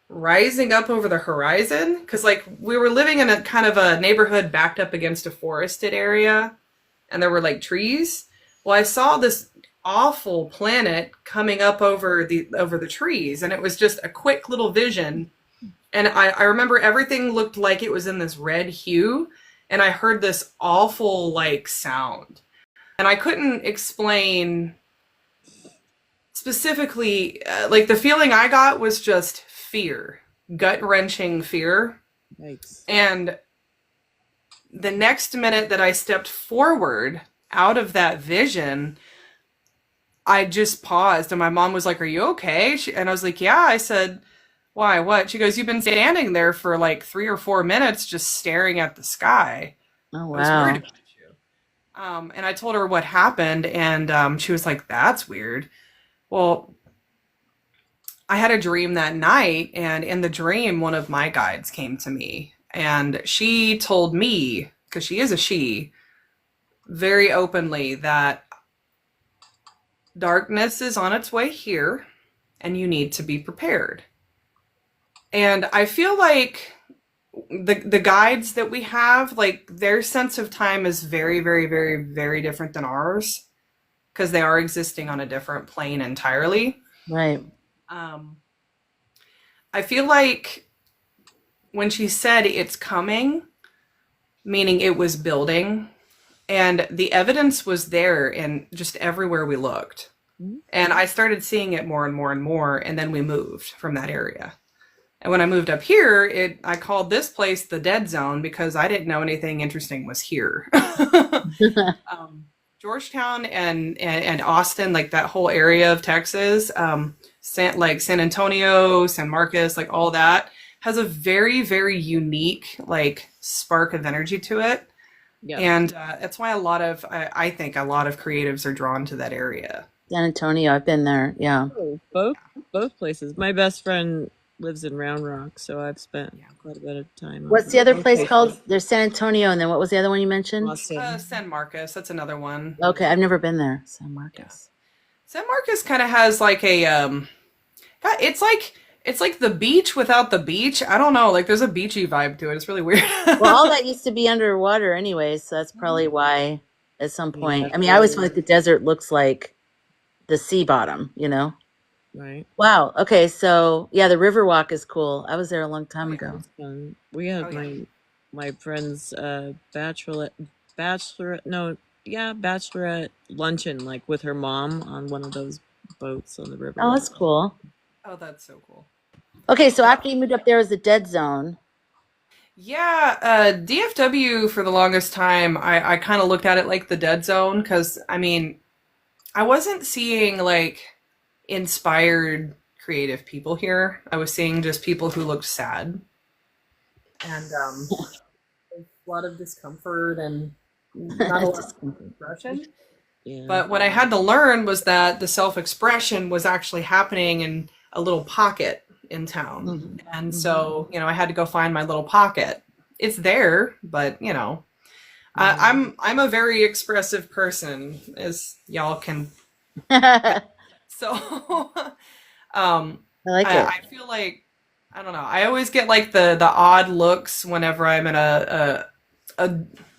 rising up over the horizon, because like we were living in a kind of a neighborhood backed up against a forested area, and there were like trees. Well, I saw this awful planet coming up over the trees, and it was just a quick little vision, and I remember everything looked like it was in this red hue, and I heard this awful like sound, and I couldn't explain specifically, like the feeling I got was just fear, gut-wrenching fear. Yikes. And the next minute that I stepped forward out of that vision, I just paused, and my mom was like, "Are you okay?" And I was like, "Yeah." I said, "Why? What?" She goes, "You've been standing there for like 3 or 4 minutes just staring at the sky." Oh, I was wow. worried about you. And I told her what happened, and she was like, "That's weird." Well, I had a dream that night, and in the dream, one of my guides came to me, and she told me, because she is a she, very openly that darkness is on its way here, and you need to be prepared. And I feel like the guides that we have, like their sense of time is very, very, very, very different than ours, because they are existing on a different plane entirely. Right. I feel like when she said it's coming, meaning it was building, and the evidence was there in just everywhere we looked. And I started seeing it more and more and more, and then we moved from that area. And when I moved up here, I called this place the dead zone because I didn't know anything interesting was here. Georgetown and Austin, like that whole area of Texas, San Antonio, San Marcos, like all that, has a very, very unique like spark of energy to it. Yeah. And that's why I think a lot of creatives are drawn to that area. San Antonio, I've been there. Yeah. Oh, both places. My best friend lives in Round Rock, so I've spent quite a bit of time. What's the other place called? There's San Antonio, and then what was the other one you mentioned? Austin. San Marcos, that's another one. Okay, I've never been there. San Marcos. San Marcos kind of has like a it's like the beach without the beach. I don't know, like there's a beachy vibe to it. It's really weird. Well, all that used to be underwater anyways, so that's probably why at some point. I mean, I always feel like the desert looks like the sea bottom, you know? Right. Wow. Okay, so yeah, the Riverwalk is cool. I was there a long time ago. We had my friend's bachelorette luncheon, like with her mom on one of those boats on the river. Oh, that's cool. Oh, that's so cool. Okay, so after you moved up there was the dead zone. Yeah, DFW for the longest time, I kind of looked at it like the dead zone because, I mean, I wasn't seeing like inspired creative people here. I was seeing just people who looked sad and a lot of discomfort and not a lot of Discomfort. expression. Yeah. But what I had to learn was that the self expression was actually happening in a little pocket in town. Mhm. And Mhm. so, I had to go find my little pocket. It's there, but I'm a very expressive person, as y'all can. I So, um, like it. I feel like I don't know. I always get like the odd looks whenever I'm in a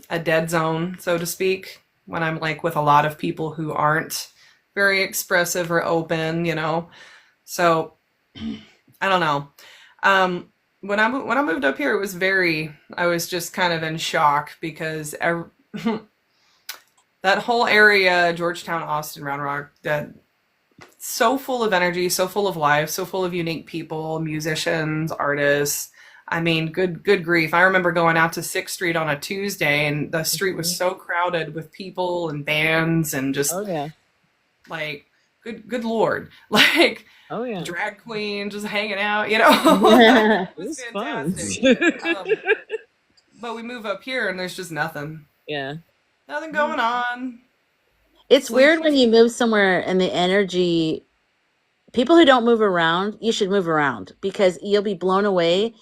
a dead zone, so to speak. When I'm like with a lot of people who aren't very expressive or open. So I don't know. When I moved up here, it was I was just kind of in shock because that whole area, Georgetown, Austin, Round Rock, that so full of energy, so full of life, so full of unique people, musicians, artists. I mean, good grief. I remember going out to 6th Street on a Tuesday and the street was so crowded with people and bands and just Oh yeah. like good lord. Like Oh yeah. drag queen just hanging out, It It was was fun. fantastic. But we move up here and there's just nothing. Yeah. Nothing going on. It's Sleep. weird when you move somewhere and the energy, people who don't move around, you should move around because you'll be blown away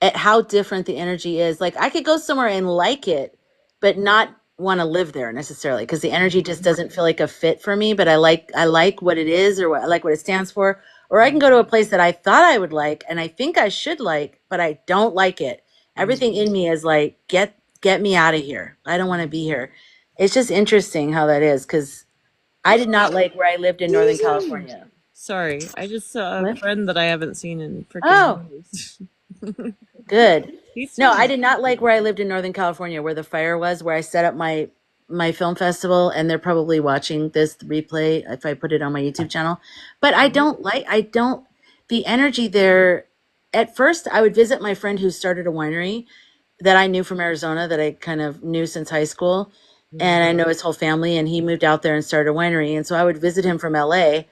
at how different the energy is. Like I could go somewhere and like it, but not want to live there necessarily because the energy just doesn't feel like a fit for me. But I like what it is or I like what it stands for. Or I can go to a place that I thought I would like and I think I should like, but I don't like it. Everything in me is like, get me out of here. I don't want to be here. It's just interesting how that is because I did not like where I lived in Northern California. Sorry, I just saw a What? friend that I haven't seen in Oh, freaking years. good. He's No, I fine. did not like where I lived in Northern California, where the fire was, where I set up my film festival, and they're probably watching this replay if I put it on my YouTube channel. But I don't the energy there. At first, I would visit my friend who started a winery that I knew from Arizona that I kind of knew since high school, and I know his whole family, and he moved out there and started a winery, and so I would visit him from LA.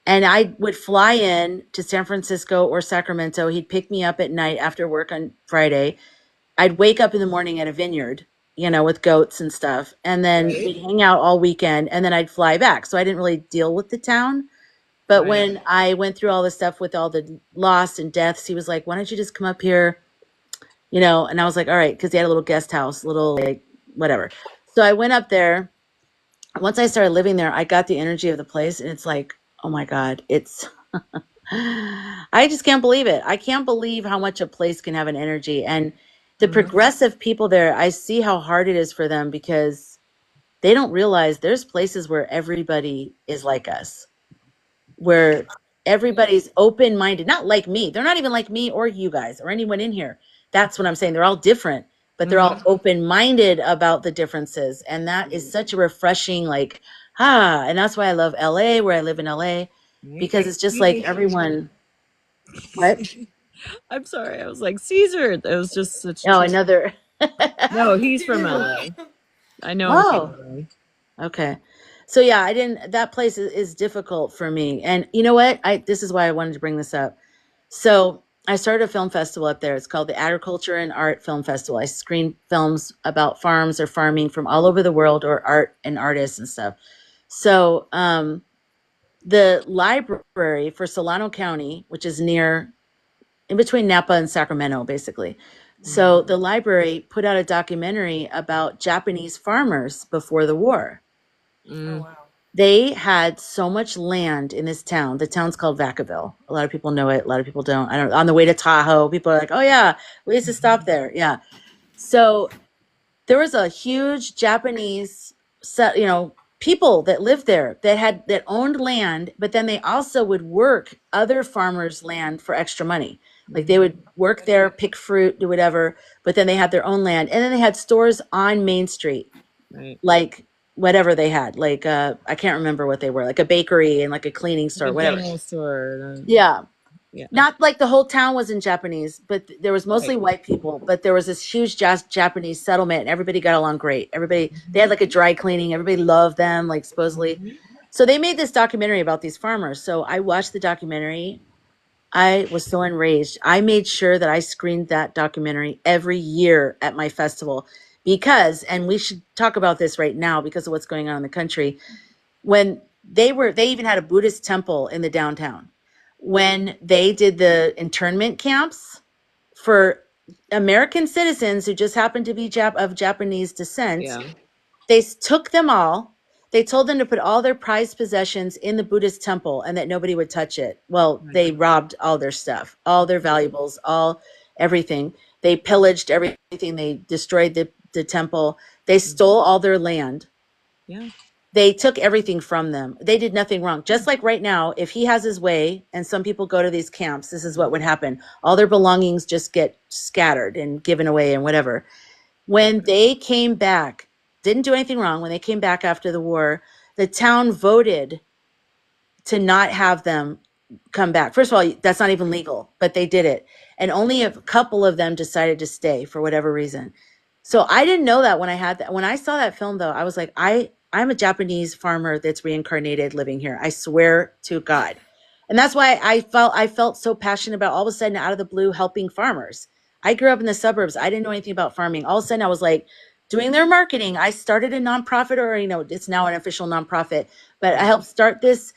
And I would fly in to San Francisco or Sacramento. He'd pick me up at night after work on Friday. I'd wake up in the morning at a vineyard, with goats and stuff. And then Right. we'd hang out all weekend and then I'd fly back. So I didn't really deal with the town. But Right. when I went through all the stuff with all the loss and deaths, he was like, why don't you just come up here? And I was like, all right, because he had a little guest house, little like whatever. So I went up there. Once I started living there, I got the energy of the place and it's like, oh my God, it's I just can't believe it. I can't believe how much a place can have an energy. And the progressive people there, I see how hard it is for them because they don't realize there's places where everybody is like us, where everybody's open minded, not like me. They're not even like me or you guys or anyone in here. That's what I'm saying. They're all different, but they're all open minded about the differences. And that is such a refreshing, like, and that's why I love LA, where I live in LA, because it's just like everyone. What? I'm sorry. I was like Caesar. That was just such. Oh, another. No, he's from LA. I know him Oh, from okay. So yeah, I didn't. That place is difficult for me, and you know what? This is why I wanted to bring this up. So I started a film festival up there. It's called the Agriculture and Art Film Festival. I screen films about farms or farming from all over the world, or art and artists and stuff. So the library for Solano County, which is near in between Napa and Sacramento, basically. So the library put out a documentary about Japanese farmers before the war. Oh LA. wow. They had so much land in this town. The town's called Vacaville. A lot of people know it. A lot of people don't. I don't. On the way to Tahoe, people are like, "Oh yeah, we used to stop there." Yeah. So there was a huge Japanese, people that lived there that owned land, but then they also would work other farmers' land for extra money. Like they would work there, pick fruit, do whatever, but then they had their own land, and then they had stores on Main Street, Right. like whatever they had, like I can't remember what they were, like a bakery and like a cleaning Like store, a whatever. general store. Yeah. Yeah. Not like the whole town was in Japanese, but there was mostly white people. But there was this huge Japanese settlement, and everybody got along great. Everybody, they had like a dry cleaning. Everybody loved them, like supposedly. So they made this documentary about these farmers. So I watched the documentary. I was so enraged. I made sure that I screened that documentary every year at my festival because, and we should talk about this right now because of what's going on in the country. When they even had a Buddhist temple in the downtown. When they did the internment camps for American citizens who just happened to be of Japanese descent, Yeah. they took them all. They told them to put all their prized possessions in the Buddhist temple and that nobody would touch it. Well, they robbed all their stuff, all their valuables, everything. They pillaged everything. They destroyed the temple. They stole all their land. Yeah. They took everything from them. They did nothing wrong. Just like right now, if he has his way and some people go to these camps, this is what would happen. All their belongings just get scattered and given away and whatever. When they came back, didn't do anything wrong. When they came back after the war, the town voted to not have them come back. First of all, that's not even legal, but they did it. And only a couple of them decided to stay for whatever reason. So I didn't know that when I saw that film though, I was like, I'm a Japanese farmer that's reincarnated living here. I swear to God. And that's why I felt so passionate about all of a sudden out of the blue helping farmers. I grew up in the suburbs. I didn't know anything about farming. All of a sudden I was like doing their marketing. I started a nonprofit, or, it's now an official nonprofit, but I helped start this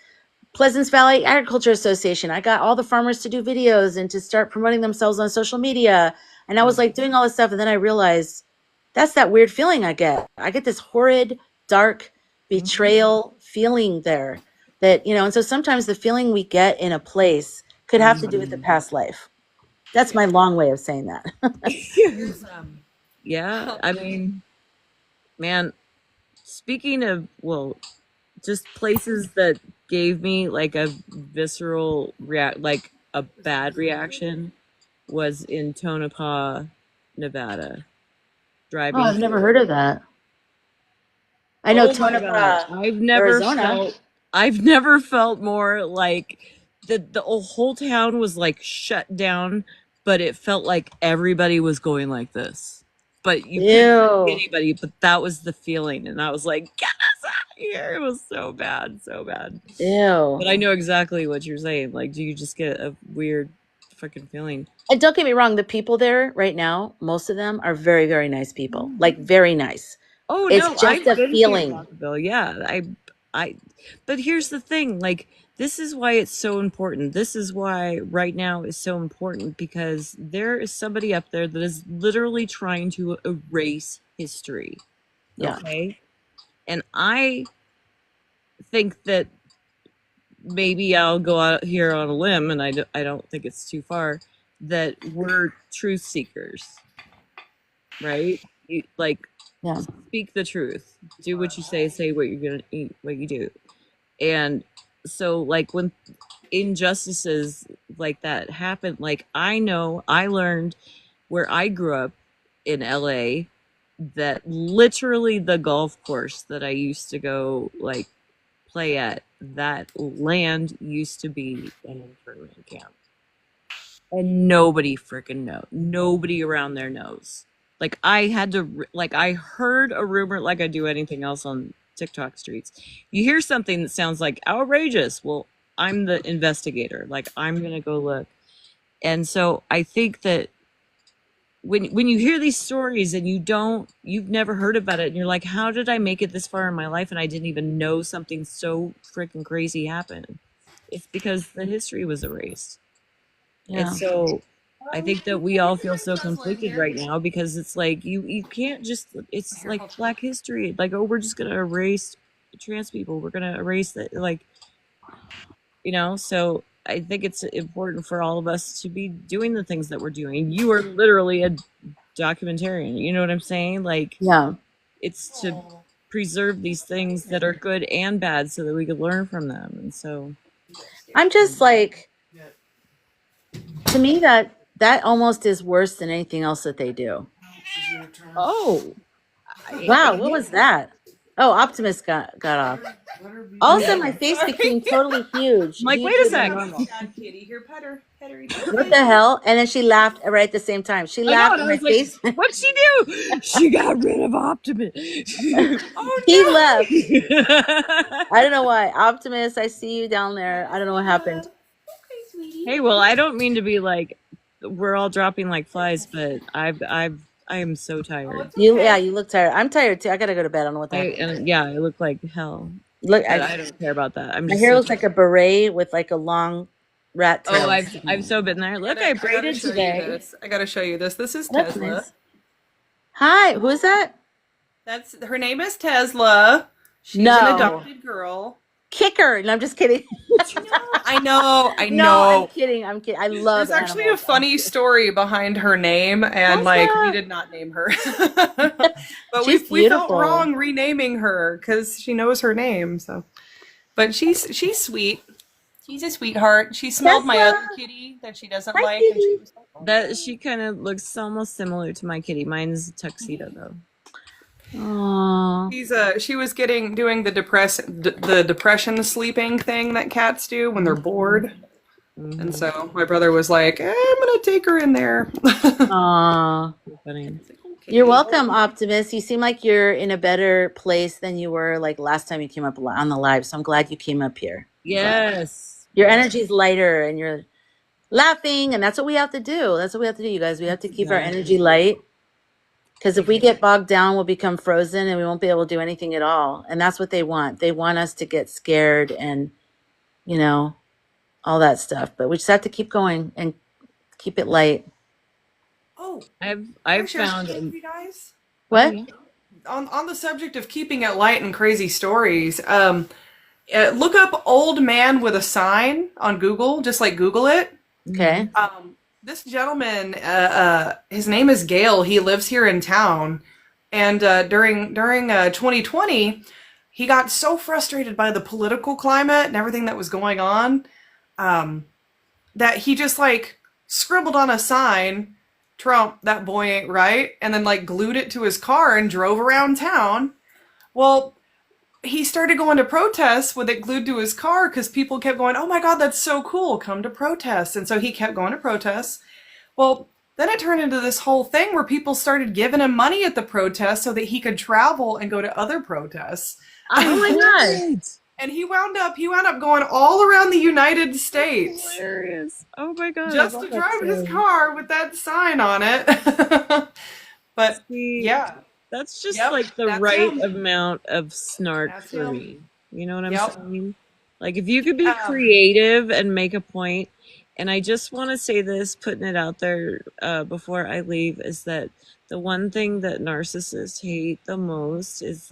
Pleasance Valley Agriculture Association. I got all the farmers to do videos and to start promoting themselves on social media. And I was like doing all this stuff. And then I realized that's that weird feeling I get. I get this horrid, dark betrayal feeling there that, and so sometimes the feeling we get in a place could have to do with the past life. That's my long way of saying that. Yeah. I mean, man, speaking of, just places that gave me like a visceral like a bad reaction was in Tonopah, Nevada. Driving. Oh, I've never heard of that. I know Tonopah, I've never felt more like the whole town was like shut down, but it felt like everybody was going like this. But you couldn't see anybody, but that was the feeling. And I was like, get us out of here. It was so bad, so bad. Ew. But I know exactly what you're saying. Like, do you just get a weird fucking feeling? And don't get me wrong, the people there right now, most of them are very, very nice people. Like very nice. Oh, it's no, just a feeling. Yeah, but here's the thing, like, this is why it's so important. This is why right now is so important, because there is somebody up there that is literally trying to erase history. Yeah. Okay? And I think that maybe I'll go out here on a limb, and I don't think it's too far, that we're truth seekers. Right? Speak the truth. Do what you say what you're gonna eat, what you do. And so, like, when injustices like that happen, like, I learned where I grew up in LA that literally the golf course that I used to go like play at, that land used to be an internment camp. And nobody freaking knows. Nobody around there knows. Like, I heard a rumor, like I do anything else on TikTok streets. You hear something that sounds like outrageous. Well, I'm the investigator. Like, I'm going to go look. And so I think that when you hear these stories and you've never heard about it, and you're like, how did I make it this far in my life and I didn't even know something so freaking crazy happened? It's because the history was erased. Yeah. And so I think that we all feel so conflicted right now, because it's like you can't just, it's like Black history, like, oh, we're just gonna erase trans people, we're gonna erase that, like, so I think it's important for all of us to be doing the things that we're doing. You are literally a documentarian, you know what I'm saying? Like, yeah, it's to preserve these things that are good and bad so that we could learn from them. And so I'm just like, to me, that almost is worse than anything else that they do. Oh, wow, what was that? Oh, Optimus got off. All of a sudden, my face became totally huge. I'm like, wait a sec. Kitty, here, pet her. What the hell? And then she laughed right at the same time. She I know, laughed and in I my was like, face. what'd she do? She got rid of Optimus. He left. I don't know why. Optimus, I see you down there. I don't know what happened. Hey, well, I don't mean to be like we're all dropping like flies, but I am so tired. Yeah, you look tired. I'm tired too. I gotta go to bed. I don't know what that. I look like hell. Look, But I don't care about that. I'm my just hair so looks like a beret with like a long rat tail. Oh, I've so been there. Look, I braided today. I gotta show you this. This is That's Tesla. nice. Hi, who is that? That's her name is Tesla. She's No. an adopted girl. Kick her. No, I'm just kidding. I know. No, I'm kidding. I love. There's actually a funny story behind her name, and we did not name her, but we felt wrong renaming her because she knows her name. So, but she's sweet. She's a sweetheart. She smelled my other kitty that she doesn't like, and she was like, that she kind of looks almost similar to my kitty. Mine's a tuxedo though. Aww. She was doing the depression sleeping thing that cats do when they're bored. And so my brother was like, I'm gonna take her in there. Aww. Funny. You're welcome, Optimus. You seem like you're in a better place than you were like last time you came up on the live. So I'm glad you came up here. Yes. Your energy's lighter and you're laughing, and that's what we have to do. That's what we have to do, you guys. We have to keep our energy light. Because if we get bogged down, we'll become frozen and we won't be able to do anything at all. And that's what they want. They want us to get scared and, all that stuff. But we just have to keep going and keep it light. Oh, I've found you guys. What? On the subject of keeping it light and crazy stories, look up "old man with a sign" on Google. Just Google it. Okay. This gentleman, his name is Gail. He lives here in town, and during 2020, he got so frustrated by the political climate and everything that was going on, that he just scribbled on a sign, "Trump, that boy ain't right," and then glued it to his car and drove around town. Well, he started going to protests with it glued to his car because people kept going, "Oh my God, that's so cool. Come to protests." And so he kept going to protests. Well, then it turned into this whole thing where people started giving him money at the protests so that he could travel and go to other protests. Oh my God. And he wound up going all around the United States. Hilarious. Oh my God. Just to drive his car with that sign on it. But yeah. That's just the right amount of snark for me. You know what I'm saying? If you could be creative and make a point, and I just want to say this, putting it out there before I leave, is that the one thing that narcissists hate the most is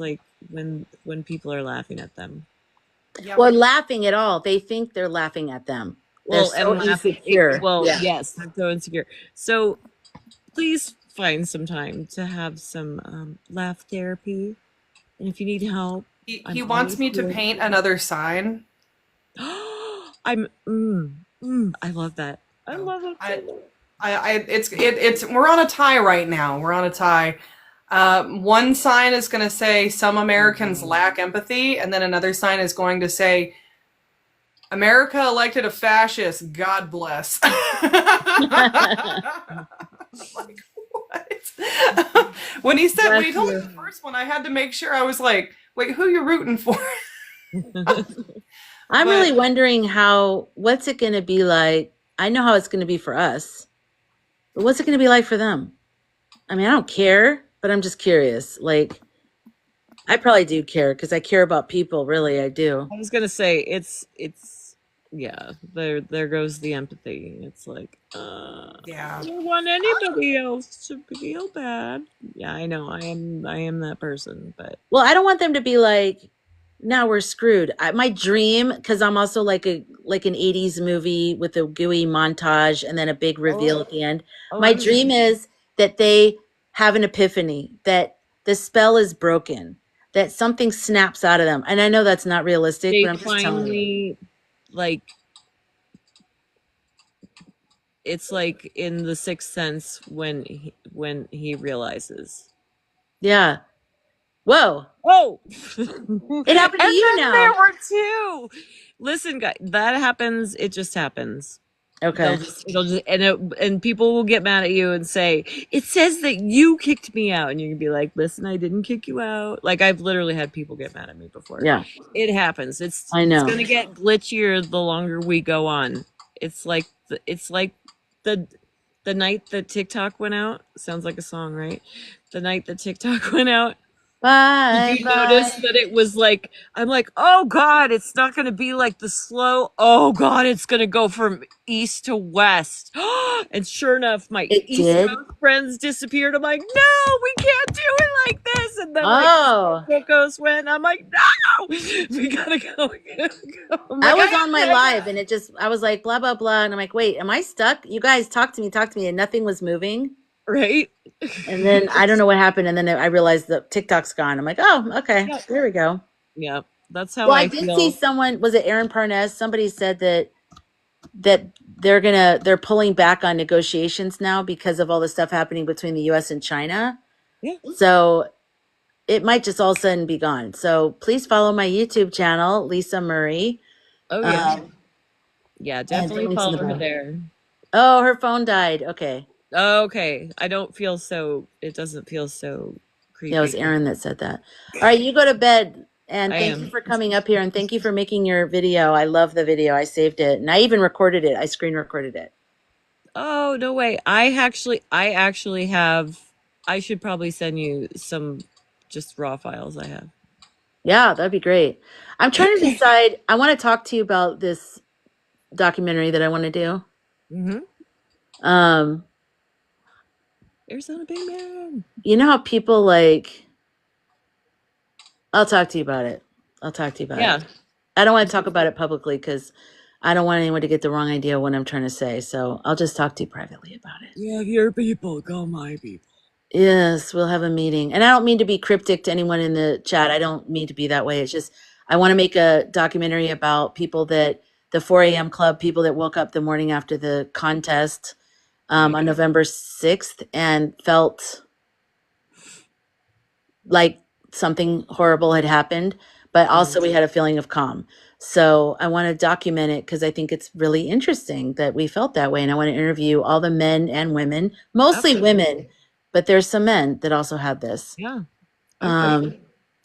when people are laughing at them. Yep. Or laughing at all. They think they're laughing at them. They're so insecure. Yes, they're so insecure. So please find some time to have some laugh therapy, and if you need help, he wants me to paint another sign. I love that. I love it. We're on a tie right now. We're on a tie. One sign is going to say "Some Americans lack empathy," and then another sign is going to say "America elected a fascist. God bless." What? When he told me the first one, I had to make sure. I was like, wait, who you rooting for? I'm really wondering what's it going to be like? I know how it's going to be for us, but what's it going to be like for them? I mean, I don't care, but I'm just curious. I probably do care because I care about people. Really, I do. I was going to say it's there goes the empathy. It's I don't want anybody else to feel bad. Yeah, I know. I am that person, but well, I don't want them to be now we're screwed. My dream, because I'm also like an 80s movie with a gooey montage and then a big reveal at the end. My dream is that they have an epiphany, that the spell is broken, that something snaps out of them. And I know that's not realistic, but I'm just telling you. It's in The Sixth Sense when he realizes. Yeah. Whoa. Oh, it happened to you now. There were two. Listen, guys, that happens. It just happens. Okay. And people will get mad at you and say, it says that you kicked me out. And you can be like, listen, I didn't kick you out. Like, I've literally had people get mad at me before. Yeah, It happens. It's I know. going to get glitchier the longer we go on. It's like the the night that TikTok went out. Sounds like a song, right? The night that TikTok went out. Bye, Did you notice bye. that it was like, I'm like, oh God, it's not going to be like the slow, oh God, it's going to go from east to west. And sure enough, my It East did. Coast friends disappeared. I'm like, no, we can't do it like this. And then like Oh, Central Coast went, I'm like, no, we gotta go. We gotta go. I'm I like, was I on my gotta live and I was like, blah, blah, blah. And I'm like, wait, am I stuck? You guys talk to me. And nothing was moving. right? And then I don't know what happened. And then I realized that TikTok's gone. I'm like, oh, okay, Yeah. there we go. Yeah, that's how Well, I I did see feel. someone, was it Aaron Parnes? Somebody said that they're pulling back on negotiations now because of all the stuff happening between the US and China. Yeah. So it might just all of a sudden be gone. So please follow my YouTube channel, Lisa Murray. Oh yeah. Um, Yeah, and definitely links in the follow her bio. there. Oh, her phone died. Okay. Okay. It doesn't feel so Yeah, it was creepy. Aaron that said that. All right, you go to bed. And I thank you am. for coming up here and thank you for making your video. I love the video. I saved it and I even recorded it. I screen recorded it. Oh, no way. I actually have, I should probably send you some just raw files I have. Yeah, that'd be great. I'm trying to decide. I want to talk to you about this documentary that I want to do. Um, Arizona Big Man. you know how people like, I'll talk to you about it. I'll talk to you about Yeah. it. I don't want to talk about it publicly because I don't want anyone to get the wrong idea of what I'm trying to say. So I'll just talk to you privately about it. You have your people, go my people. Yes, we'll have a meeting. And I don't mean to be cryptic to anyone in the chat. I don't mean to be that way. It's just, I want to make a documentary about people that, the 4 a.m. club, people that woke up the morning after the contest on November 6th and felt like something horrible had happened, but also we had a feeling of calm. So I want to document it because I think it's really interesting that we felt that way. And I want to interview all the men and women, mostly women, but there's some men that also had this. Yeah.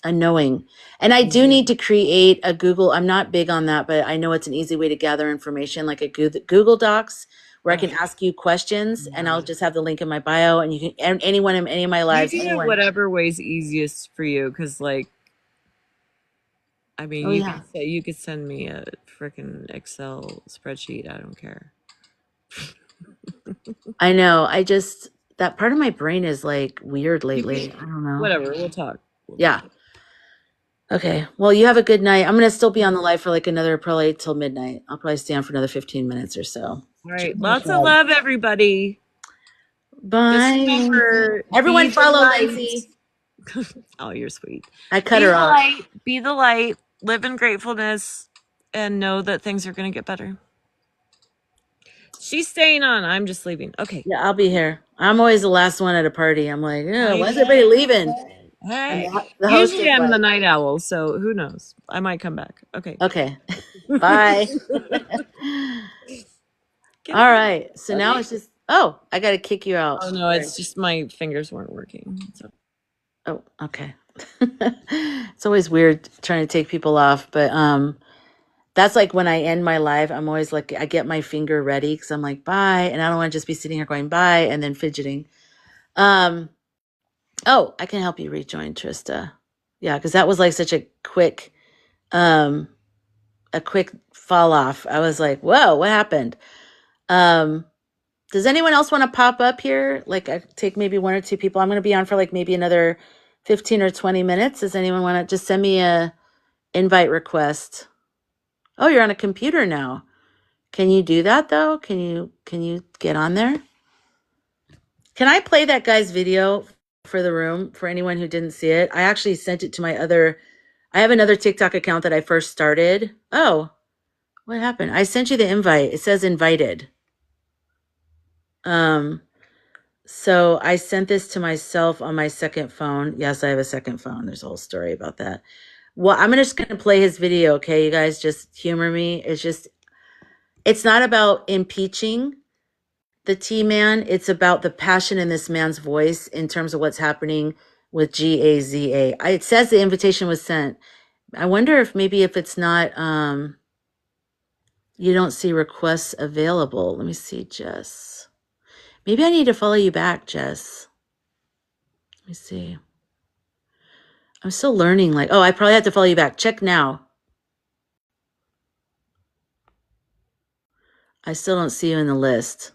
A knowing. And I do need to create a Google. I'm not big on that, but I know it's an easy way to gather information, like a Google Docs where I can ask you questions and I'll just have the link in my bio and you can, anyone in any of my lives, You do it anyone. whatever way's easiest for you, because like, I mean, you could send me a freaking Excel spreadsheet. I don't care. I know. That part of my brain is like weird lately. I don't know. Whatever, we'll talk. Yeah. Okay. Well, you have a good night. I'm going to still be on the live for like probably till midnight. I'll probably stay on for another 15 minutes or so. All right. Lots of love, everybody. Bye. Remember, everyone follow Lacey. Oh, you're sweet. I cut her off. Be the light, live in gratefulness, and know that things are going to get better. She's staying on. I'm just leaving. Okay. Yeah, I'll be here. I'm always the last one at a party. I'm like, why is everybody leaving? Hey. Usually I'm the night owl, so who knows? I might come back. Okay. Okay. Bye. All right. So now it's just, I got to kick you out. Oh, no, it's just my fingers weren't working. So. Oh, okay. It's always weird trying to take people off, but that's like when I end my live, I'm always like, I get my finger ready because I'm like, bye. And I don't want to just be sitting here going bye and then fidgeting. I can help you rejoin, Trista. Yeah, because that was like such a quick fall off. I was like, whoa, what happened? Does anyone else want to pop up here? Like I take maybe one or two people. I'm going to be on for like maybe another 15 or 20 minutes. Does anyone want to just send me a invite request? Oh, you're on a computer now. Can you do that though? Can you get on there? Can I play that guy's video for the room for anyone who didn't see it? I actually sent it to I have another TikTok account that I first started. Oh, what happened? I sent you the invite. It says invited. So I sent this to myself on my second phone. Yes, I have a second phone. There's a whole story about that. Well, I'm just going to play his video. Okay, you guys just humor me. It's just, It's not about impeaching the T-man. It's about the passion in this man's voice in terms of what's happening with GAZA. It says the invitation was sent. I wonder if maybe if it's not, you don't see requests available. Let me see, Jess. Maybe I need to follow you back, Jess. Let me see. I'm still learning. Like, oh, I probably have to follow you back. Check now. I still don't see you in the list.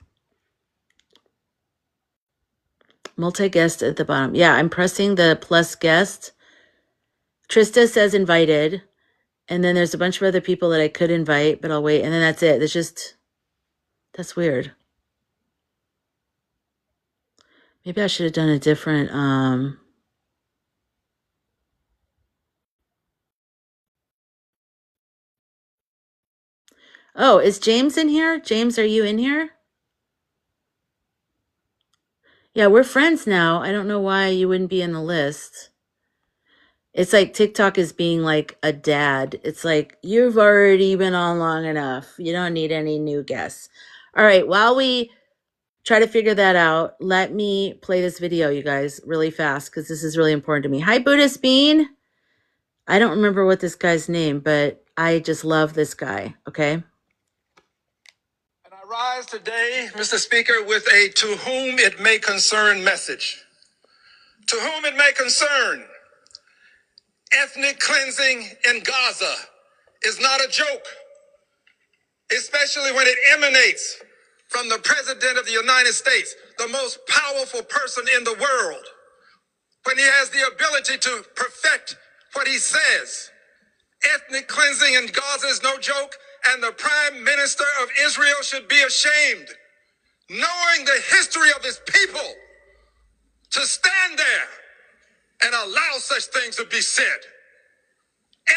Multi-guest at the bottom. Yeah, I'm pressing the plus guest. Trista says invited. And then there's a bunch of other people that I could invite, but I'll wait. And then that's it. That's weird. Maybe I should have done a different, Oh, is James in here? James, are you in here? Yeah, we're friends now. I don't know why you wouldn't be in the list. It's like TikTok is being like a dad. It's like, you've already been on long enough. You don't need any new guests. All right, while we try to figure that out, let me play this video, you guys, really fast, because this is really important to me. Hi, Buddhist Bean. I don't remember what this guy's name, but I just love this guy, okay? And I rise today, Mr. Speaker, with a to whom it may concern message. To whom it may concern, ethnic cleansing in Gaza is not a joke, especially when it emanates from the President of the United States, the most powerful person in the world, when he has the ability to perfect what he says. Ethnic cleansing in Gaza is no joke, and the Prime Minister of Israel should be ashamed, knowing the history of his people, to stand there and allow such things to be said.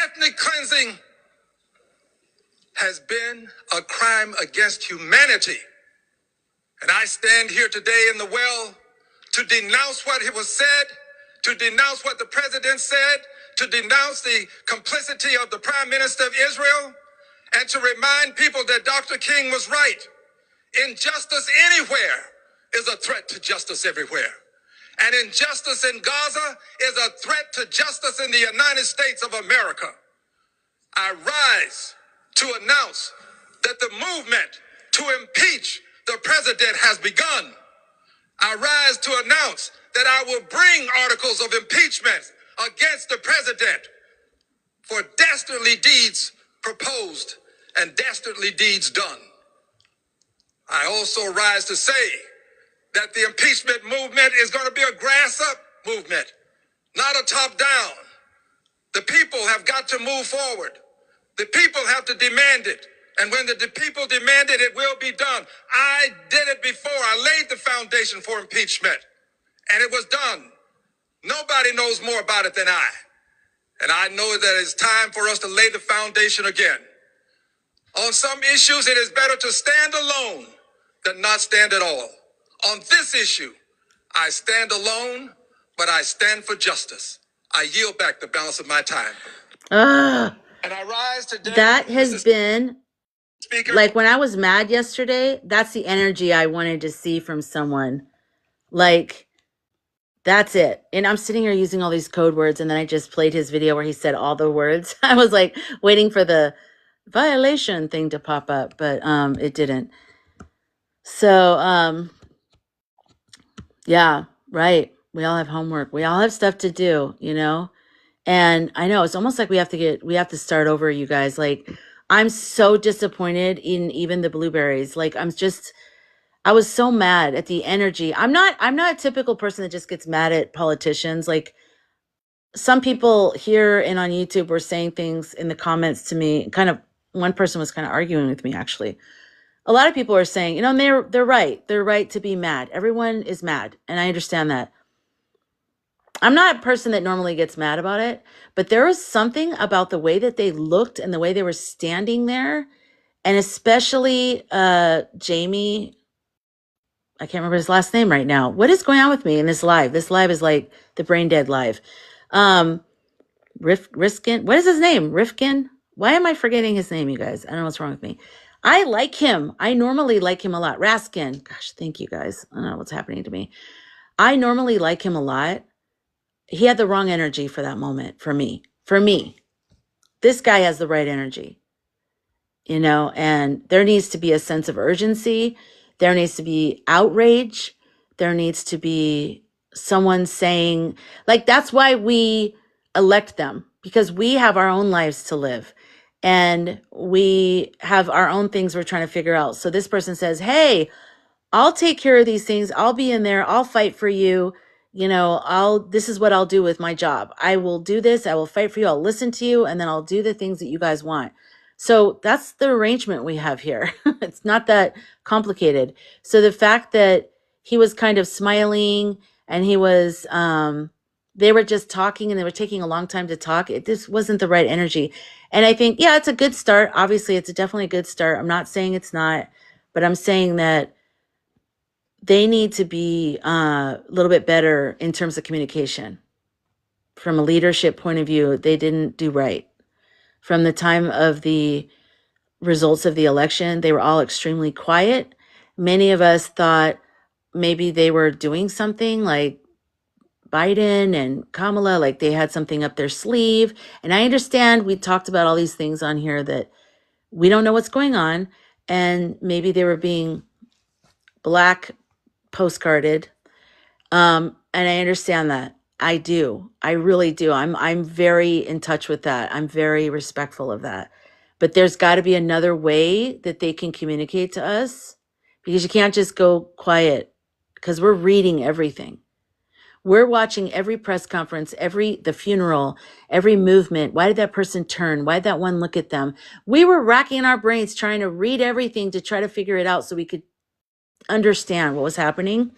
Ethnic cleansing has been a crime against humanity. And I stand here today in the well to denounce what was said, to denounce what the president said, to denounce the complicity of the Prime Minister of Israel, and to remind people that Dr. King was right. Injustice anywhere is a threat to justice everywhere. And injustice in Gaza is a threat to justice in the United States of America. I rise to announce that the movement to impeach the president has begun. I rise to announce that I will bring articles of impeachment against the president for dastardly deeds proposed and dastardly deeds done. I also rise to say that the impeachment movement is going to be a grass-up movement, not a top-down. The people have got to move forward. The people have to demand it. And when the people demand it, it will be done. I did it before. I laid the foundation for impeachment, and it was done. Nobody knows more about it than I. And I know that it's time for us to lay the foundation again. On some issues, it is better to stand alone than not stand at all. On this issue, I stand alone, but I stand for justice. I yield back the balance of my time. And I rise today. That has been, Speaker. like, when I was mad yesterday, that's the energy I wanted to see from someone. Like, that's it. And I'm sitting here using all these code words, and then I just played his video where he said all the words. I was like waiting for the violation thing to pop up, but it didn't. So yeah, right. We all have homework. We all have stuff to do, you know? And I know it's almost like we have to start over, you guys. Like, I'm so disappointed in even the blueberries. Like, I was so mad at the energy. I'm not a typical person that just gets mad at politicians. Like, some people here and on YouTube were saying things in the comments to me. One person was kind of arguing with me, actually. A lot of people are saying, you know, and they're right. They're right to be mad. Everyone is mad, and I understand that. I'm not a person that normally gets mad about it, but there was something about the way that they looked and the way they were standing there, and especially Jamie, I can't remember his last name right now. What is going on with me in this live? This live is like the brain dead live. Rifkin, what is his name? Rifkin? Why am I forgetting his name, you guys? I don't know what's wrong with me. I like him. I normally like him a lot. Raskin. Gosh, thank you guys. I don't know what's happening to me. I normally like him a lot. He had the wrong energy for that moment for me. For me. This guy has the right energy. You know, and there needs to be a sense of urgency. There needs to be outrage. There needs to be someone saying, like, that's why we elect them, because we have our own lives to live and we have our own things we're trying to figure out. So this person says, hey, I'll take care of these things. I'll be in there. I'll fight for you. You know, this is what I'll do with my job. I will do this. I will fight for you. I'll listen to you. And then I'll do the things that you guys want. So that's the arrangement we have here. It's not that complicated. So the fact that he was kind of smiling and he was, they were just talking and they were taking a long time to talk. This wasn't the right energy. And I think, yeah, it's a good start. Obviously, it's definitely a good start. I'm not saying it's not, but I'm saying that they need to be a little bit better in terms of communication. From a leadership point of view, they didn't do right. From the time of the results of the election, they were all extremely quiet. Many of us thought maybe they were doing something, like Biden and Kamala, like they had something up their sleeve. And I understand we talked about all these things on here that we don't know what's going on. And maybe they were being black postcarded. And I understand that. I do. I really do. I'm very in touch with that. I'm very respectful of that. But there's got to be another way that they can communicate to us, because you can't just go quiet, because we're reading everything. We're watching every press conference, the funeral, every movement. Why did that person turn? Why did that one look at them? We were racking our brains trying to read everything to try to figure it out so we could understand what was happening.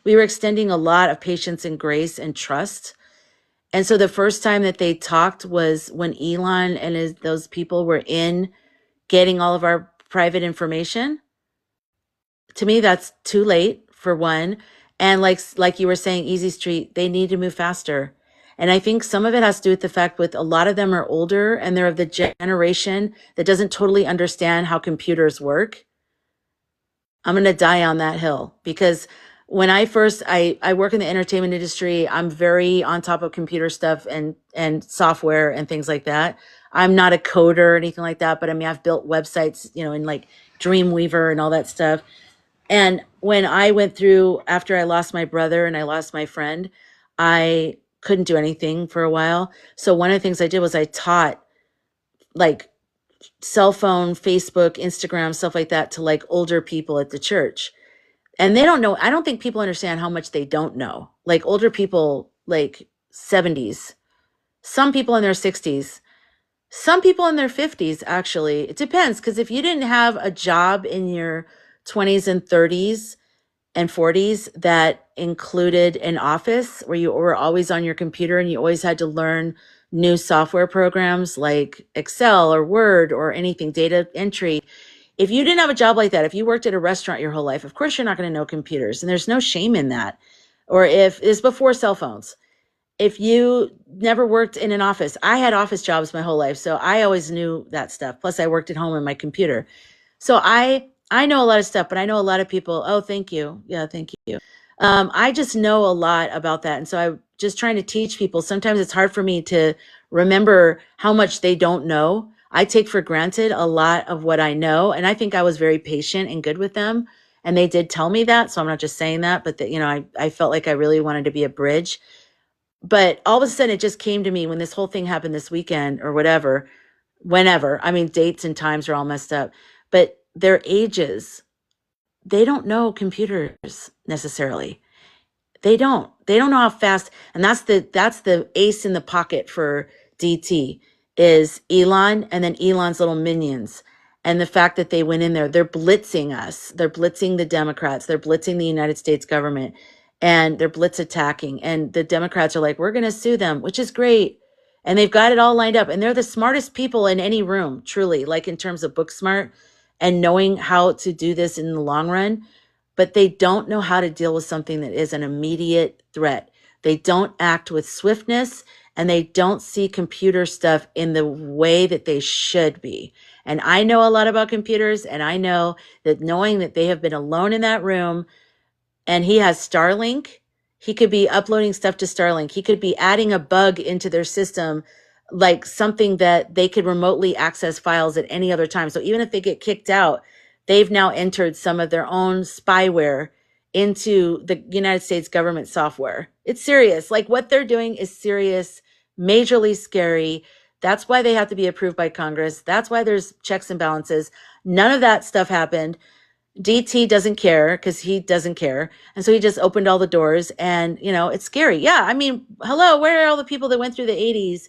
We were extending a lot of patience and grace and trust. And so the first time that they talked was when Elon and those people were in getting all of our private information. To me, that's too late, for one. And like you were saying, Easy Street, they need to move faster. And I think some of it has to do with the fact with a lot of them are older and they're of the generation that doesn't totally understand how computers work. I'm going to die on that hill, because when I work in the entertainment industry, I'm very on top of computer stuff and software and things like that. I'm not a coder or anything like that, but I mean, I've built websites, you know, in like Dreamweaver and all that stuff. And when I went through, after I lost my brother and I lost my friend, I couldn't do anything for a while. So one of the things I did was I taught like cell phone, Facebook, Instagram, stuff like that to like older people at the church. And they don't know. I don't think people understand how much they don't know. Like older people, like 70s, some people in their 60s, some people in their 50s, actually. It depends, because if you didn't have a job in your 20s and 30s and 40s that included an office where you were always on your computer and you always had to learn new software programs like Excel or Word or anything, data entry. If you didn't have a job like that, if you worked at a restaurant your whole life, of course you're not going to know computers, and there's no shame in that. Or if it's before cell phones. If you never worked in an office, I had office jobs my whole life, so I always knew that stuff. Plus I worked at home on my computer. So I know a lot of stuff, but I know a lot of people, oh, thank you. Yeah, thank you. I just know a lot about that. And so I'm just trying to teach people. Sometimes it's hard for me to remember how much they don't know. I take for granted a lot of what I know. And I think I was very patient and good with them. And they did tell me that. So I'm not just saying that, but that, you know, I felt like I really wanted to be a bridge. But all of a sudden it just came to me when this whole thing happened this weekend or whatever, whenever. I mean, dates and times are all messed up, but their ages, they don't know computers necessarily. They don't know how fast. And that's the ace in the pocket for DT is Elon, and then Elon's little minions. And the fact that they went in there, they're blitzing us. They're blitzing the Democrats. They're blitzing the United States government, and they're blitz attacking. And the Democrats are like, we're going to sue them, which is great. And they've got it all lined up. And they're the smartest people in any room, truly, like in terms of book smart and knowing how to do this in the long run. But they don't know how to deal with something that is an immediate threat. They don't act with swiftness and they don't see computer stuff in the way that they should be. And I know a lot about computers, and I know that knowing that they have been alone in that room, and he has Starlink, he could be uploading stuff to Starlink. He could be adding a bug into their system, like something that they could remotely access files at any other time. So even if they get kicked out, they've now entered some of their own spyware into the United States government software. It's serious. Like, what they're doing is serious, majorly scary. That's why they have to be approved by Congress. That's why there's checks and balances. None of that stuff happened. DT doesn't care because he doesn't care. And so he just opened all the doors, and, it's scary. Yeah. I mean, hello, where are all the people that went through the 80s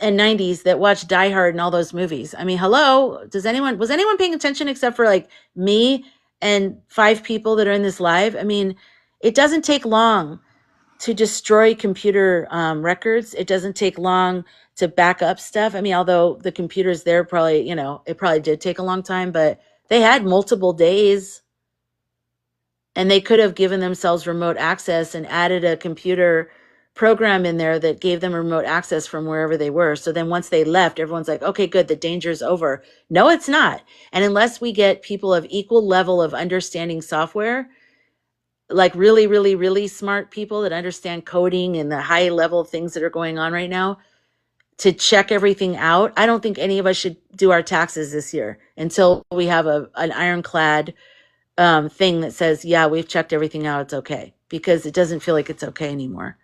and 90s that watched Die Hard and all those movies? I mean, hello, was anyone paying attention except for like me and 5 people that are in this live? I mean, it doesn't take long to destroy computer records. It doesn't take long to back up stuff. I mean, although the computers there probably, it probably did take a long time, but they had multiple days, and they could have given themselves remote access and added a computer program in there that gave them remote access from wherever they were. So then once they left, everyone's like, okay, good, the danger's over. No, it's not. And unless we get people of equal level of understanding software, like really, really, really smart people that understand coding and the high level things that are going on right now, to check everything out, I don't think any of us should do our taxes this year until we have an ironclad thing that says, yeah, we've checked everything out, it's okay, because it doesn't feel like it's okay anymore.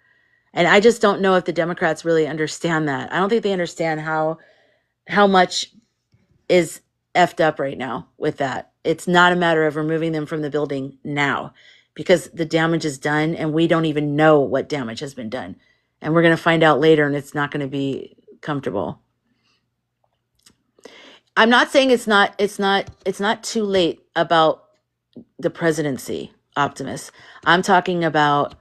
And I just don't know if the Democrats really understand that. I don't think they understand how much is effed up right now with that. It's not a matter of removing them from the building now, because the damage is done, and we don't even know what damage has been done. And we're going to find out later, and it's not going to be comfortable. I'm not saying it's not too late about the presidency, Optimus. I'm talking about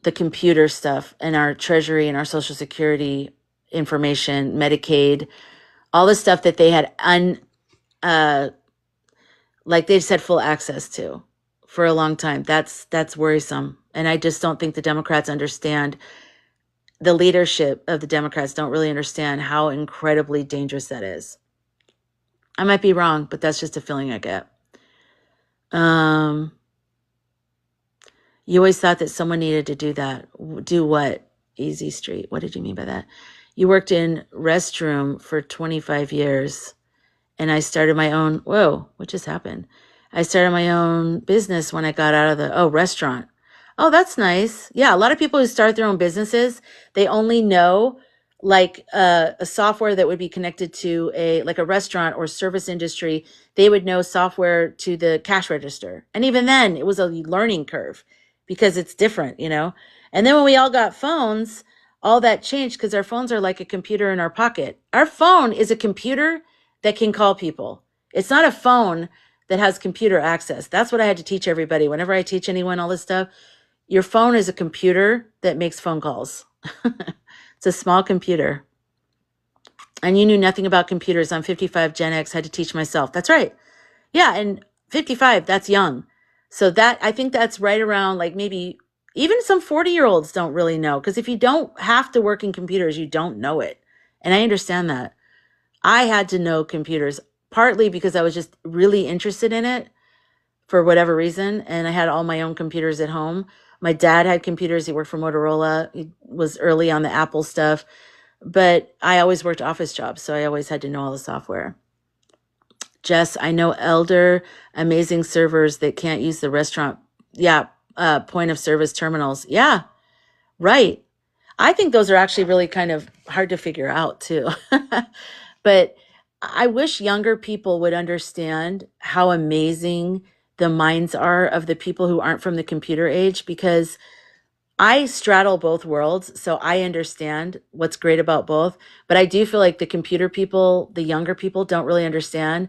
the computer stuff and our Treasury and our Social Security information, Medicaid, all the stuff that they had like they just had full access to for a long time. That's worrisome. And I just don't think the Democrats understand. The leadership of the Democrats don't really understand how incredibly dangerous that is. I might be wrong, but that's just a feeling I get. You always thought that someone needed to do that. Do what? Easy Street. What did you mean by that? You worked in restroom for 25 years, and I started my own. Whoa, what just happened? I started my own business when I got out of the restaurant. Oh, that's nice. Yeah, a lot of people who start their own businesses, they only know like a software that would be connected to a restaurant or service industry. They would know software to the cash register. And even then, it was a learning curve because it's different, And then when we all got phones, all that changed because our phones are like a computer in our pocket. Our phone is a computer that can call people. It's not a phone that has computer access. That's what I had to teach everybody. Whenever I teach anyone all this stuff, your phone is a computer that makes phone calls. It's a small computer. And you knew nothing about computers. I'm 55, Gen X, had to teach myself. That's right. Yeah, and 55, that's young. So I think that's right around like maybe even some 40-year-olds don't really know. Because if you don't have to work in computers, you don't know it. And I understand that. I had to know computers partly because I was just really interested in it for whatever reason. And I had all my own computers at home. My dad had computers. He worked for Motorola. He was early on the Apple stuff. But I always worked office jobs, so I always had to know all the software. Jess, I know elder, amazing servers that can't use the restaurant. Yeah, point of service terminals. Yeah, right. I think those are actually really kind of hard to figure out, too. But I wish younger people would understand how amazing the minds are of the people who aren't from the computer age, because I straddle both worlds, so I understand what's great about both. But I do feel like the computer people, the younger people, don't really understand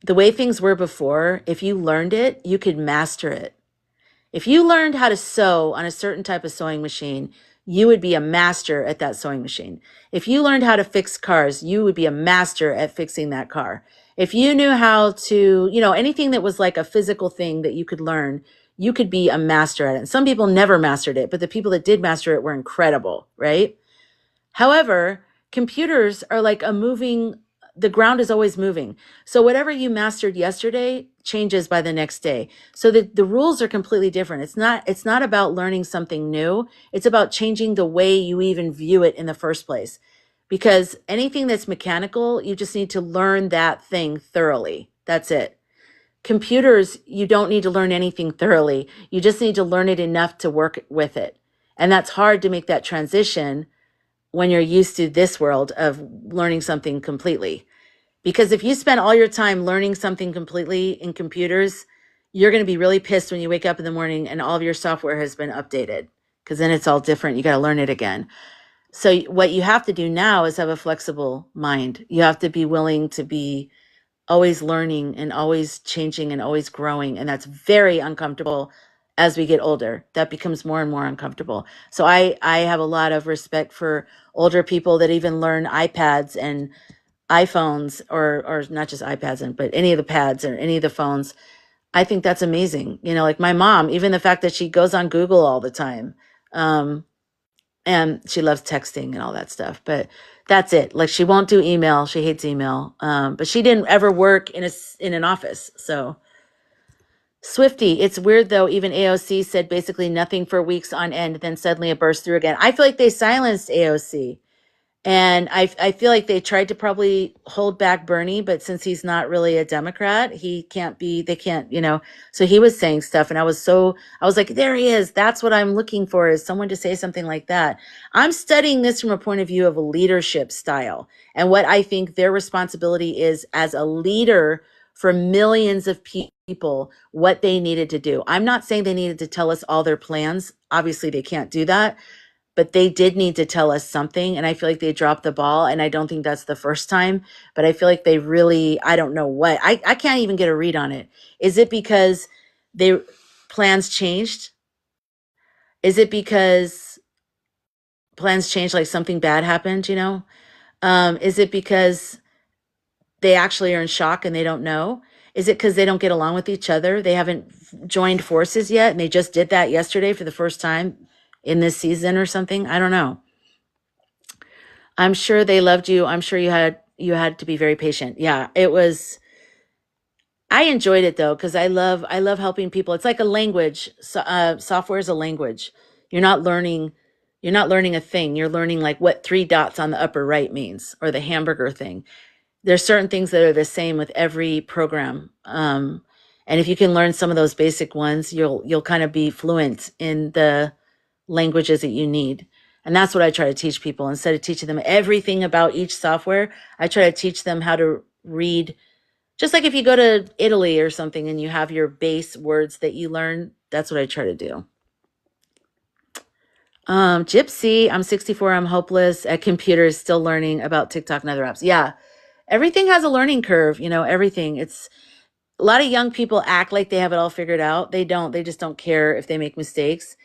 the way things were before. If you learned it, you could master it. If you learned how to sew on a certain type of sewing machine, you would be a master at that sewing machine. If you learned how to fix cars, you would be a master at fixing that car. If you knew how to, anything that was like a physical thing that you could learn, you could be a master at it. And some people never mastered it, but the people that did master it were incredible, right? However, computers are like the ground is always moving. So whatever you mastered yesterday changes by the next day. So the rules are completely different. It's not about learning something new. It's about changing the way you even view it in the first place. Because anything that's mechanical, you just need to learn that thing thoroughly. That's it. Computers, you don't need to learn anything thoroughly. You just need to learn it enough to work with it. And that's hard to make that transition when you're used to this world of learning something completely. Because if you spend all your time learning something completely in computers, you're going to be really pissed when you wake up in the morning and all of your software has been updated, because then it's all different. You got to learn it again. So what you have to do now is have a flexible mind. You have to be willing to be always learning and always changing and always growing. And that's very uncomfortable as we get older. That becomes more and more uncomfortable. So I have a lot of respect for older people that even learn iPads and iPhones, or not just iPads, but any of the pads or any of the phones. I think that's amazing. Like my mom, even the fact that she goes on Google all the time. And she loves texting and all that stuff, but that's it. Like she won't do email. She hates email. But she didn't ever work in an office. So Swifty, it's weird though. Even AOC said basically nothing for weeks on end, then suddenly it burst through again. I feel like they silenced AOC. And I feel like they tried to probably hold back Bernie, but since he's not really a Democrat, they can't, so he was saying stuff. And I was like, there he is. That's what I'm looking for, is someone to say something like that. I'm studying this from a point of view of a leadership style and what I think their responsibility is as a leader for millions of people, what they needed to do. I'm not saying they needed to tell us all their plans. Obviously they can't do that. But they did need to tell us something, and I feel like they dropped the ball, and I don't think that's the first time, but I feel like they really, I don't know what. I can't even get a read on it. Is it because plans changed? Is it because plans changed, like something bad happened, Is it because they actually are in shock and they don't know? Is it because they don't get along with each other? They haven't joined forces yet, and they just did that yesterday for the first time in this season or something? I don't know. I'm sure they loved you. I'm sure you had to be very patient. Yeah, I enjoyed it though, because I love helping people. It's like a language. Software is a language. You're not learning a thing. You're learning like what 3 dots on the upper right means, or the hamburger thing. There's certain things that are the same with every program. And if you can learn some of those basic ones, you'll kind of be fluent in the languages that you need. And that's what I try to teach people. Instead of teaching them everything about each software, I try to teach them how to read. Just like if you go to Italy or something and you have your base words that you learn, that's what I try to do. Gypsy, I'm 64. I'm hopeless at computers, still learning about TikTok and other apps. Yeah. Everything has a learning curve, everything. It's a lot of young people act like they have it all figured out. They don't. They just don't care if they make mistakes.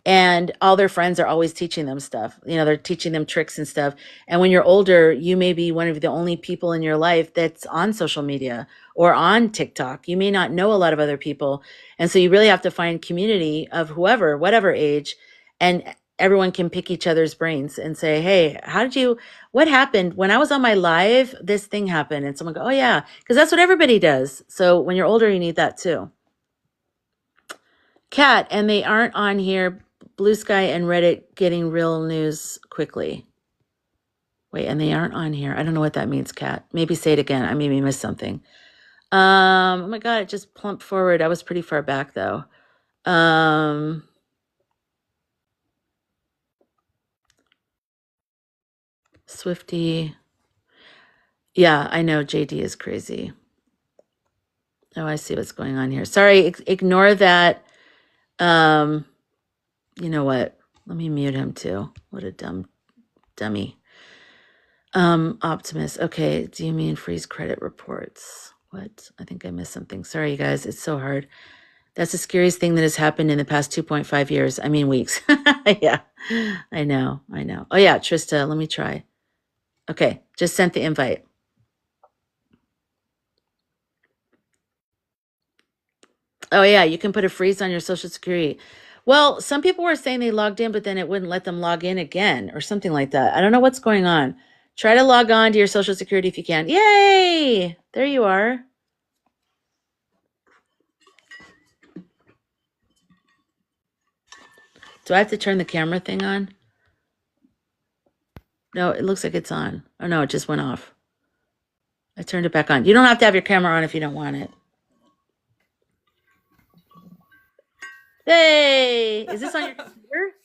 And all their friends are always teaching them stuff. They're teaching them tricks and stuff. And when you're older, you may be one of the only people in your life that's on social media or on TikTok. You may not know a lot of other people. And so you really have to find community of whatever age, and everyone can pick each other's brains and say, hey, what happened when I was on my live, this thing happened. And someone go, oh yeah, because that's what everybody does. So when you're older, you need that too. Kat, and they aren't on here. Bluesky and Reddit getting real news quickly. Wait, and they aren't on here. I don't know what that means, Kat. Maybe say it again. I maybe missed something. Oh my God, it just plumped forward. I was pretty far back though. Swifty. Yeah, I know JD is crazy. Oh, I see what's going on here. Sorry, ignore that. You know what? Let me mute him too. What a dummy. Optimus. Okay, do you mean freeze credit reports? What? I think I missed something. Sorry, you guys. It's so hard. That's the scariest thing that has happened in the past 2.5 years. I mean, weeks. Yeah, I know. Oh yeah, Trista, let me try. Okay, just sent the invite. Oh yeah, you can put a freeze on your social security. Well, some people were saying they logged in, but then it wouldn't let them log in again or something like that. I don't know what's going on. Try to log on to your social security if you can. Yay! There you are. Do I have to turn the camera thing on? No, it looks like it's on. Oh no, it just went off. I turned it back on. You don't have to have your camera on if you don't want it. Hey, is this on your computer?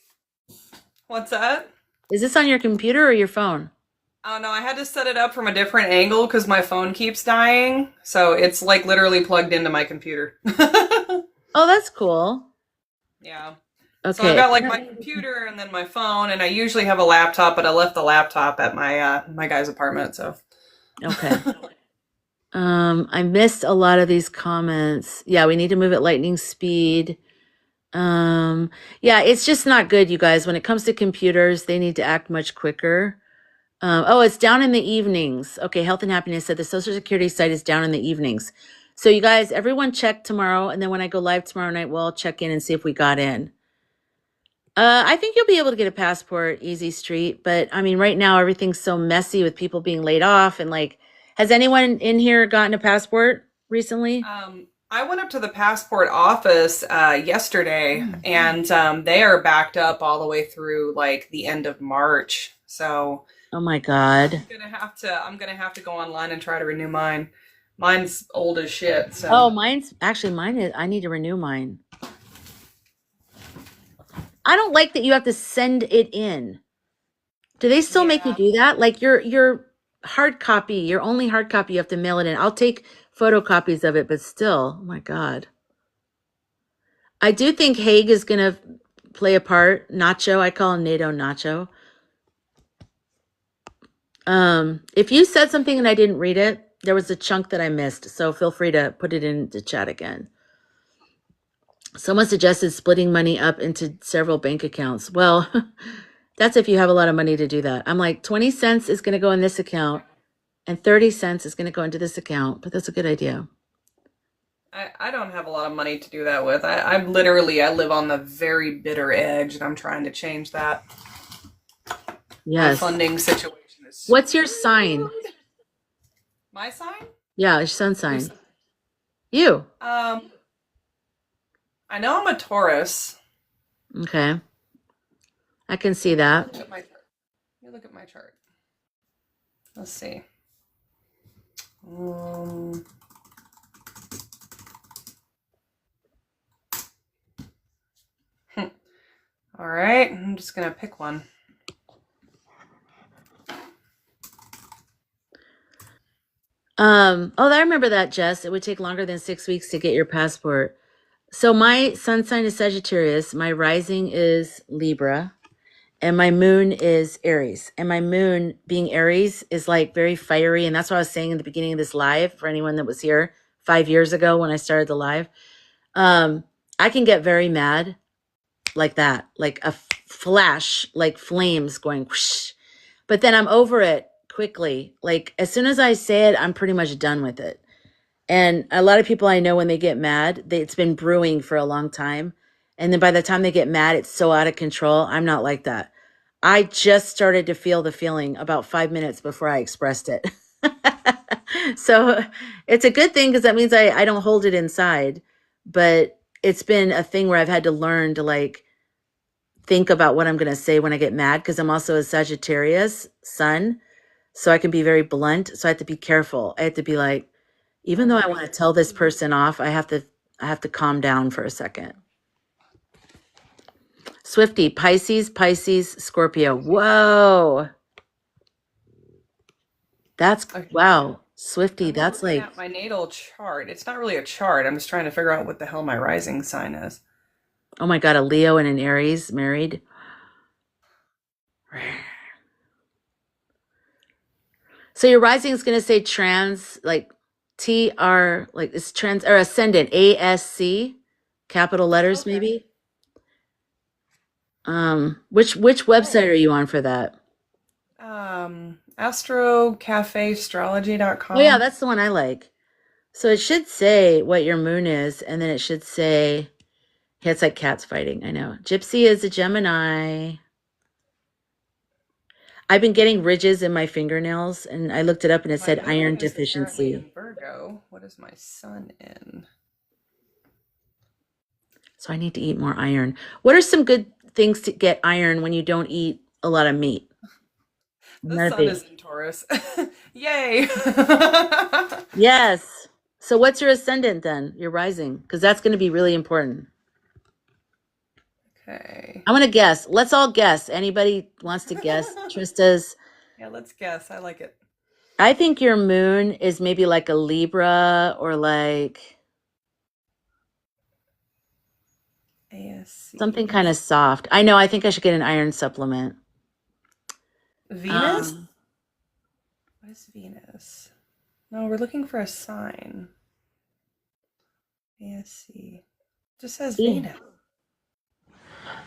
What's that? Is this on your computer or your phone? Oh no, I had to set it up from a different angle because my phone keeps dying. So it's like literally plugged into my computer. Oh, that's cool. Yeah. Okay. So I've got like my computer and then my phone, and I usually have a laptop, but I left the laptop at my guy's apartment. So Okay. I missed a lot of these comments. Yeah, we need to move at lightning speed. Yeah, it's just not good, you guys. When it comes to computers, they need to act much quicker. Oh, it's down in the evenings. Okay, Health and Happiness said the Social Security site is down in the evenings. So you guys, everyone check tomorrow, and then when I go live tomorrow night, we'll check in and see if we got in. I think you'll be able to get a passport, easy street. But I mean, right now everything's so messy with people being laid off and like, has anyone in here gotten a passport recently? I went up to the passport office yesterday, and they are backed up all the way through like the end of March. So Oh my God. I'm gonna have to go online and try to renew mine. Mine's old as shit. So Oh, mine is, I need to renew mine. I don't like that you have to send it in. Do they still make you do that? Like your hard copy, your only hard copy, you have to mail it in. I'll take photocopies of it, but still, oh my God. I do think Hague is going to play a part. Nacho, I call him NATO Nacho. If you said something and I didn't read it, there was a chunk that I missed. So feel free to put it in the chat again. Someone suggested splitting money up into several bank accounts. Well, that's if you have a lot of money to do that. I'm like, 20 cents is going to go in this account and 30 cents is going to go into this account, but that's a good idea. I don't have a lot of money to do that with. I live on the very bitter edge, and I'm trying to change that. Yes. My funding situation is. What's your sign? My sign? Yeah, your sun sign. You. I know I'm a Taurus. Okay. I can see that. Let me look at my chart. Let's see. All right, I'm just gonna pick one. Oh, I remember that, Jess. It would take longer than 6 weeks to get your passport. So my sun sign is Sagittarius, my rising is Libra, and my moon is Aries. And my moon being Aries is like very fiery, and that's what I was saying in the beginning of this live for anyone that was here 5 years ago when I started the live. I can get very mad like that, like a flash, like flames going whoosh. But then I'm over it quickly. Like as soon as I say it, I'm pretty much done with it. And a lot of people I know when they get mad, it's been brewing for a long time. And then by the time they get mad, it's so out of control. I'm not like that. I just started to feel the feeling about 5 minutes before I expressed it. So it's a good thing because that means I don't hold it inside. But it's been a thing where I've had to learn to like think about what I'm going to say when I get mad because I'm also a Sagittarius sun. So I can be very blunt. So I have to be careful. I have to be like, even though I want to tell this person off, I have to calm down for a second. Swifty, Pisces, Scorpio. Whoa. That's, wow. Swifty, that's like. At my natal chart. It's not really a chart. I'm just trying to figure out what the hell my rising sign is. Oh my God, a Leo and an Aries married. So your rising is going to say trans, like TR, like it's trans or ascendant, ASC, capital letters, okay. Maybe. Which website are you on for that? AstrocafeAstrology.com. Oh yeah, that's the one I like. So it should say what your moon is, and then it should say, yeah, it's like cats fighting. I know. Gypsy is a Gemini. I've been getting ridges in my fingernails, and I looked it up, and it My said moon iron is apparently deficiency. in Virgo. What is my sun in? So I need to eat more iron. What are some good things to get iron when you don't eat a lot of meat? The sun is in Taurus. Yay! Yes. So what's your ascendant then? Your rising? Because that's going to be really important. Okay. I'm going to guess. Let's all guess. Anybody wants to guess? Trista's. Yeah, let's guess. I like it. I think your moon is maybe like a Libra or like ASC. something kind of soft. I know. I think I should get an iron supplement. Venus? What is Venus? No, we're looking for a sign. ASC. Just says Venus.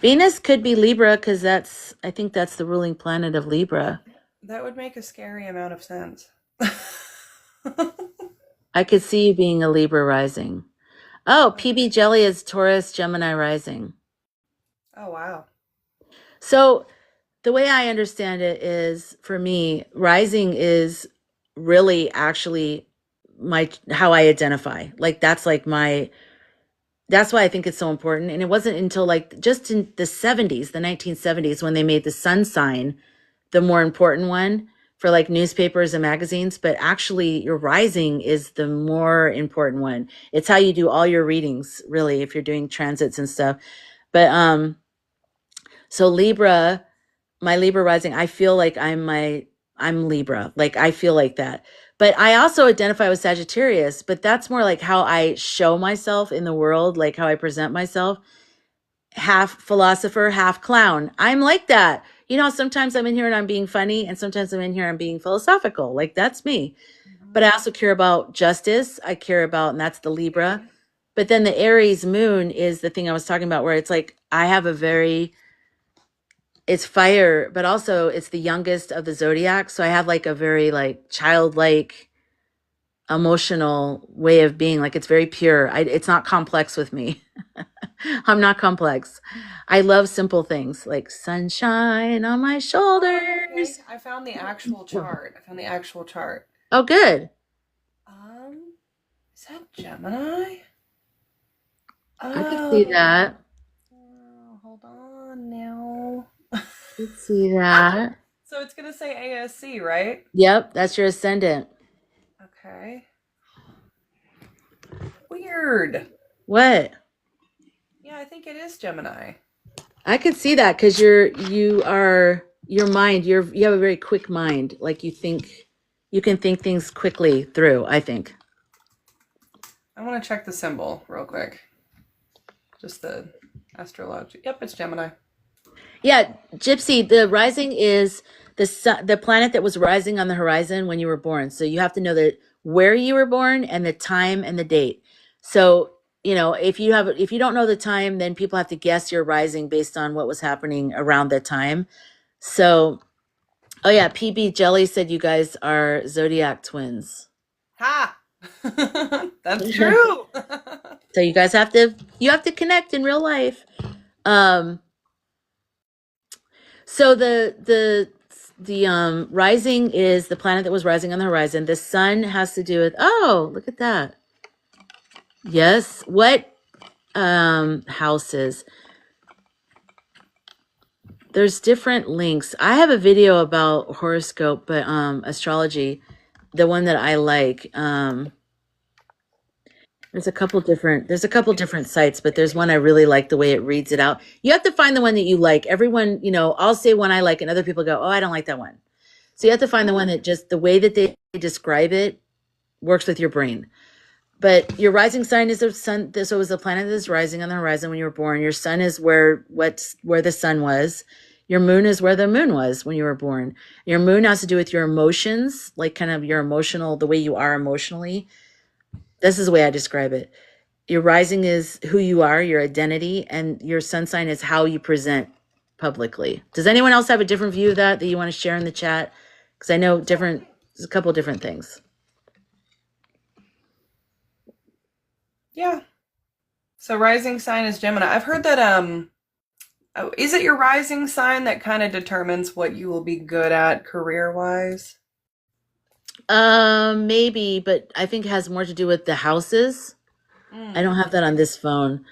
Venus could be Libra because I think that's the ruling planet of Libra. That would make a scary amount of sense. I could see you being a Libra rising. Oh, PB Jelly is Taurus Gemini rising. Oh, wow. So the way I understand it is, for me, rising is really actually how I identify. Like that's why I think it's so important. And it wasn't until like just in the 70s, the 1970s, when they made the sun sign the more important one for like newspapers and magazines, but actually your rising is the more important one. It's how you do all your readings, really, if you're doing transits and stuff. But so Libra, my Libra rising, I feel like I'm Libra. Like I feel like that. But I also identify with Sagittarius, but that's more like how I show myself in the world, like how I present myself. Half philosopher, half clown. I'm like that. You know, sometimes I'm in here and I'm being funny, and sometimes I'm in here and I'm being philosophical. Like that's me. But I also care about justice. I care about, and that's the Libra. But then the Aries moon is the thing I was talking about, where it's like I have it's fire, but also it's the youngest of the zodiac. So I have like a very like childlike, emotional way of being. Like it's very pure. It's not complex with me. I'm not complex. I love simple things like sunshine on my shoulders. Okay. I found the actual chart. Oh, good. Is that Gemini? I could see that. Hold on now. Let's see that. So it's gonna say ASC, right? Yep, that's your ascendant. Okay. Weird. What? Yeah, I think it is Gemini. I could see that because your mind, you have a very quick mind. Like you can think things quickly through, I think. I want to check the symbol real quick. Just the astrology. Yep, it's Gemini. Yeah, Gypsy, the rising is the planet that was rising on the horizon when you were born. So you have to know that where you were born and the time and the date. So, you know, if you don't know the time, then people have to guess your rising based on what was happening around that time. So, oh yeah, PB Jelly said you guys are zodiac twins. Ha! That's true. So you guys have to connect in real life. So the rising is the planet that was rising on the horizon. The sun has to do with, oh, look at that. Yes. What houses? There's different links. I have a video about horoscope, but astrology, the one that I like. There's a couple different sites, but there's one I really like the way it reads it out. You have to find the one that you like. Everyone, you know, I'll say one I like and other people go, oh, I don't like that one. So you have to find the one that just the way that they describe it works with your brain. But your rising sign is the sun. So it was the planet that's rising on the horizon when you were born. Your sun is where the sun was. Your moon is where the moon was when you were born. Your moon has to do with your emotions, like kind of your emotional, the way you are emotionally. This is the way I describe it. Your rising is who you are, your identity, and your sun sign is how you present publicly. Does anyone else have a different view of that you want to share in the chat? Because I know there's a couple different things. Yeah. So rising sign is Gemini. I've heard that is it your rising sign that kind of determines what you will be good at career-wise? Maybe, but I think it has more to do with the houses. I don't have that on this phone.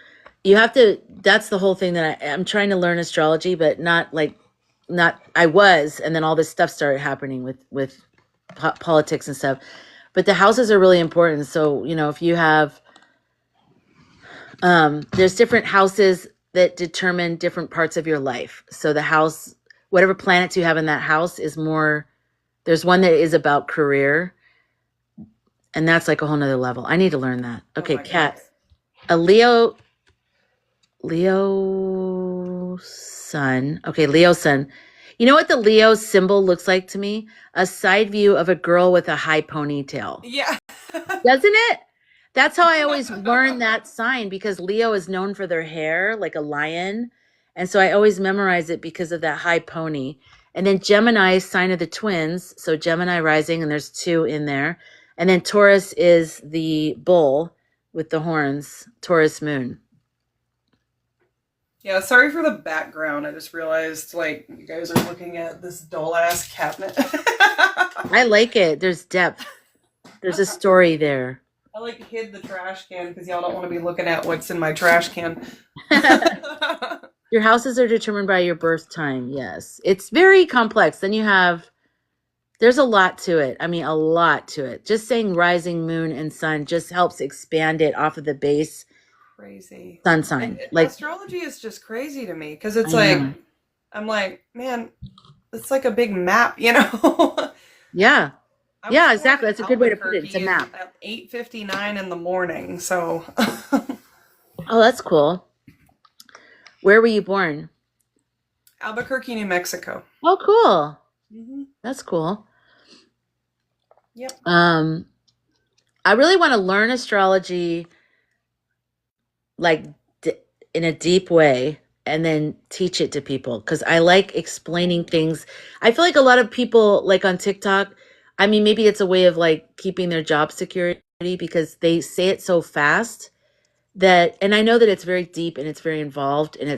You have to, that's the whole thing that I'm trying to learn astrology, but not, I was, and then all this stuff started happening with politics and stuff. But the houses are really important. So, if you have, there's different houses that determine different parts of your life. So the house, whatever planets you have in that house is more, there's one that is about career, and that's like a whole nother level. I need to learn that. Oh Okay, my Kat, goodness. a Leo sun. Okay, Leo sun. You know what the Leo symbol looks like to me? A side view of a girl with a high ponytail. Yeah. Doesn't it? That's how I always learn that sign, because Leo is known for their hair, like a lion. And so I always memorize it because of that high pony. And then Gemini, sign of the twins. So Gemini rising, and there's 2 in there. And then Taurus is the bull with the horns, Taurus moon. Yeah, sorry for the background. I just realized, like, you guys are looking at this dull-ass cabinet. I like it. There's depth. There's a story there. I, like, hid the trash can because y'all don't want to be looking at what's in my trash can. Your houses are determined by your birth time. Yes. It's very complex. Then there's a lot to it. I mean, a lot to it. Just saying rising moon and sun just helps expand it off of the base Crazy. sun sign. Like, astrology is just crazy to me because it's I like, know. I'm like, man, it's like a big map, you know? Yeah. I was Yeah, born exactly. in That's a good way to put it. It's a Albuquerque map. at 8:59 in the morning, so. Oh, that's cool. Where were you born? Albuquerque, New Mexico. Oh, cool. Mm-hmm. That's cool. Yep. I really want to learn astrology like in a deep way, and then teach it to people, because I like explaining things. I feel like a lot of people, like on TikTok, I mean, maybe it's a way of like keeping their job security, because they say it so fast that, and I know that it's very deep and it's very involved, and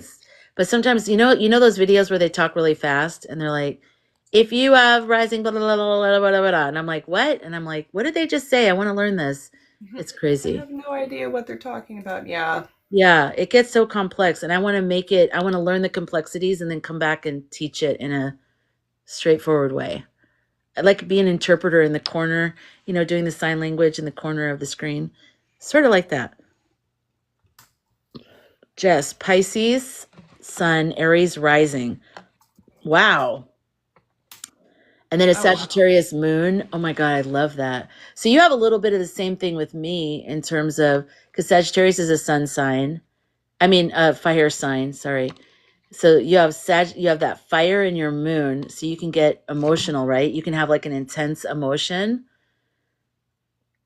but sometimes, those videos where they talk really fast and they're like, if you have rising blah blah blah blah blah blah blah, and I'm like, what? And I'm like, what did they just say? I want to learn this. It's I crazy. have no idea what they're talking about. Yeah. Yeah, it gets so complex, and I want to learn the complexities and then come back and teach it in a straightforward way. I like being an interpreter in the corner, doing the sign language in the corner of the screen. Sort of like that. Jess, Pisces, Sun, Aries rising. Wow. And then a Oh, wow. Sagittarius moon. Oh my God, I love that. So you have a little bit of the same thing with me in terms of, because Sagittarius is a sun sign. I mean, a fire sign, sorry. So you have that fire in your moon, so you can get emotional, right? You can have like an intense emotion.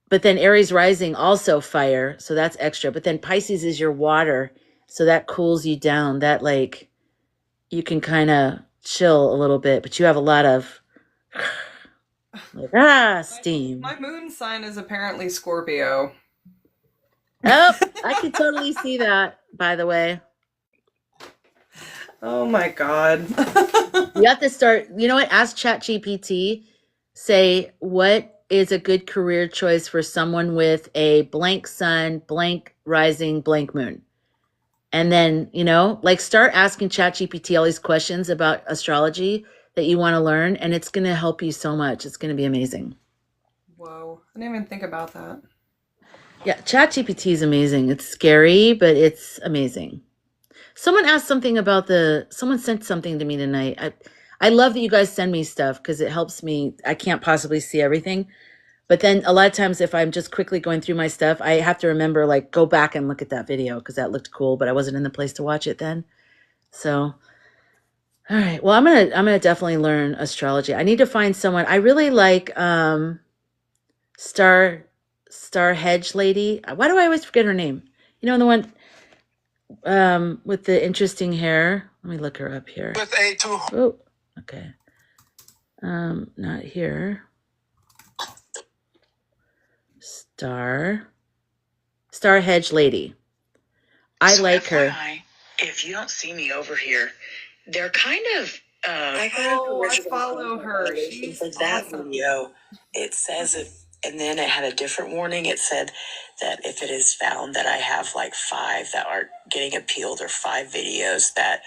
But then Aries rising, also fire, so that's extra. But then Pisces is your water, so that cools you down. That, like, you can kind of chill a little bit, but you have a lot of like, steam. My moon sign is apparently Scorpio. Oh, I can totally see that, by the way. Oh my God. You have to start, you know what? Ask ChatGPT, say, what is a good career choice for someone with a blank sun, blank rising, blank moon? And then, like, start asking ChatGPT all these questions about astrology that you want to learn, and it's going to help you so much. It's going to be amazing. Whoa. I didn't even think about that. Yeah, ChatGPT is amazing. It's scary, but it's amazing. Someone sent something to me tonight. I love that you guys send me stuff, because it helps me. I can't possibly see everything. But then a lot of times if I'm just quickly going through my stuff, I have to remember, like, go back and look at that video because that looked cool, but I wasn't in the place to watch it then. So, all right. Well, I'm gonna definitely learn astrology. I need to find someone. I really like Star Hedge lady. Why do I always forget her name? The one with the interesting hair. Let me look her up here. With a two. Oh, okay. Not here. Star Star Hedge Lady. I like her. FYI, if you don't see me over here, they're kind of. I got I follow her. She's for that awesome. video. It says and then it had a different warning. It said that if it is found that I have like 5 that are getting appealed or 5 videos that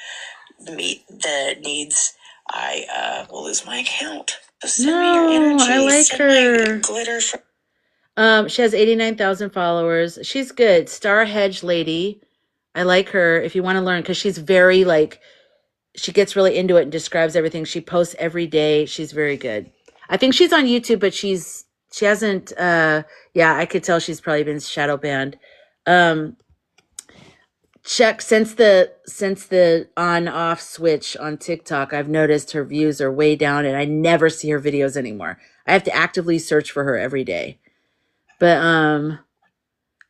meet the needs, I will lose my account. So send me your energy. I like send her. My glitter. She has 89,000 followers. She's good. Star Hedge Lady. I like her if you want to learn, because she's very like, she gets really into it and describes everything. She posts every day. She's very good. I think she's on YouTube, but she hasn't, I could tell she's probably been shadow banned. Check since the on off switch on TikTok, I've noticed her views are way down and I never see her videos anymore. I have to actively search for her every day. But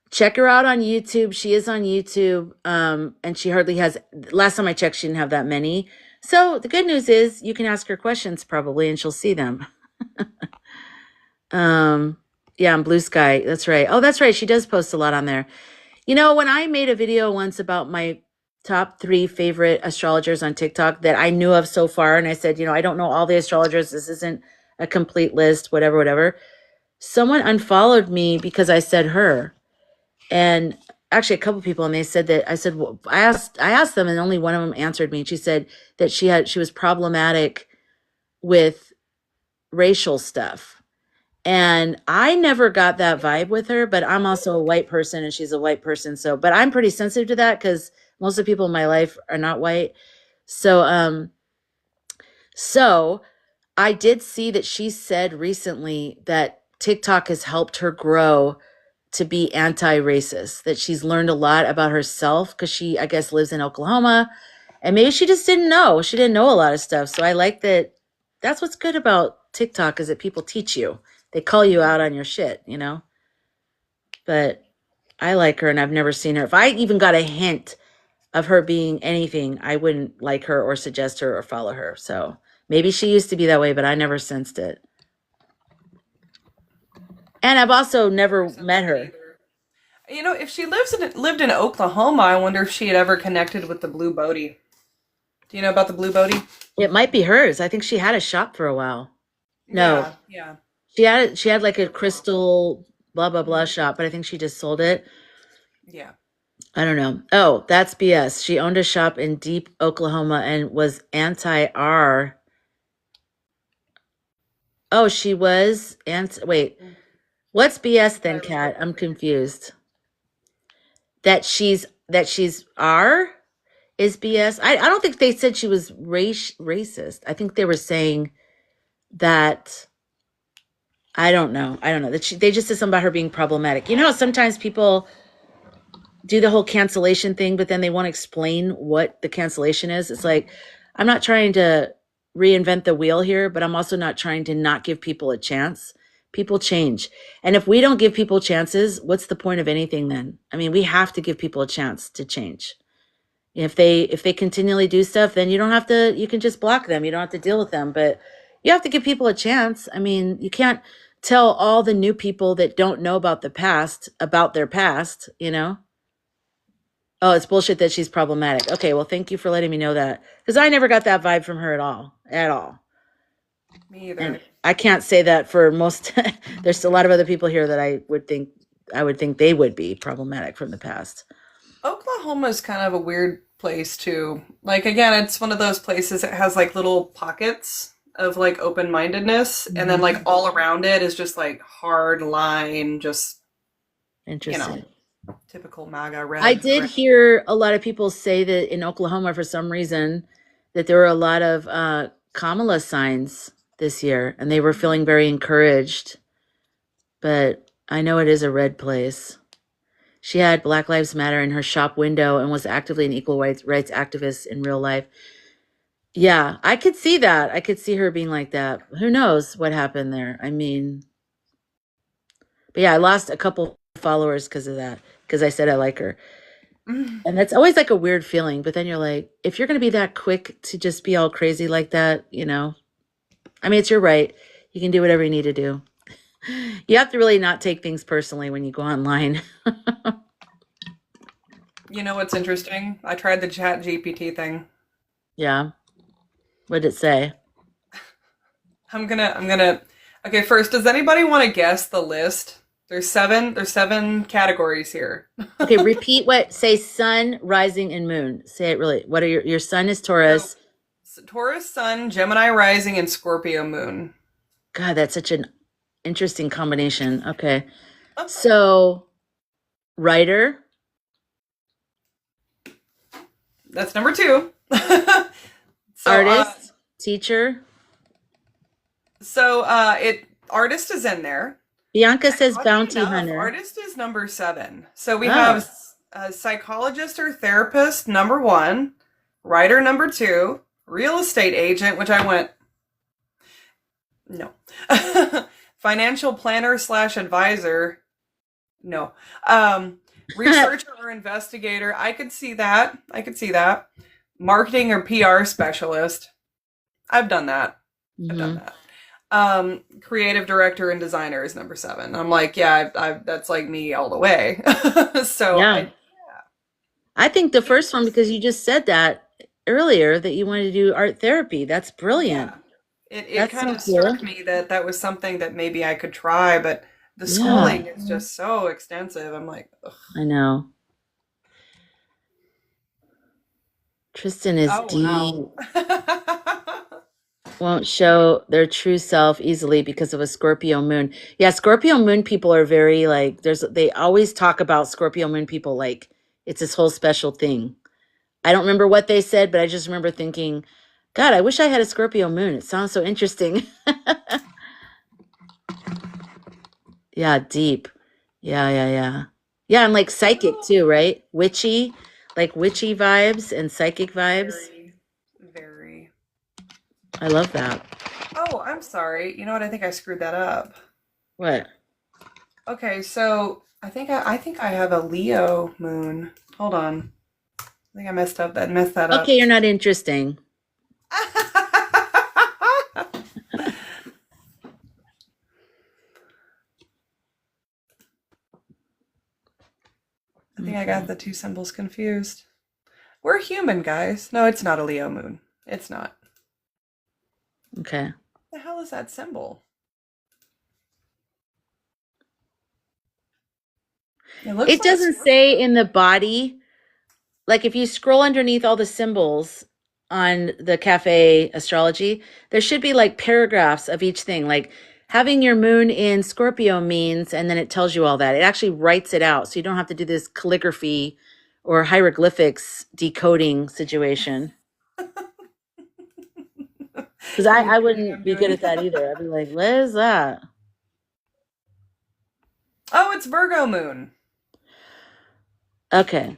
check her out on YouTube. She is on YouTube. And she hardly has, last time I checked, she didn't have that many. So the good news is you can ask her questions probably and she'll see them. Yeah, on Bluesky. That's right. Oh, that's right. She does post a lot on there. You know, when I made a video once about my top 3 favorite astrologers on TikTok that I knew of so far, and I said, I don't know all the astrologers. This isn't a complete list, whatever. Someone unfollowed me because I said her. And actually a couple people, and they said that I said, well, I asked them, and only one of them answered me. And she said that she was problematic with racial stuff. And I never got that vibe with her, but I'm also a white person and she's a white person. So, but I'm pretty sensitive to that because most of the people in my life are not white. So, so I did see that she said recently that TikTok has helped her grow to be anti-racist, that she's learned a lot about herself because she, I guess, lives in Oklahoma, and maybe she just didn't know. She didn't know a lot of stuff. So I like that. That's what's good about TikTok, is that people teach you. They call you out on your shit, But I like her, and I've never seen her. If I even got a hint of her being anything, I wouldn't like her or suggest her or follow her. So maybe she used to be that way, but I never sensed it. And I've also never met her. If she lived in Oklahoma, I wonder if she had ever connected with the Blue Bodie. Do you know about the Blue Bodie? It might be hers. I think she had a shop for a while. No. Yeah. She had like a crystal blah blah blah shop, but I think she just sold it. Yeah. I don't know. Oh, that's BS. She owned a shop in deep Oklahoma and was anti-R. Oh, she was wait. What's BS then, Kat? I'm confused. That she's R is BS. I don't think they said she was racist. I think they were saying that, I don't know. That they just said something about her being problematic. You know how sometimes people do the whole cancellation thing, but then they won't explain what the cancellation is. It's like, I'm not trying to reinvent the wheel here, but I'm also not trying to not give people a chance. People change. And if we don't give people chances, what's the point of anything then? I mean, we have to give people a chance to change. If they continually do stuff, then you can just block them. You don't have to deal with them, but you have to give people a chance. I mean, you can't tell all the new people that don't know about the past about their past, Oh, it's bullshit that she's problematic. Okay, well, thank you for letting me know that, because I never got that vibe from her at all. Me either. And I can't say that for most. There's a lot of other people here that I would think they would be problematic from the past. Oklahoma is kind of a weird place too. Like, again, it's one of those places that has like little pockets of like open-mindedness, and then like all around it is just like hard line, just interesting. Typical MAGA red. I did hear a lot of people say that in Oklahoma, for some reason, that there were a lot of Kamala signs this year, and they were feeling very encouraged. But I know it is a red place. She had Black Lives Matter in her shop window and was actively an equal rights activist in real life. Yeah, I could see that. I could see her being like that. Who knows what happened there? I mean, but yeah, I lost a couple followers because of that, because I said I like her. And that's always like a weird feeling. But then you're like, if you're going to be that quick to just be all crazy like that, I mean, it's your right. You can do whatever you need to do. You have to really not take things personally when you go online. You know what's interesting? I tried the Chat GPT thing. Yeah. What did it say? I'm gonna. Okay, first, does anybody want to guess the list? There's seven categories here. Okay, repeat say sun, rising, and moon. Say it really. What are your sun is Taurus. So, Taurus Sun, Gemini Rising, and Scorpio Moon. God, that's such an interesting combination. Okay. So, writer. That's number 2. So, Artist, teacher. So artist is in there. Bianca says Oddly bounty enough, hunter. Artist is number 7. So we have psychologist or therapist number 1, writer number 2, real estate agent, which I went no, financial planner / advisor, no, researcher or investigator. I could see that. Marketing or PR specialist. I've done that. I've done that. Creative director and designer is number 7. I'm like, yeah, that's like me all the way. So yeah. I think the first one, because you just said that earlier that you wanted to do art therapy. That's brilliant. Yeah. It kind of struck me that was something that maybe I could try, but the schooling is just so extensive. I'm like, ugh. I know. Tristan is deep. Wow. Won't show their true self easily because of a Scorpio moon. Yeah, Scorpio moon people are very like, they always talk about Scorpio moon people like it's this whole special thing. I don't remember what they said, but I just remember thinking, God, I wish I had a Scorpio moon. It sounds so interesting. Yeah, deep. Yeah. Yeah, and like psychic too, right? Witchy, like witchy vibes and psychic vibes. Very. I love that. Oh, I'm sorry. You know what? I think I screwed that up. What? Okay, so I think I have a Leo moon. Hold on. I think I messed that up. Okay, you're not interesting. I think I got the 2 symbols confused. We're human, guys. No, it's not a Leo moon. It's not. Okay. What the hell is that symbol? It doesn't say in the body. Like if you scroll underneath all the symbols on the cafe astrology, there should be like paragraphs of each thing. Like having your moon in Scorpio means, and then it tells you all that. It actually writes it out. So you don't have to do this calligraphy or hieroglyphics decoding situation. Because I wouldn't be good at that either. I'd be like, what is that? Oh, it's Virgo moon. Okay.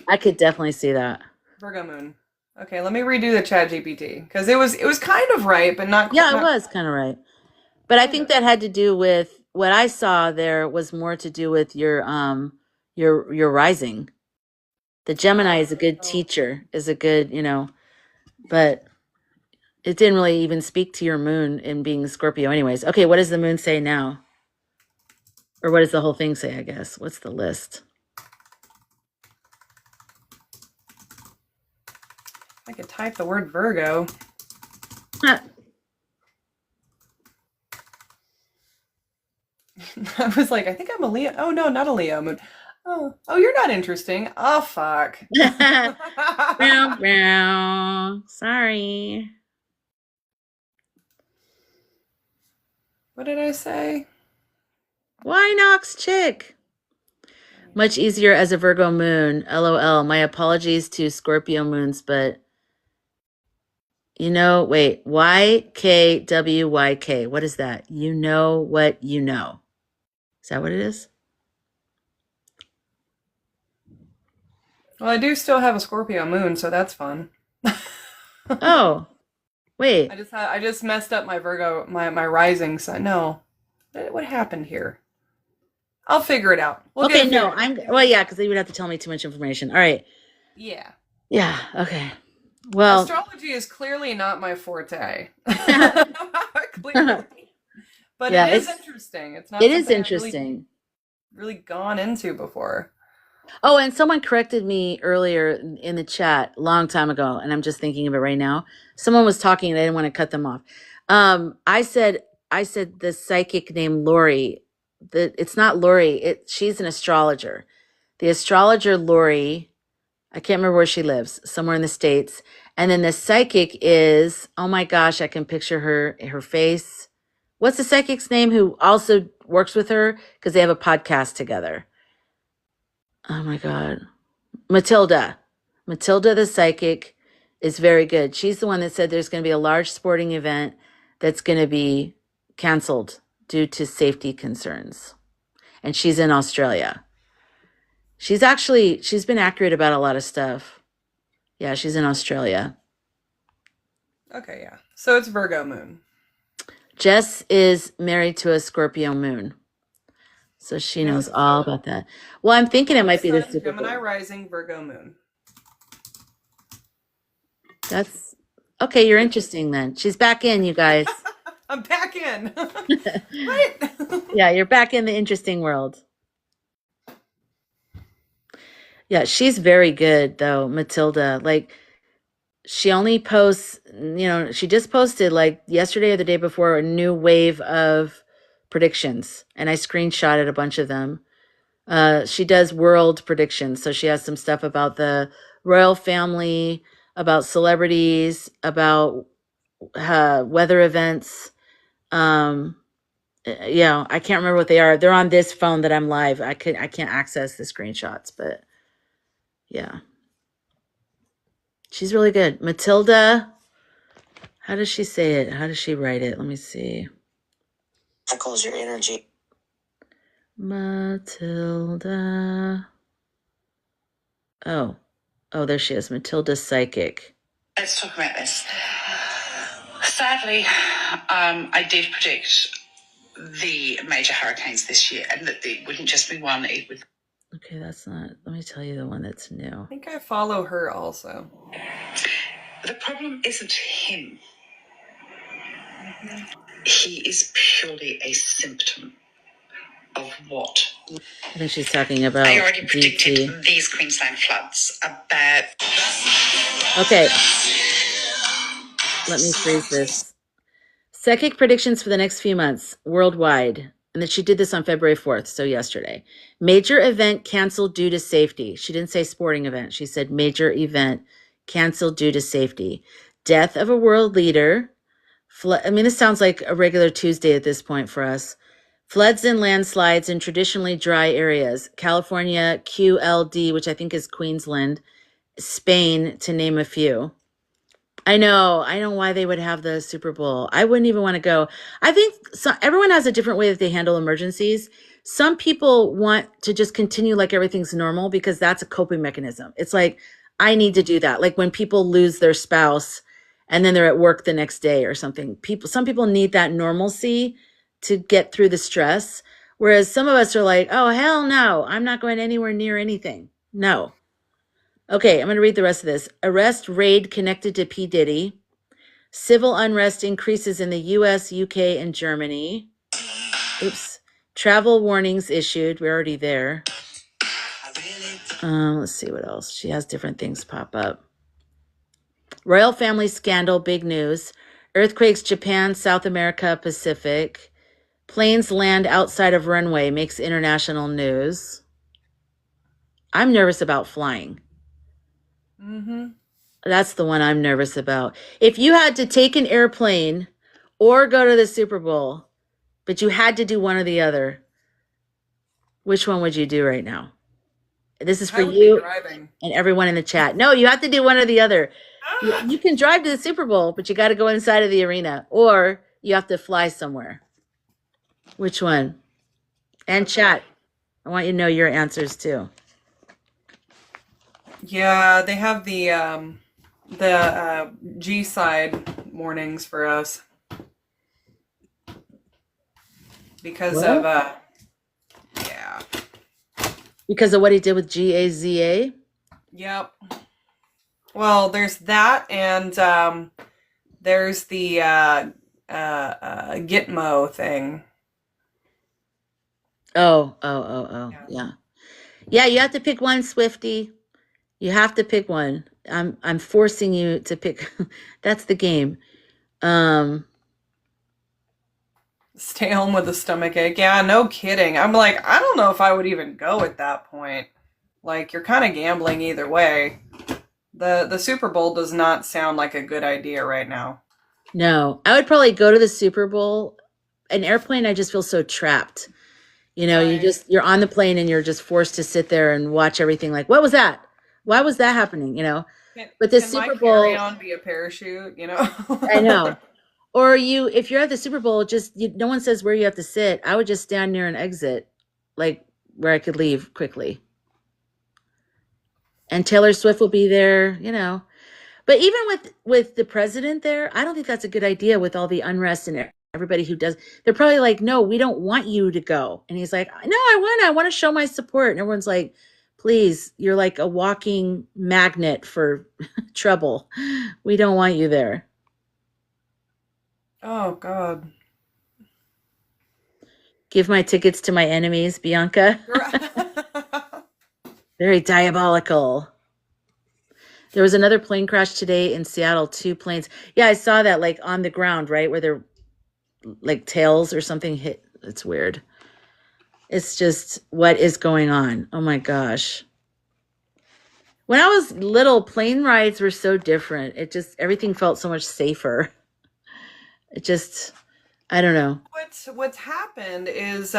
I could definitely see that. Virgo moon. Okay, let me redo the Chat GPT because it was kind of right, but not. Yeah, it was kind of right. But I think that had to do with what I saw. There was more to do with your rising. The Gemini is a good teacher, is a good, but it didn't really even speak to your moon in being Scorpio anyways. Okay, what does the moon say now? Or what does the whole thing say, I guess? What's the list? I could type the word Virgo. I was like, I think I'm a Leo. Oh, no, not a Leo moon. Oh, you're not interesting. Oh, fuck. Sorry. What did I say? Why Knox chick? Much easier as a Virgo moon. LOL. My apologies to Scorpio moons, but wait. YKWYK. What is that? You know what you know. Is that what it is? Well, I do still have a Scorpio moon, so that's fun. Oh, wait. I just messed up my Virgo, my rising sign. No, what happened here? I'll figure it out. Well, yeah, because they would have to tell me too much information. All right. Yeah. Yeah. Okay. Well, astrology is clearly not my forte. Clearly. But Yeah, it is interesting. It's not it is something I've really, interesting. really gone into before. Oh, and someone corrected me earlier in the chat long time ago, and I'm just thinking of it right now. Someone was talking and I didn't want to cut them off. I said the psychic named Lori. It's not Lori. She's an astrologer. The astrologer Lori, I can't remember where she lives, somewhere in the States. And then the psychic is, oh my gosh, I can picture her face. What's the psychic's name who also works with her? Because they have a podcast together. Oh my God. Matilda. Matilda the psychic is very good. She's the one that said there's going to be a large sporting event that's going to be canceled due to safety concerns. And she's in Australia. She's been accurate about a lot of stuff. Yeah, she's in Australia. Okay, yeah. So it's Virgo moon. Jess is married to a Scorpio moon. So she Yeah, knows all about that. Well, I'm thinking it might be the Sun, Super Gemini Bowl. rising, Virgo moon. That's okay. You're interesting then. She's back in, you guys. I'm back in. What? Yeah, you're back in the interesting world. Yeah, she's very good though, Matilda. Like she only posts, she just posted like yesterday or the day before a new wave of predictions, and I screenshotted a bunch of them. She does world predictions, so she has some stuff about the royal family, about celebrities, about weather events. Yeah, I can't remember what they are. They're on this phone that I'm live. I can't access the screenshots, but yeah. She's really good. Matilda, how does she say it? How does she write it? Let me see. Echoes your energy. Matilda. Oh, there she is. Matilda Psychic. Let's talk about this. Sadly, I did predict the major hurricanes this year, and that it wouldn't just be one, it would. Okay, that's not. Let me tell you the one that's new. I think I follow her also. The problem isn't him. He is purely a symptom of what? I think she's talking about I already DT. predicted these Queensland floods are bad. Okay. Let me freeze this. Psychic predictions for the next few months worldwide. And that she did this on February 4th, so yesterday. Major event canceled due to safety. She didn't say sporting event. She said major event canceled due to safety. Death of a world leader. This sounds like a regular Tuesday at this point for us. Floods and landslides in traditionally dry areas. California, QLD, which I think is Queensland. Spain, to name a few. I know why they would have the Super Bowl. I wouldn't even want to go. I think everyone has a different way that they handle emergencies. Some people want to just continue like everything's normal because that's a coping mechanism. It's like, I need to do that. Like when people lose their spouse and then they're at work the next day or something. Some people need that normalcy to get through the stress. Whereas some of us are like, oh, hell no, I'm not going anywhere near anything. No. Okay, I'm going to read the rest of this. Arrest raid connected to P. Diddy. Civil unrest increases in the US, UK, and Germany. Oops. Travel warnings issued. We're already there. Let's see what else. She has different things pop up. Royal family scandal, big news. Earthquakes, Japan, South America, Pacific. Planes land outside of runway, makes international news. I'm nervous about flying. Mm-hmm. That's the one I'm nervous about. If you had to take an airplane or go to the Super Bowl, but you had to do one or the other, which one would you do right now? This is for you and everyone in the chat. No, you have to do one or the other. You can drive to the Super Bowl, but you got to go inside of the arena, or you have to fly somewhere. Which one? And chat, I want you to know your answers too. Yeah, they have the G side warnings for us because What? of yeah. Because of what he did with GAZA? Yep. Well, there's that, and there's the Gitmo thing. Oh. Yeah. Yeah, you have to pick one, Swifty. You have to pick one. I'm forcing you to pick. That's the game. Stay home with a stomach ache. Yeah, no kidding. I'm like, I don't know if I would even go at that point. Like, you're kind of gambling either way. The Super Bowl does not sound like a good idea right now. No, I would probably go to the Super Bowl. An airplane, I just feel so trapped. Right. You're on the plane and you're just forced to sit there and watch everything like, what was that? Why was that happening? Can, But the can my Super Bowl, carry-on be a parachute, I know. Or if you're at the Super Bowl, no one says where you have to sit. I would just stand near an exit, like where I could leave quickly. And Taylor Swift will be there. But even with the president there, I don't think that's a good idea with all the unrest and everybody who does. They're probably like, no, we don't want you to go. And he's like, no, I want to show my support. And everyone's like, please, you're like a walking magnet for trouble. We don't want you there. Oh, God. Give my tickets to my enemies, Bianca. Very diabolical. There was another plane crash today in Seattle, 2 planes. Yeah, I saw that like on the ground, right? Where they're like tails or something hit. It's weird. It's just what is going on. Oh my gosh. When I was little, plane rides were so different. Everything felt so much safer. I don't know. What's happened is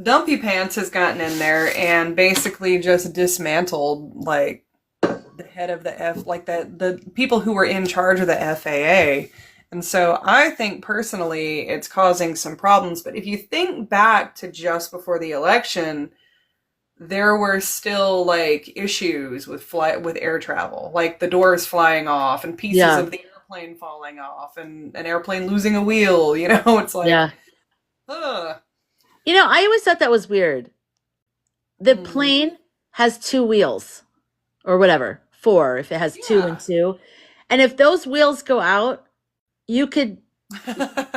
Dumpy Pants has gotten in there and basically just dismantled like the head of the the people who were in charge of the FAA. And so I think personally it's causing some problems. But if you think back to just before the election, there were still like issues with air travel, like the doors flying off and pieces Yeah. of the airplane falling off and an airplane losing a wheel. It's like, Yeah. ugh. I always thought that was weird. The plane has 2 wheels or whatever, 4 if it has 2 and 2. And if those wheels go out, you could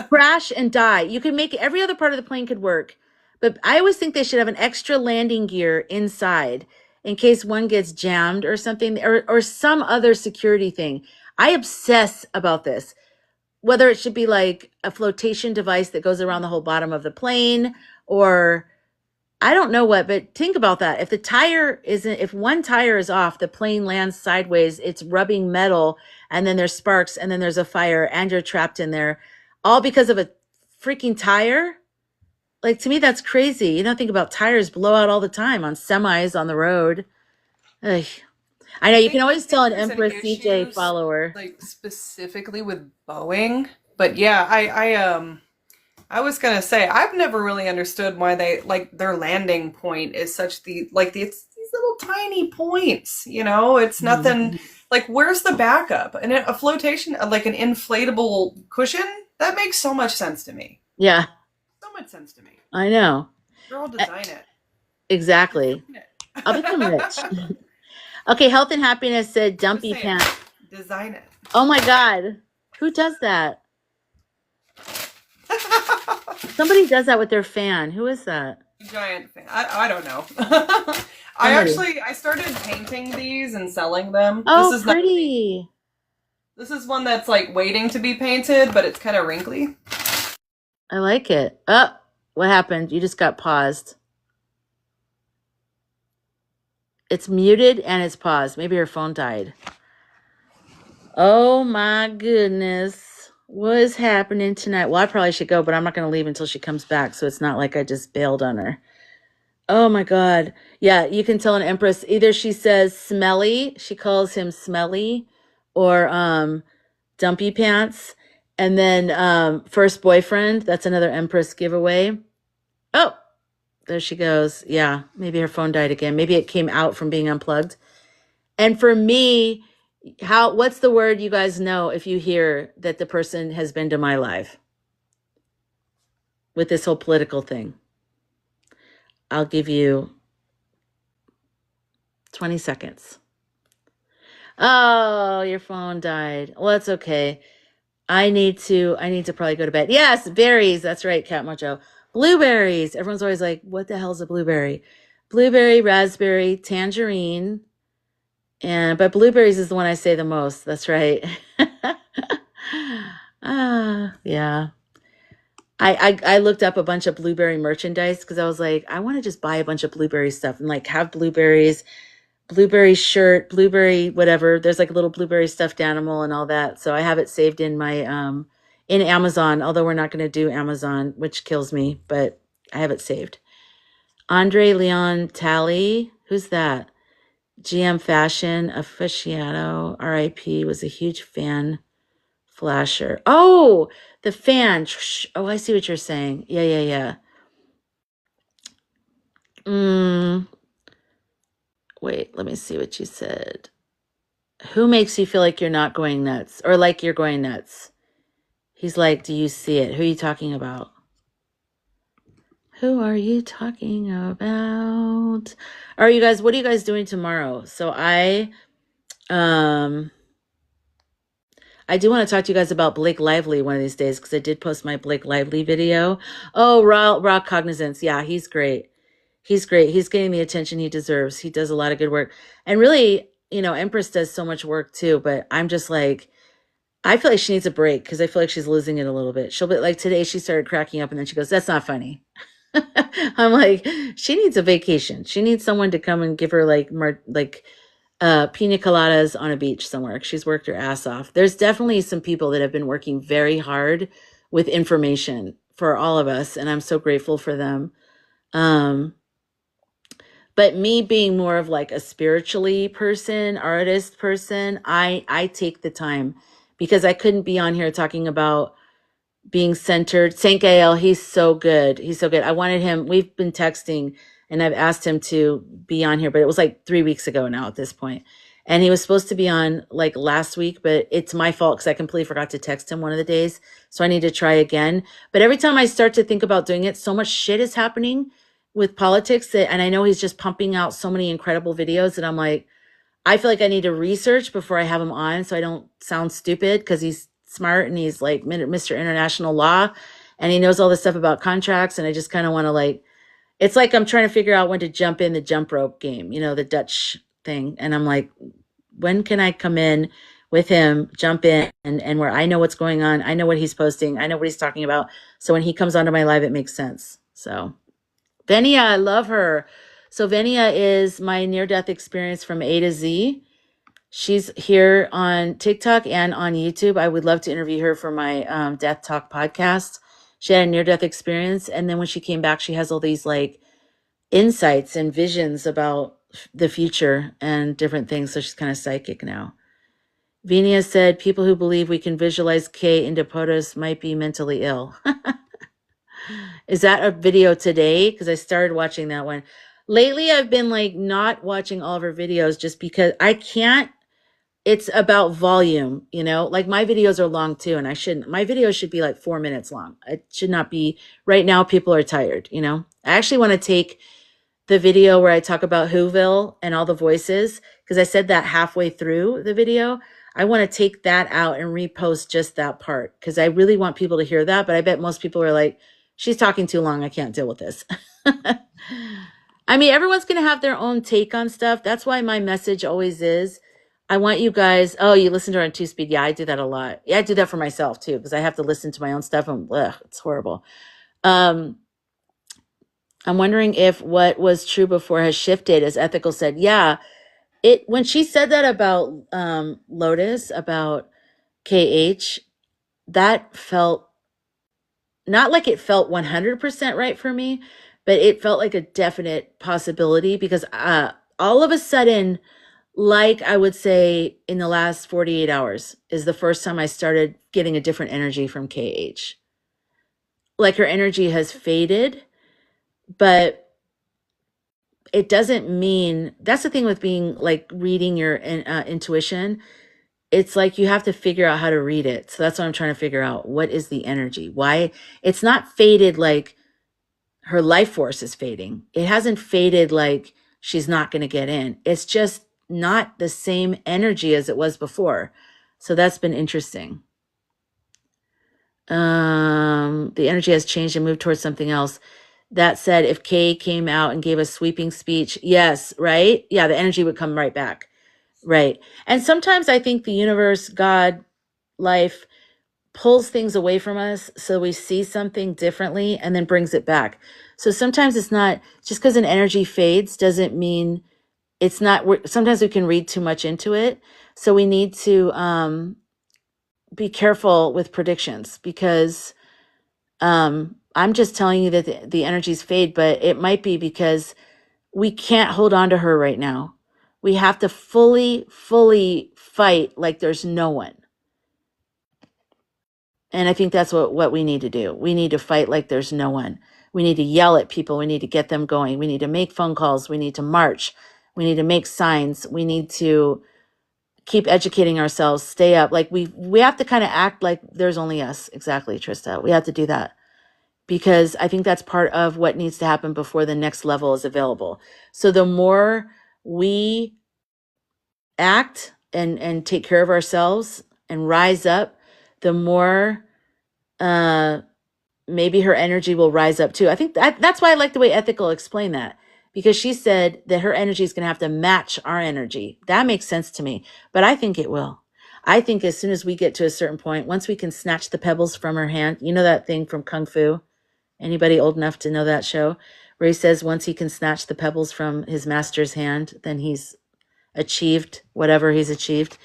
crash and die. You could make every other part of the plane could work. But I always think they should have an extra landing gear inside in case one gets jammed or something or some other security thing. I obsess about this. Whether it should be like a flotation device that goes around the whole bottom of the plane or I don't know what, but think about that. If one tire is off, the plane lands sideways, it's rubbing metal, and then there's sparks, and then there's a fire, and you're trapped in there, all because of a freaking tire. Like, to me, that's crazy. You don't think about tires blow out all the time on semis on the road. Ugh. I know you can always tell an there's Empress CJ issues, follower. like specifically with Boeing, but yeah, I was gonna say I've never really understood why they like their landing point is such it's these little tiny points. It's nothing. Like, where's the backup? And a flotation, like an inflatable cushion, that makes so much sense to me. Yeah, So much sense to me. I know. Girl, design it. Exactly. I'll become rich. Okay, Health and Happiness said dumpy pants. Design it. Oh my God. Who does that? Somebody does that with their fan. Who is that? Giant fan. I don't know. I started painting these and selling them. Oh, this is pretty. This is one that's like waiting to be painted, but it's kind of wrinkly. I like it. Oh, what happened? You just got paused. It's muted and it's paused. Maybe your phone died. Oh my goodness. What is happening tonight? Well, I probably should go, but I'm not going to leave until she comes back. So it's not like I just bailed on her. Oh my God. Yeah, you can tell an Empress. Either she says smelly, she calls him smelly, or dumpy pants. And then first boyfriend, that's another Empress giveaway. Oh, there she goes. Yeah, maybe her phone died again. Maybe it came out from being unplugged. And for me, what's the word you guys know if you hear that the person has been to my live with this whole political thing? I'll give you 20 seconds. Oh, your phone died. Well, that's okay. I need to probably go to bed. Yes, berries. That's right, Cat Mojo. Blueberries. Everyone's always like, what the hell's a blueberry? Blueberry, raspberry, tangerine. But blueberries is the one I say the most. That's right. Yeah. I looked up a bunch of blueberry merchandise because I was like, I want to just buy a bunch of blueberry stuff and like have blueberries, blueberry shirt, blueberry whatever. There's like a little blueberry stuffed animal and all that. So I have it saved in my in Amazon, although we're not going to do Amazon, which kills me, but I have it saved. Andre Leon Talley, who's that? GM Fashion aficionado, RIP, was a huge fan. Flasher. Oh, the fan. Oh, I see what you're saying. Yeah. Wait, let me see what you said. Who makes you feel like you're not going nuts or like you're going nuts? He's like, do you see it? Who are you talking about? Who are you talking about? All right, you guys, what are you guys doing tomorrow? So I do want to talk to you guys about Blake Lively one of these days because I did post my Blake Lively video. Oh, raw cognizance. Yeah, he's great. He's great. He's getting the attention he deserves. He does a lot of good work. And really, Empress does so much work too, but I'm just like, I feel like she needs a break because I feel like she's losing it a little bit. She'll be like, today she started cracking up and then she goes, that's not funny. I'm like, she needs a vacation. She needs someone to come and give her pina coladas on a beach somewhere. She's worked her ass off. There's definitely some people that have been working very hard with information for all of us, and I'm so grateful for them. But me being more of like a spiritually person, artist person, I take the time because I couldn't be on here talking about being centered. Saint Gael, he's so good. He's so good. I wanted him, we've been texting and I've asked him to be on here, but it was like 3 weeks ago now at this point. And he was supposed to be on like last week, but it's my fault because I completely forgot to text him one of the days. So I need to try again. But every time I start to think about doing it, so much shit is happening with politics and I know he's just pumping out so many incredible videos that I'm like, I feel like I need to research before I have him on so I don't sound stupid because he's smart and he's like Mr. International Law and he knows all this stuff about contracts. And I just kind of want to it's like I'm trying to figure out when to jump in the jump rope game, the Dutch thing. And I'm like, when can I come in with him, jump in and where I know what's going on. I know what he's posting. I know what he's talking about. So when he comes onto my live, it makes sense. So Venia, I love her. So Venia is my near-death experience from A to Z. She's here on TikTok and on YouTube. I would love to interview her for my Death Talk podcast. She had a near-death experience, and then when she came back, she has all these insights and visions about the future and different things. So she's kind of psychic now. Venia said, people who believe we can visualize K into POTUS might be mentally ill. Is that a video today? Because I started watching that one. Lately, I've been not watching all of her videos just because I can't. It's about volume, my videos are long too, and I shouldn't. My videos should be 4 minutes long. It should not be. Right now, people are tired, I actually want to take the video where I talk about Whoville and all the voices, because I said that halfway through the video. I want to take that out and repost just that part, because I really want people to hear that, but I bet most people are like, she's talking too long. I can't deal with this. I mean, everyone's going to have their own take on stuff. That's why my message always is, I want you guys, oh, you listen to her on 2-speed. Yeah, I do that a lot. Yeah, I do that for myself too, because I have to listen to my own stuff and it's horrible. I'm wondering if what was true before has shifted, as Ethical said. Yeah, when she said that about Lotus, about KH, that felt not like it felt 100% right for me, but it felt like a definite possibility because all of a sudden, I would say in the last 48 hours is the first time I started getting a different energy from KH. Her energy has faded, but it doesn't mean, that's the thing with being reading your intuition. It's you have to figure out how to read it. So that's what I'm trying to figure out. What is the energy? Why it's not faded her life force is fading. It hasn't faded she's not going to get in. It's just not the same energy as it was before. So that's been interesting. The energy has changed and moved towards something else. That said, if Kay came out and gave a sweeping speech, yes, right? Yeah, the energy would come right back. Right. And sometimes I think the universe, God, life pulls things away from us so we see something differently and then brings it back. So sometimes it's not just because an energy fades doesn't mean it's not. Sometimes we can read too much into it. So we need to be careful with predictions because I'm just telling you that the energies fade, but it might be because we can't hold on to her right now. We have to fully fight like there's no one. And I think that's what we need to do. We need to fight like there's no one. We need to yell at people. We need to get them going. We need to make phone calls. We need to march. We need to make signs. We need to keep educating ourselves, stay up. Like we have to kind of act like there's only us. Exactly, Trista. We have to do that because I think that's part of what needs to happen before the next level is available. So the more we act and take care of ourselves and rise up, the more maybe her energy will rise up too. I think that's why I like the way Ethical explained that, because she said that her energy is going to have to match our energy. That makes sense to me, but I think it will. I think as soon as we get to a certain point, once we can snatch the pebbles from her hand, you know that thing from Kung Fu? Anybody old enough to know that show? Where he says once he can snatch the pebbles from his master's hand, then he's achieved whatever he's achieved.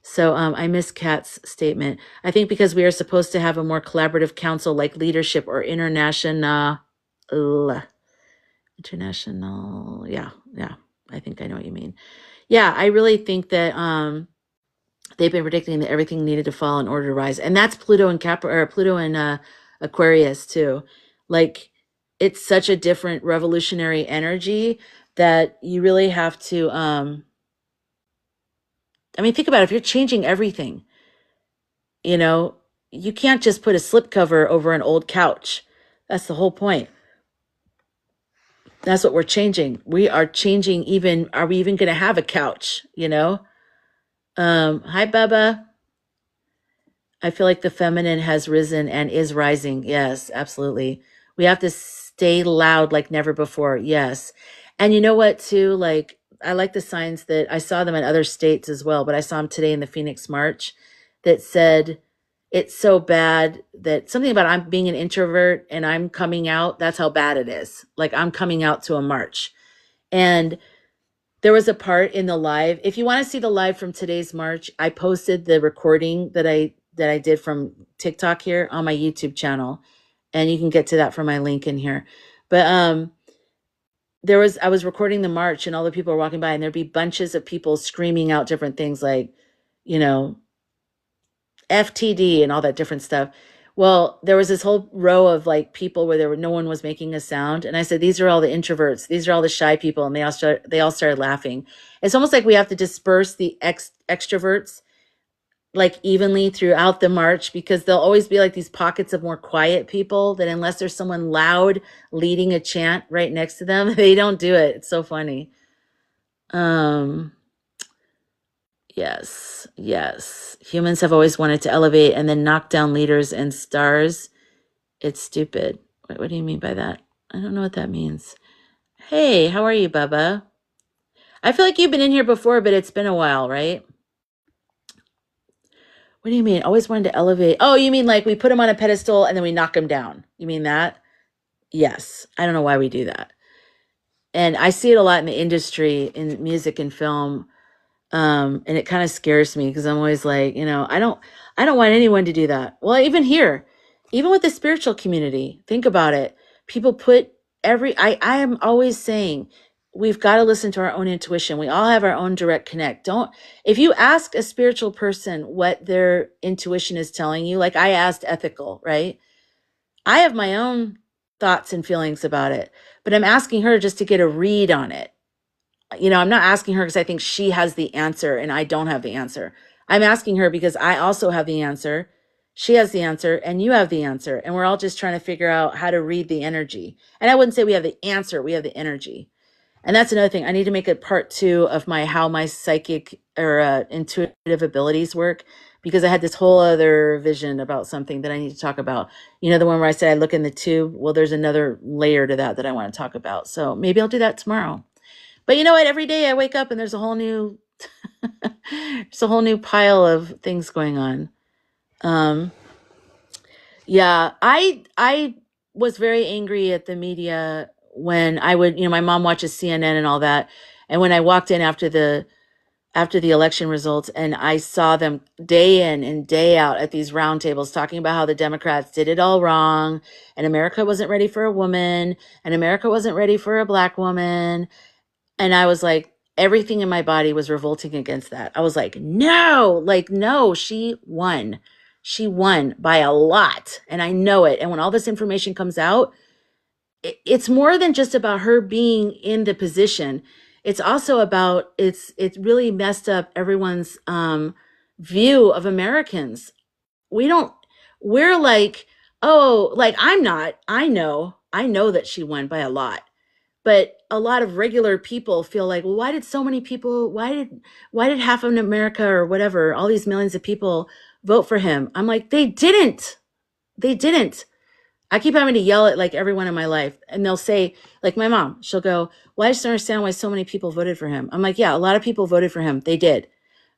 So I miss Kat's statement. I think because we are supposed to have a more collaborative council like leadership or international, yeah, I think I know what you mean. Yeah, I really think that they've been predicting that everything needed to fall in order to rise. And that's Pluto and Pluto and Aquarius too. Like it's such a different revolutionary energy that you really have to I mean, think about it. If you're changing everything, you know, you can't just put a slipcover over an old couch. That's the whole point. That's what we're changing. We are changing even, are we even going to have a couch, you know? Hi, Bubba. I feel like the feminine has risen and is rising. Yes, absolutely. We have to stay loud like never before. Yes. And you know what, too? Like, I like the signs that I saw them in other states as well, but I saw them today in the Phoenix March that said, it's so bad that something about I'm being an introvert and I'm coming out. That's how bad it is. Like, I'm coming out to a march. And there was a part in the live. If you want to see the live from today's march, I posted the recording that I did from TikTok here on my YouTube channel, and you can get to that from my link in here. But I was recording the march, and all the people were walking by, and there'd be bunches of people screaming out different things like, you know, FTD and all that different stuff. Well, there was this whole row of like people where no one was making a sound, and I said, "These are all the introverts. These are all the shy people," and they all started laughing. It's almost like we have to disperse the extroverts like evenly throughout the march, because there'll always be like these pockets of more quiet people that unless there's someone loud leading a chant right next to them, they don't do it. It's so funny. Yes. Humans have always wanted to elevate and then knock down leaders and stars. It's stupid. What do you mean by that? I don't know what that means. Hey, how are you, Bubba? I feel like you've been in here before, but it's been a while, right? What do you mean? Always wanted to elevate. Oh, you mean like we put him on a pedestal and then we knock him down. You mean that? Yes. I don't know why we do that. And I see it a lot in the industry, in music and film. And it kind of scares me because I'm always like, you know, I don't want anyone to do that. Well, even here, even with the spiritual community, think about it. People put I am always saying we've got to listen to our own intuition. We all have our own direct connect. If you ask a spiritual person what their intuition is telling you, like I asked Ethical, right? I have my own thoughts and feelings about it, but I'm asking her just to get a read on it. You know, I'm not asking her because I think she has the answer and I don't have the answer. I'm asking her because I also have the answer. She has the answer and you have the answer. And we're all just trying to figure out how to read the energy. And I wouldn't say we have the answer, we have the energy. And that's another thing. I need to make a part 2 of how my psychic or intuitive abilities work, because I had this whole other vision about something that I need to talk about. You know, the one where I said I look in the tube. Well, there's another layer to that I want to talk about. So maybe I'll do that tomorrow. But you know what? Every day I wake up and there's a whole new, there's a whole new pile of things going on. Yeah, I was very angry at the media when I would, my mom watches CNN and all that. And when I walked in after the election results and I saw them day in and day out at these roundtables talking about how the Democrats did it all wrong and America wasn't ready for a woman and America wasn't ready for a black woman. And I was like, everything in my body was revolting against that. I was like, no, she won. She won by a lot. And I know it. And when all this information comes out, it's more than just about her being in the position. It's also about, it's really messed up everyone's view of Americans. We're like, oh, like I know that she won by a lot. But a lot of regular people feel like, well, why did half of America or whatever, all these millions of people vote for him? I'm like, they didn't. I keep having to yell at like everyone in my life, and they'll say, like my mom, she'll go, well, I just don't understand why so many people voted for him. I'm like, yeah, a lot of people voted for him. They did,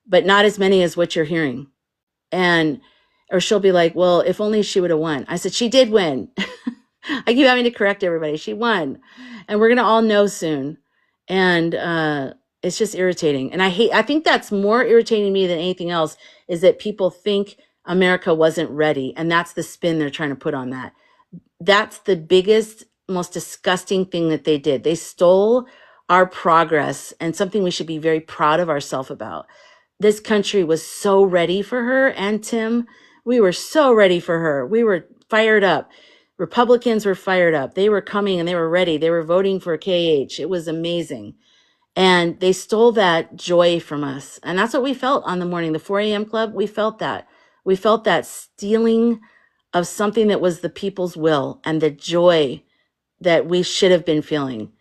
but not as many as what you're hearing. Or she'll be like, well, if only she would have won. I said, she did win. I keep having to correct everybody. She won. And we're going to all know soon. And it's just irritating. And I think that's more irritating to me than anything else, is that people think America wasn't ready. And that's the spin they're trying to put on that. That's the biggest, most disgusting thing that they did. They stole our progress and something we should be very proud of ourselves about. This country was so ready for her. And Tim, we were so ready for her. We were fired up. Republicans were fired up. They were coming and they were ready. They were voting for KH. It was amazing. And they stole that joy from us. And that's what we felt on the morning. The 4 a.m. club, we felt that. We felt that stealing of something that was the people's will and the joy that we should have been feeling.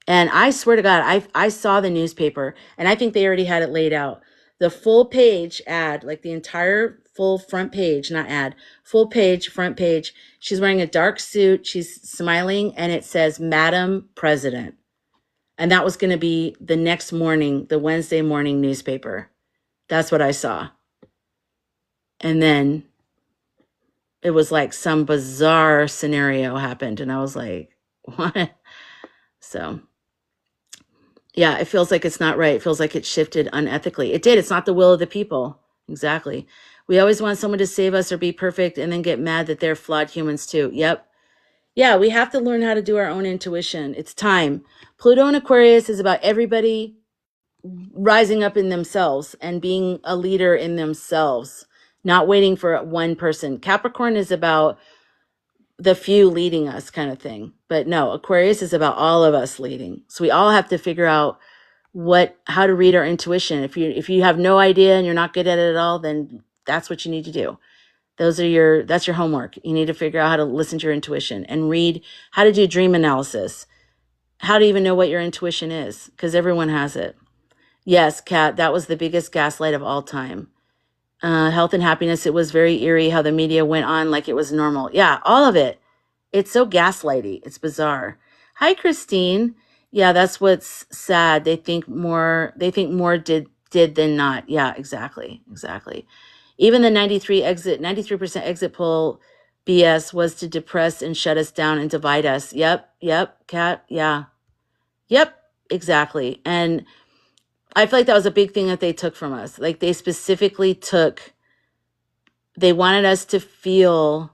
And I swear to God, I saw the newspaper, and I think they already had it laid out. The full page ad, like the entire full front page, not ad, full page, front page. She's wearing a dark suit. She's smiling, and it says, Madam President. And that was going to be the next morning, the Wednesday morning newspaper. That's what I saw. And then it was like some bizarre scenario happened. And I was like, what? So, yeah, it feels like it's not right. It feels like it shifted unethically. It did. It's not the will of the people. Exactly. We always want someone to save us or be perfect and then get mad that they're flawed humans too. Yep. Yeah, we have to learn how to do our own intuition. It's time. Pluto and Aquarius is about everybody rising up in themselves and being a leader in themselves, not waiting for one person. Capricorn is about the few leading us kind of thing. But no, Aquarius is about all of us leading. So we all have to figure out how to read our intuition. If you have no idea and you're not good at it at all, then that's what you need to do. That's your homework. You need to figure out how to listen to your intuition and read how to do dream analysis, how to even know what your intuition is, because everyone has it. Yes, Kat, that was the biggest gaslight of all time. Health and happiness, it was very eerie how the media went on like it was normal. Yeah, all of it. It's so gaslighty. It's bizarre. Hi, Christine. Yeah, that's what's sad. They think more did than not. Yeah, exactly. Even the 93% exit poll BS was to depress and shut us down and divide us. Yep, Kat, yeah. Yep, exactly. And I feel like that was a big thing that they took from us. Like they specifically they wanted us to feel,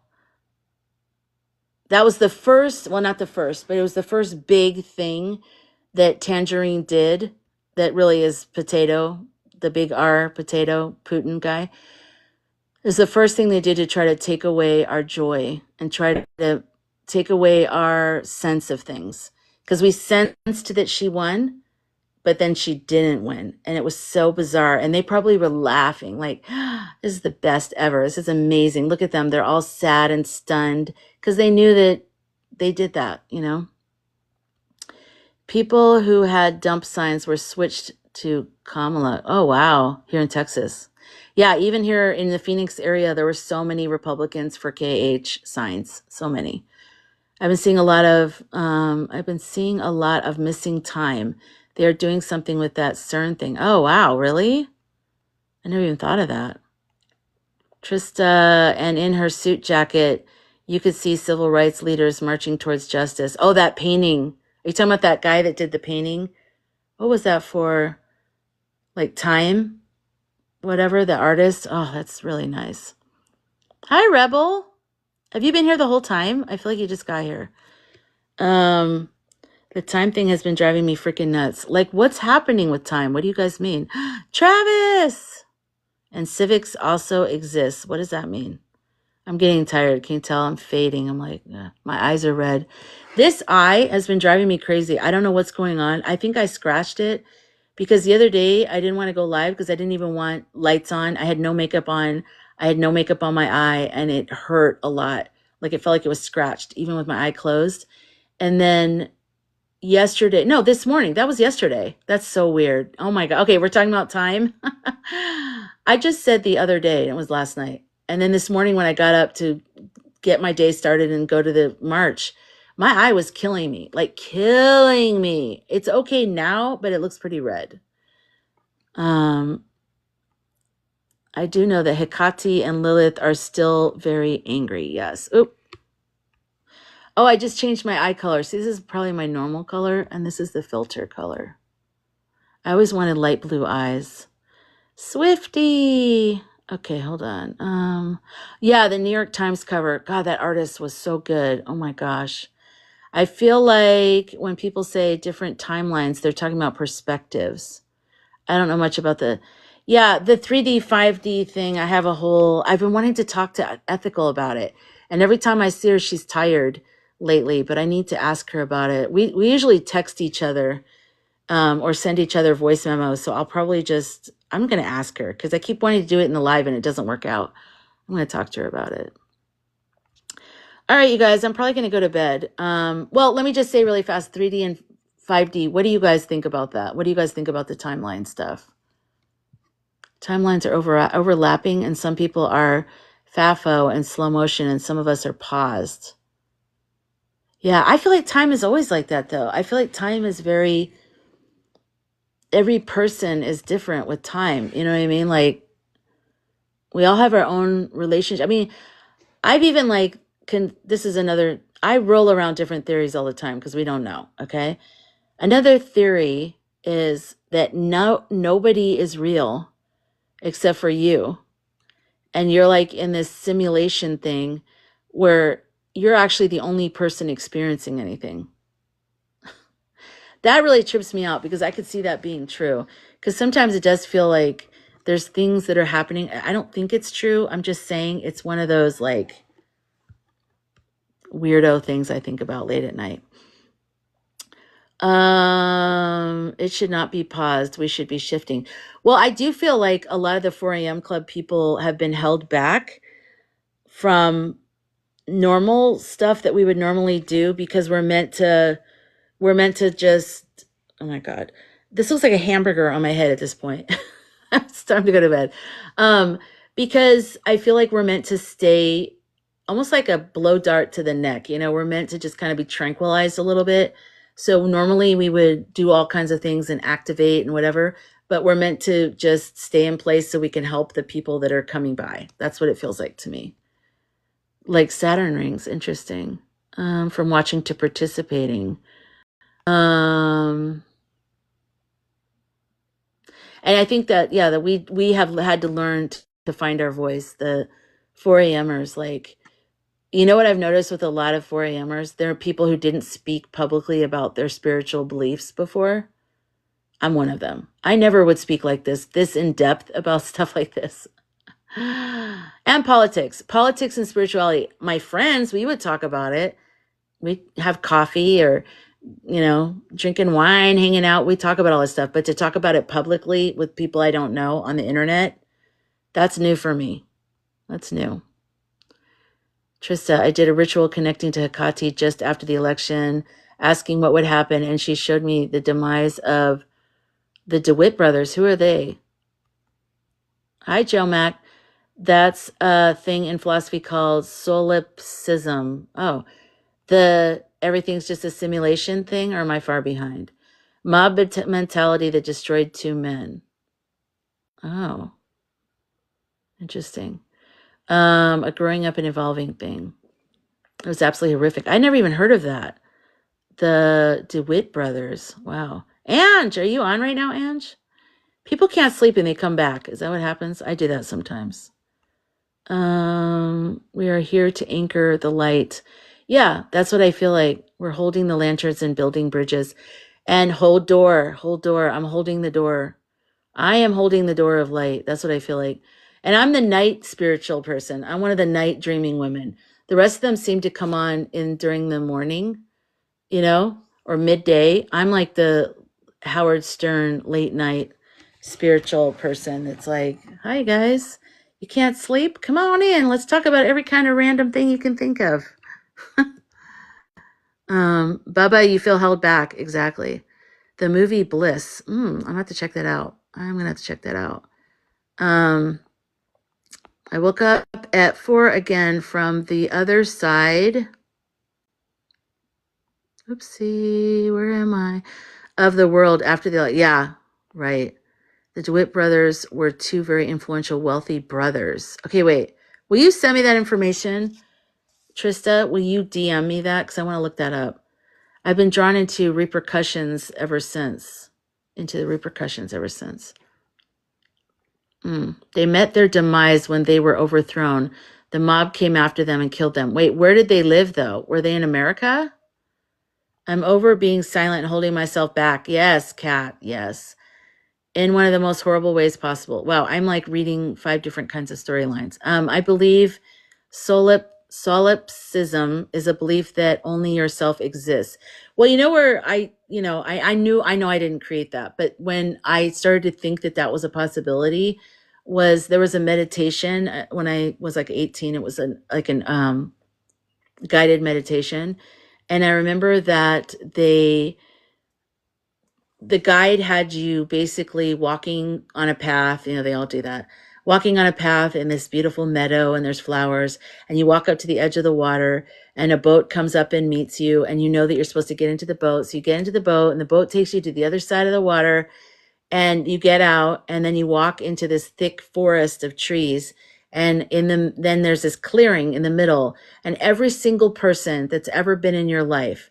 that was the first, well, not the first, but it was the first big thing that Tangerine did that really is potato, the big R potato, Putin guy. Is the first thing they did to try to take away our joy and try to take away our sense of things. Because we sensed that she won, but then she didn't win. And it was so bizarre. And they probably were laughing like, this is the best ever. This is amazing. Look at them. They're all sad and stunned because they knew that they did that, People who had dump signs were switched to Kamala. Oh, wow. Here in Texas. Yeah, even here in the Phoenix area, there were so many Republicans for KH signs. So many. I've been seeing a lot of missing time. They're doing something with that CERN thing. Oh, wow. Really? I never even thought of that. Trista, and in her suit jacket, you could see civil rights leaders marching towards justice. Oh, that painting. Are you talking about that guy that did the painting? What was that for? Like Time? Whatever, the artist? Oh, that's really nice. Hi, Rebel. Have you been here the whole time? I feel like you just got here. The Time thing has been driving me freaking nuts. Like, what's happening with Time? What do you guys mean? Travis! And civics also exists. What does that mean? I'm getting tired. Can you tell I'm fading? I'm like, my eyes are red. This eye has been driving me crazy. I don't know what's going on. I think I scratched it because the other day I didn't want to go live because I didn't even want lights on. I had no makeup on. I had no makeup on my eye and it hurt a lot. Like it felt like it was scratched even with my eye closed. And then this morning, that was yesterday. That's so weird. Oh my God. Okay, we're talking about time. I just said the other day, and it was last night. And then this morning when I got up to get my day started and go to the march, my eye was killing me, like killing me. It's okay now, but it looks pretty red. I do know that Hecate and Lilith are still very angry. Yes. Oop. Oh, I just changed my eye color. See, this is probably my normal color, and this is the filter color. I always wanted light blue eyes. Swifty. Okay, hold on. Yeah, the New York Times cover. God, that artist was so good. Oh my gosh. I feel like when people say different timelines, they're talking about perspectives. I don't know much about the 3D, 5D thing. I've been wanting to talk to Ethical about it. And every time I see her, she's tired lately, but I need to ask her about it. We usually text each other or send each other voice memos. So I'm going to ask her because I keep wanting to do it in the live and it doesn't work out. I'm going to talk to her about it. All right, you guys, I'm probably going to go to bed. Well, let me just say really fast, 3D and 5D. What do you guys think about that? What do you guys think about the timeline stuff? Timelines are overlapping and some people are FAFO and slow motion and some of us are paused. Yeah, I feel like time is always like that though. I feel like time is every person is different with time. You know what I mean? Like we all have our own relationship. I mean, I've even I roll around different theories all the time because we don't know. Okay. Another theory is that nobody is real except for you. And you're like in this simulation thing where you're actually the only person experiencing anything. That really trips me out because I could see that being true. Because sometimes it does feel like there's things that are happening. I don't think it's true. I'm just saying it's one of those like weirdo things I think about late at night. It should not be paused. We should be shifting. Well, I do feel like a lot of the 4 a.m. club people have been held back from normal stuff that we would normally do because we're meant to just, oh my God, this looks like a hamburger on my head at this point. It's time to go to bed. Because I feel like we're meant to stay almost like a blow dart to the neck. You know, we're meant to just kind of be tranquilized a little bit. So normally we would do all kinds of things and activate and whatever, but we're meant to just stay in place so we can help the people that are coming by. That's what it feels like to me. Like Saturn rings, interesting. From watching to participating. And I think that, that we have had to learn to find our voice. The 4 a.m.ers, like, you know what I've noticed with a lot of 4 a.m.ers? There are people who didn't speak publicly about their spiritual beliefs before. I'm one of them. I never would speak like this in depth about stuff like this. And politics and spirituality. My friends, we would talk about it. We have coffee or, drinking wine, hanging out. We talk about all this stuff, but to talk about it publicly with people I don't know on the internet, that's new for me. That's new. Trista, I did a ritual connecting to Hecate just after the election. asking what would happen, and she showed me the demise of the DeWitt brothers. Who are they? Hi, Joe Mac. That's a thing in philosophy called solipsism. Oh, the everything's just a simulation thing, or am I far behind? Mob mentality that destroyed two men. Oh, interesting. A growing up and evolving thing. It was absolutely horrific. I never even heard of that. The DeWitt brothers. Wow. Ange, are you on right now, Ange? People can't sleep and they come back. Is that what happens? I do that sometimes. We are here to anchor the light. Yeah, that's what I feel like. We're holding the lanterns and building bridges. And hold door. I'm holding the door. I am holding the door of light. That's what I feel like. And I'm the night spiritual person. I'm one of the night dreaming women. The rest of them seem to come on in during the morning, or midday. I'm like the Howard Stern late night spiritual person. It's like, hi guys, you can't sleep? Come on in. Let's talk about every kind of random thing you can think of. Bubba, you feel held back. Exactly. The movie Bliss. I'm gonna have to check that out. I woke up at 4 again from the other side. Oopsie, where am I? Of the world after yeah, right. The DeWitt brothers were two very influential, wealthy brothers. Okay, wait. Will you send me that information, Trista? Will you DM me that? Because I want to look that up. I've been drawn into the repercussions ever since. They met their demise when they were overthrown. The mob came after them and killed them. Wait, where did they live, though? Were they in America? I'm over being silent and holding myself back. Yes, Kat, yes. In one of the most horrible ways possible. Wow, I'm like reading 5 different kinds of storylines. I believe solipsism is a belief that only yourself exists. Well, you know where I know I didn't create that, but when I started to think that that was a possibility, there was a meditation when I was like 18. It was an guided meditation, and I remember that the guide had you basically walking on a path. They all do that. Walking on a path in this beautiful meadow, and there's flowers, and you walk up to the edge of the water, and a boat comes up and meets you, and you know that you're supposed to get into the boat. So you get into the boat, and the boat takes you to the other side of the water, and you get out, and then you walk into this thick forest of trees, and then there's this clearing in the middle, and every single person that's ever been in your life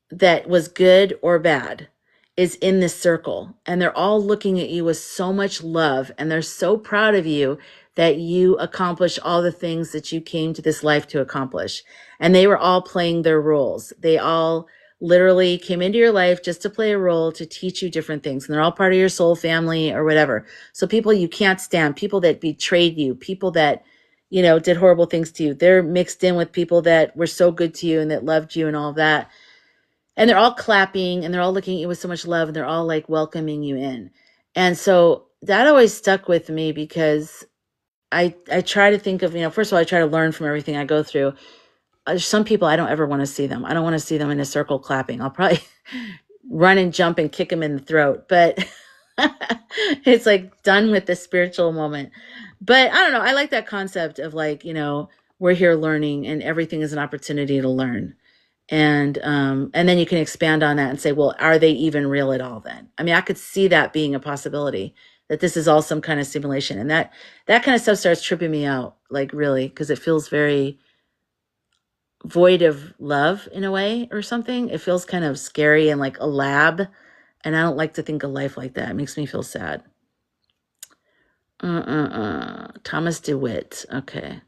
that was good or bad is in this circle, and they're all looking at you with so much love, and they're so proud of you that you accomplished all the things that you came to this life to accomplish. And they were all playing their roles. They all literally came into your life just to play a role, to teach you different things, and they're all part of your soul family or whatever. So people you can't stand, people that betrayed you, people that did horrible things to you, they're mixed in with people that were so good to you and that loved you and all of that. And they're all clapping, and they're all looking at you with so much love, and they're all like welcoming you in. And so that always stuck with me, because I try to think of, first of all, I try to learn from everything I go through. There's some people I don't ever want to see them. I don't want to see them in a circle clapping. I'll probably run and jump and kick them in the throat, but it's like done with the spiritual moment. But I don't know. I like that concept of like, we're here learning, and everything is an opportunity to learn. And then you can expand on that and say, well, are they even real at all then? I mean, I could see that being a possibility, that this is all some kind of simulation. And that kind of stuff starts tripping me out, like really, because it feels very void of love in a way or something. It feels kind of scary and like a lab. And I don't like to think of life like that. It makes me feel sad. Thomas DeWitt. Okay.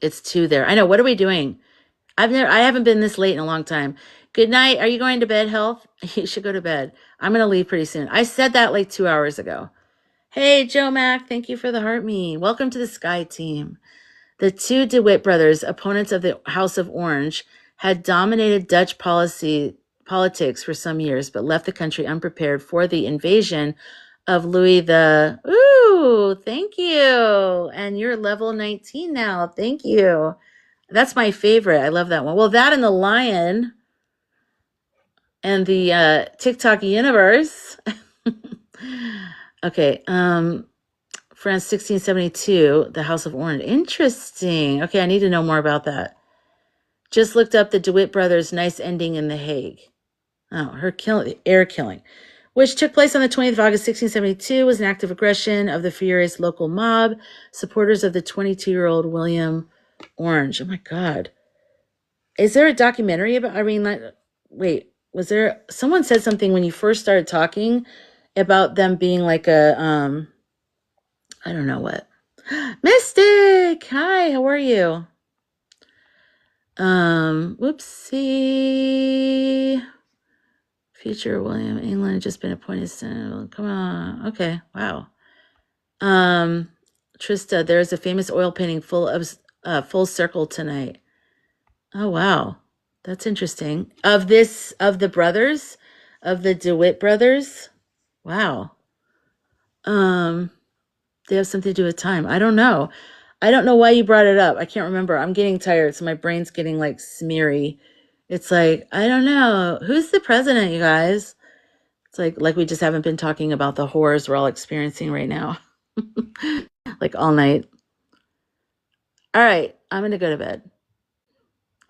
It's 2 there. I know. What are we doing? I haven't been this late in a long time. Good night. Are you going to bed, Health? You should go to bed. I'm going to leave pretty soon. I said that like 2 hours ago. Hey, Joe Mac. Thank you for the heart me. Welcome to the Sky Team. The 2 DeWitt brothers, opponents of the House of Orange, had dominated Dutch politics for some years, but left the country unprepared for the invasion of Louis the. Ooh, thank you. And you're level 19 now. Thank you. That's my favorite. I love that one. Well, that and the lion and the TikTok universe. Okay. France 1672, the House of Orange. Interesting. Okay, I need to know more about that. Just looked up the DeWitt brothers' nice ending in The Hague. Oh, her air killing, which took place on the 20th of August, 1672, was an act of aggression of the furious local mob, supporters of the 22-year-old William Orange. Oh my God. Is there a documentary about, I mean, like, wait, was there, someone said something when you first started talking about them being like a, I don't know what. Mystic! Hi, how are you? Whoopsie. Future William England had just been appointed senator. Come on. Okay, wow. Trista, there's a famous oil painting full full circle tonight. Oh wow. That's interesting. Of the brothers, of the DeWitt brothers. Wow. They have something to do with time. I don't know. I don't know why you brought it up. I can't remember. I'm getting tired, so my brain's getting like smeary. It's like, I don't know. Who's the president, you guys? It's like we just haven't been talking about the horrors we're all experiencing right now. Like all night. All right, I'm going to go to bed.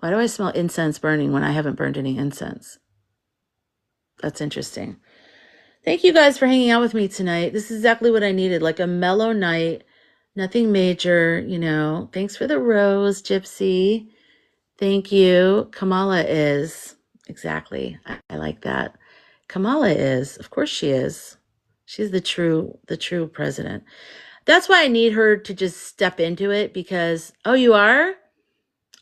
Why do I smell incense burning when I haven't burned any incense? That's interesting. Thank you guys for hanging out with me tonight. This is exactly what I needed, like a mellow night, nothing major, you know. Thanks for the rose, Gypsy. Thank you. Kamala is. Exactly. I like that. Kamala is. Of course she is. She's the true president. That's why I need her to just step into it because, oh, you are?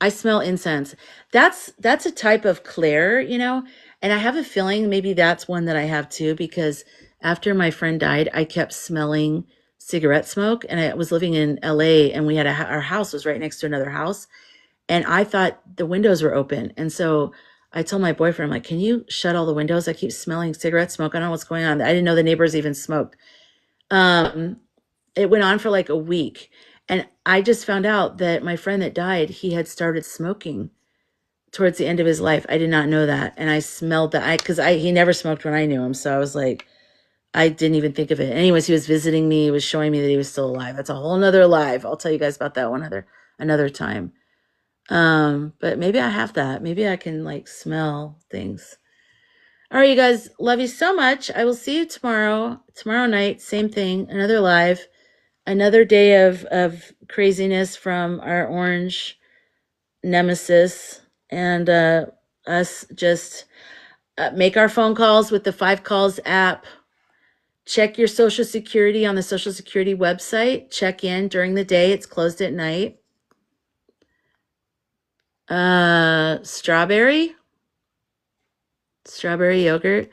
I smell incense. That's a type of Claire, you know, and I have a feeling maybe that's one that I have too, because after my friend died, I kept smelling cigarette smoke, and I was living in LA, and we had our house was right next to another house, and I thought the windows were open. And so I told my boyfriend, I'm like, can you shut all the windows? I keep smelling cigarette smoke. I don't know what's going on. I didn't know the neighbors even smoked. It went on for like a week. And I just found out that my friend that died, he had started smoking towards the end of his life. I did not know that. And I smelled that because he never smoked when I knew him. So I was like, I didn't even think of it. Anyways, he was visiting me. He was showing me that he was still alive. That's a whole nother live. I'll tell you guys about that another time. But maybe I have that. Maybe I can like smell things. All right, you guys, love you so much. I will see you tomorrow night, same thing, another live, another day of craziness from our orange nemesis, and us just make our phone calls with the 5 Calls app. Check your Social Security on the Social Security website. Check in during the day. It's closed at night. Strawberry yogurt.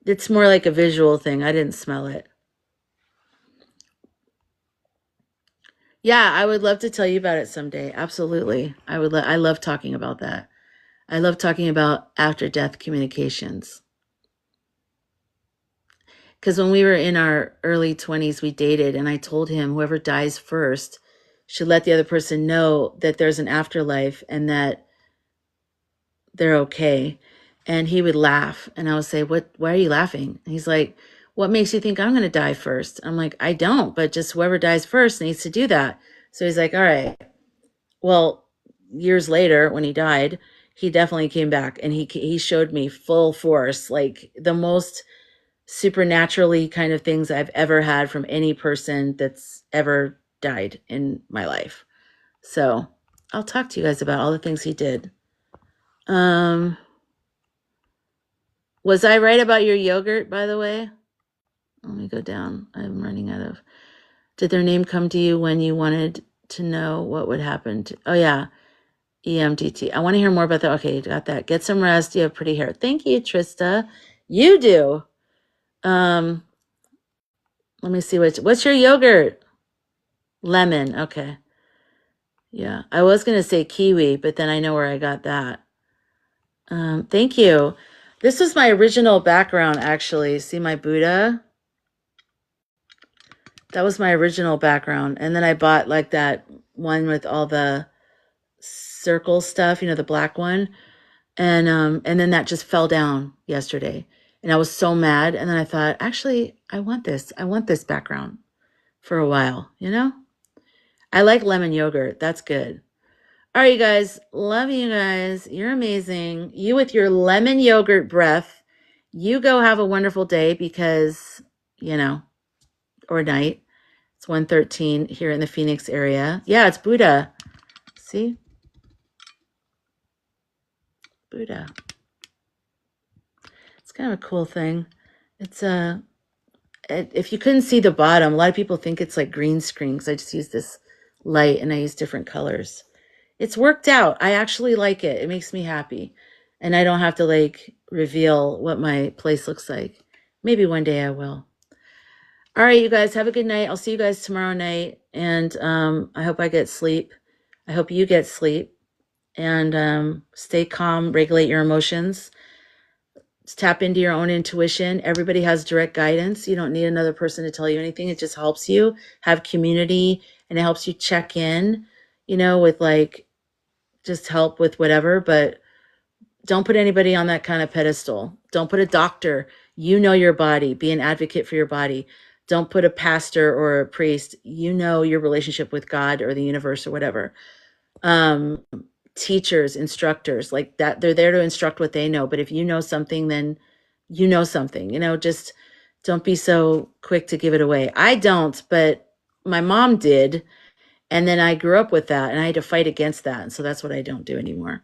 It's more like a visual thing. I didn't smell it. Yeah, I would love to tell you about it someday. Absolutely. I love talking about that. I love talking about after death communications. Because when we were in our early 20s, we dated, and I told him whoever dies first should let the other person know that there's an afterlife and that they're okay. And he would laugh, and I would say, why are you laughing? And he's like, what makes you think I'm going to die first? I'm like, I don't, but just whoever dies first needs to do that. So he's like, all right. Well, years later, when he died, he definitely came back, and he showed me full force, like the most supernaturally kind of things I've ever had from any person that's ever died in my life. So I'll talk to you guys about all the things he did. Was I right about your yogurt, by the way? Let me go down. I'm running out of. Did their name come to you when you wanted to know what would happen to? Oh yeah, EMTT. I want to hear more about that. Okay, you got that. Get some rest. You have pretty hair. Thank you, Trista. You do. Let me see what's your yogurt? Lemon. Okay. Yeah, I was gonna say kiwi, but then I know where I got that. Thank you. This was my original background, actually. See my Buddha? That was my original background. And then I bought like that one with all the circle stuff, you know, the black one. And then that just fell down yesterday. And I was so mad. And then I thought, actually, I want this. I want this background for a while, you know? I like lemon yogurt. That's good. All right, you guys. Love you guys. You're amazing. You with your lemon yogurt breath. You go have a wonderful day because, you know, or night. It's 1:13 here in the Phoenix area. Yeah, it's Buddha. See? Buddha. It's kind of a cool thing. It's if you couldn't see the bottom, a lot of people think it's like green screen because I just use this light and I use different colors. It's worked out. I actually like it. It makes me happy. And I don't have to like reveal what my place looks like. Maybe one day I will. All right, you guys, have a good night. I'll see you guys tomorrow night. And I hope I get sleep. I hope you get sleep. And stay calm, regulate your emotions. Tap into your own intuition. Everybody has direct guidance. You don't need another person to tell you anything. It just helps you have community, and it helps you check in, you know, with like just help with whatever. But don't put anybody on that kind of pedestal. Don't put a doctor. You know your body. Be an advocate for your body. Don't put a pastor or a priest. You know your relationship with God or the universe or whatever. Teachers, instructors, like that, they're there to instruct what they know. But if you know something, then you know something, you know, just don't be so quick to give it away. I don't, but my mom did. And then I grew up with that and I had to fight against that. And so that's what I don't do anymore.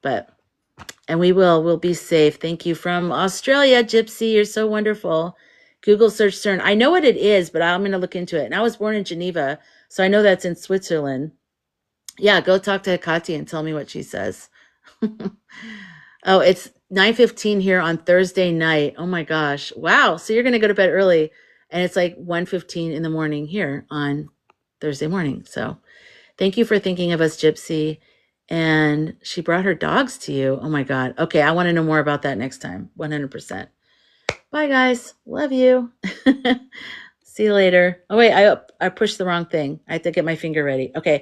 And we'll be safe. Thank you from Australia, Gypsy. You're so wonderful. Google search CERN. I know what it is, but I'm going to look into it. And I was born in Geneva, so I know that's in Switzerland. Yeah, go talk to Hikati and tell me what she says. Oh, it's 9:15 here on Thursday night. Oh my gosh. Wow. So you're going to go to bed early, and it's like 1:15 in the morning here on Thursday morning. So thank you for thinking of us, Gypsy. And she brought her dogs to you. Oh my God. Okay, I want to know more about that next time. 100%. Bye, guys. Love you. See you later. Oh, wait, I pushed the wrong thing. I have to get my finger ready. Okay.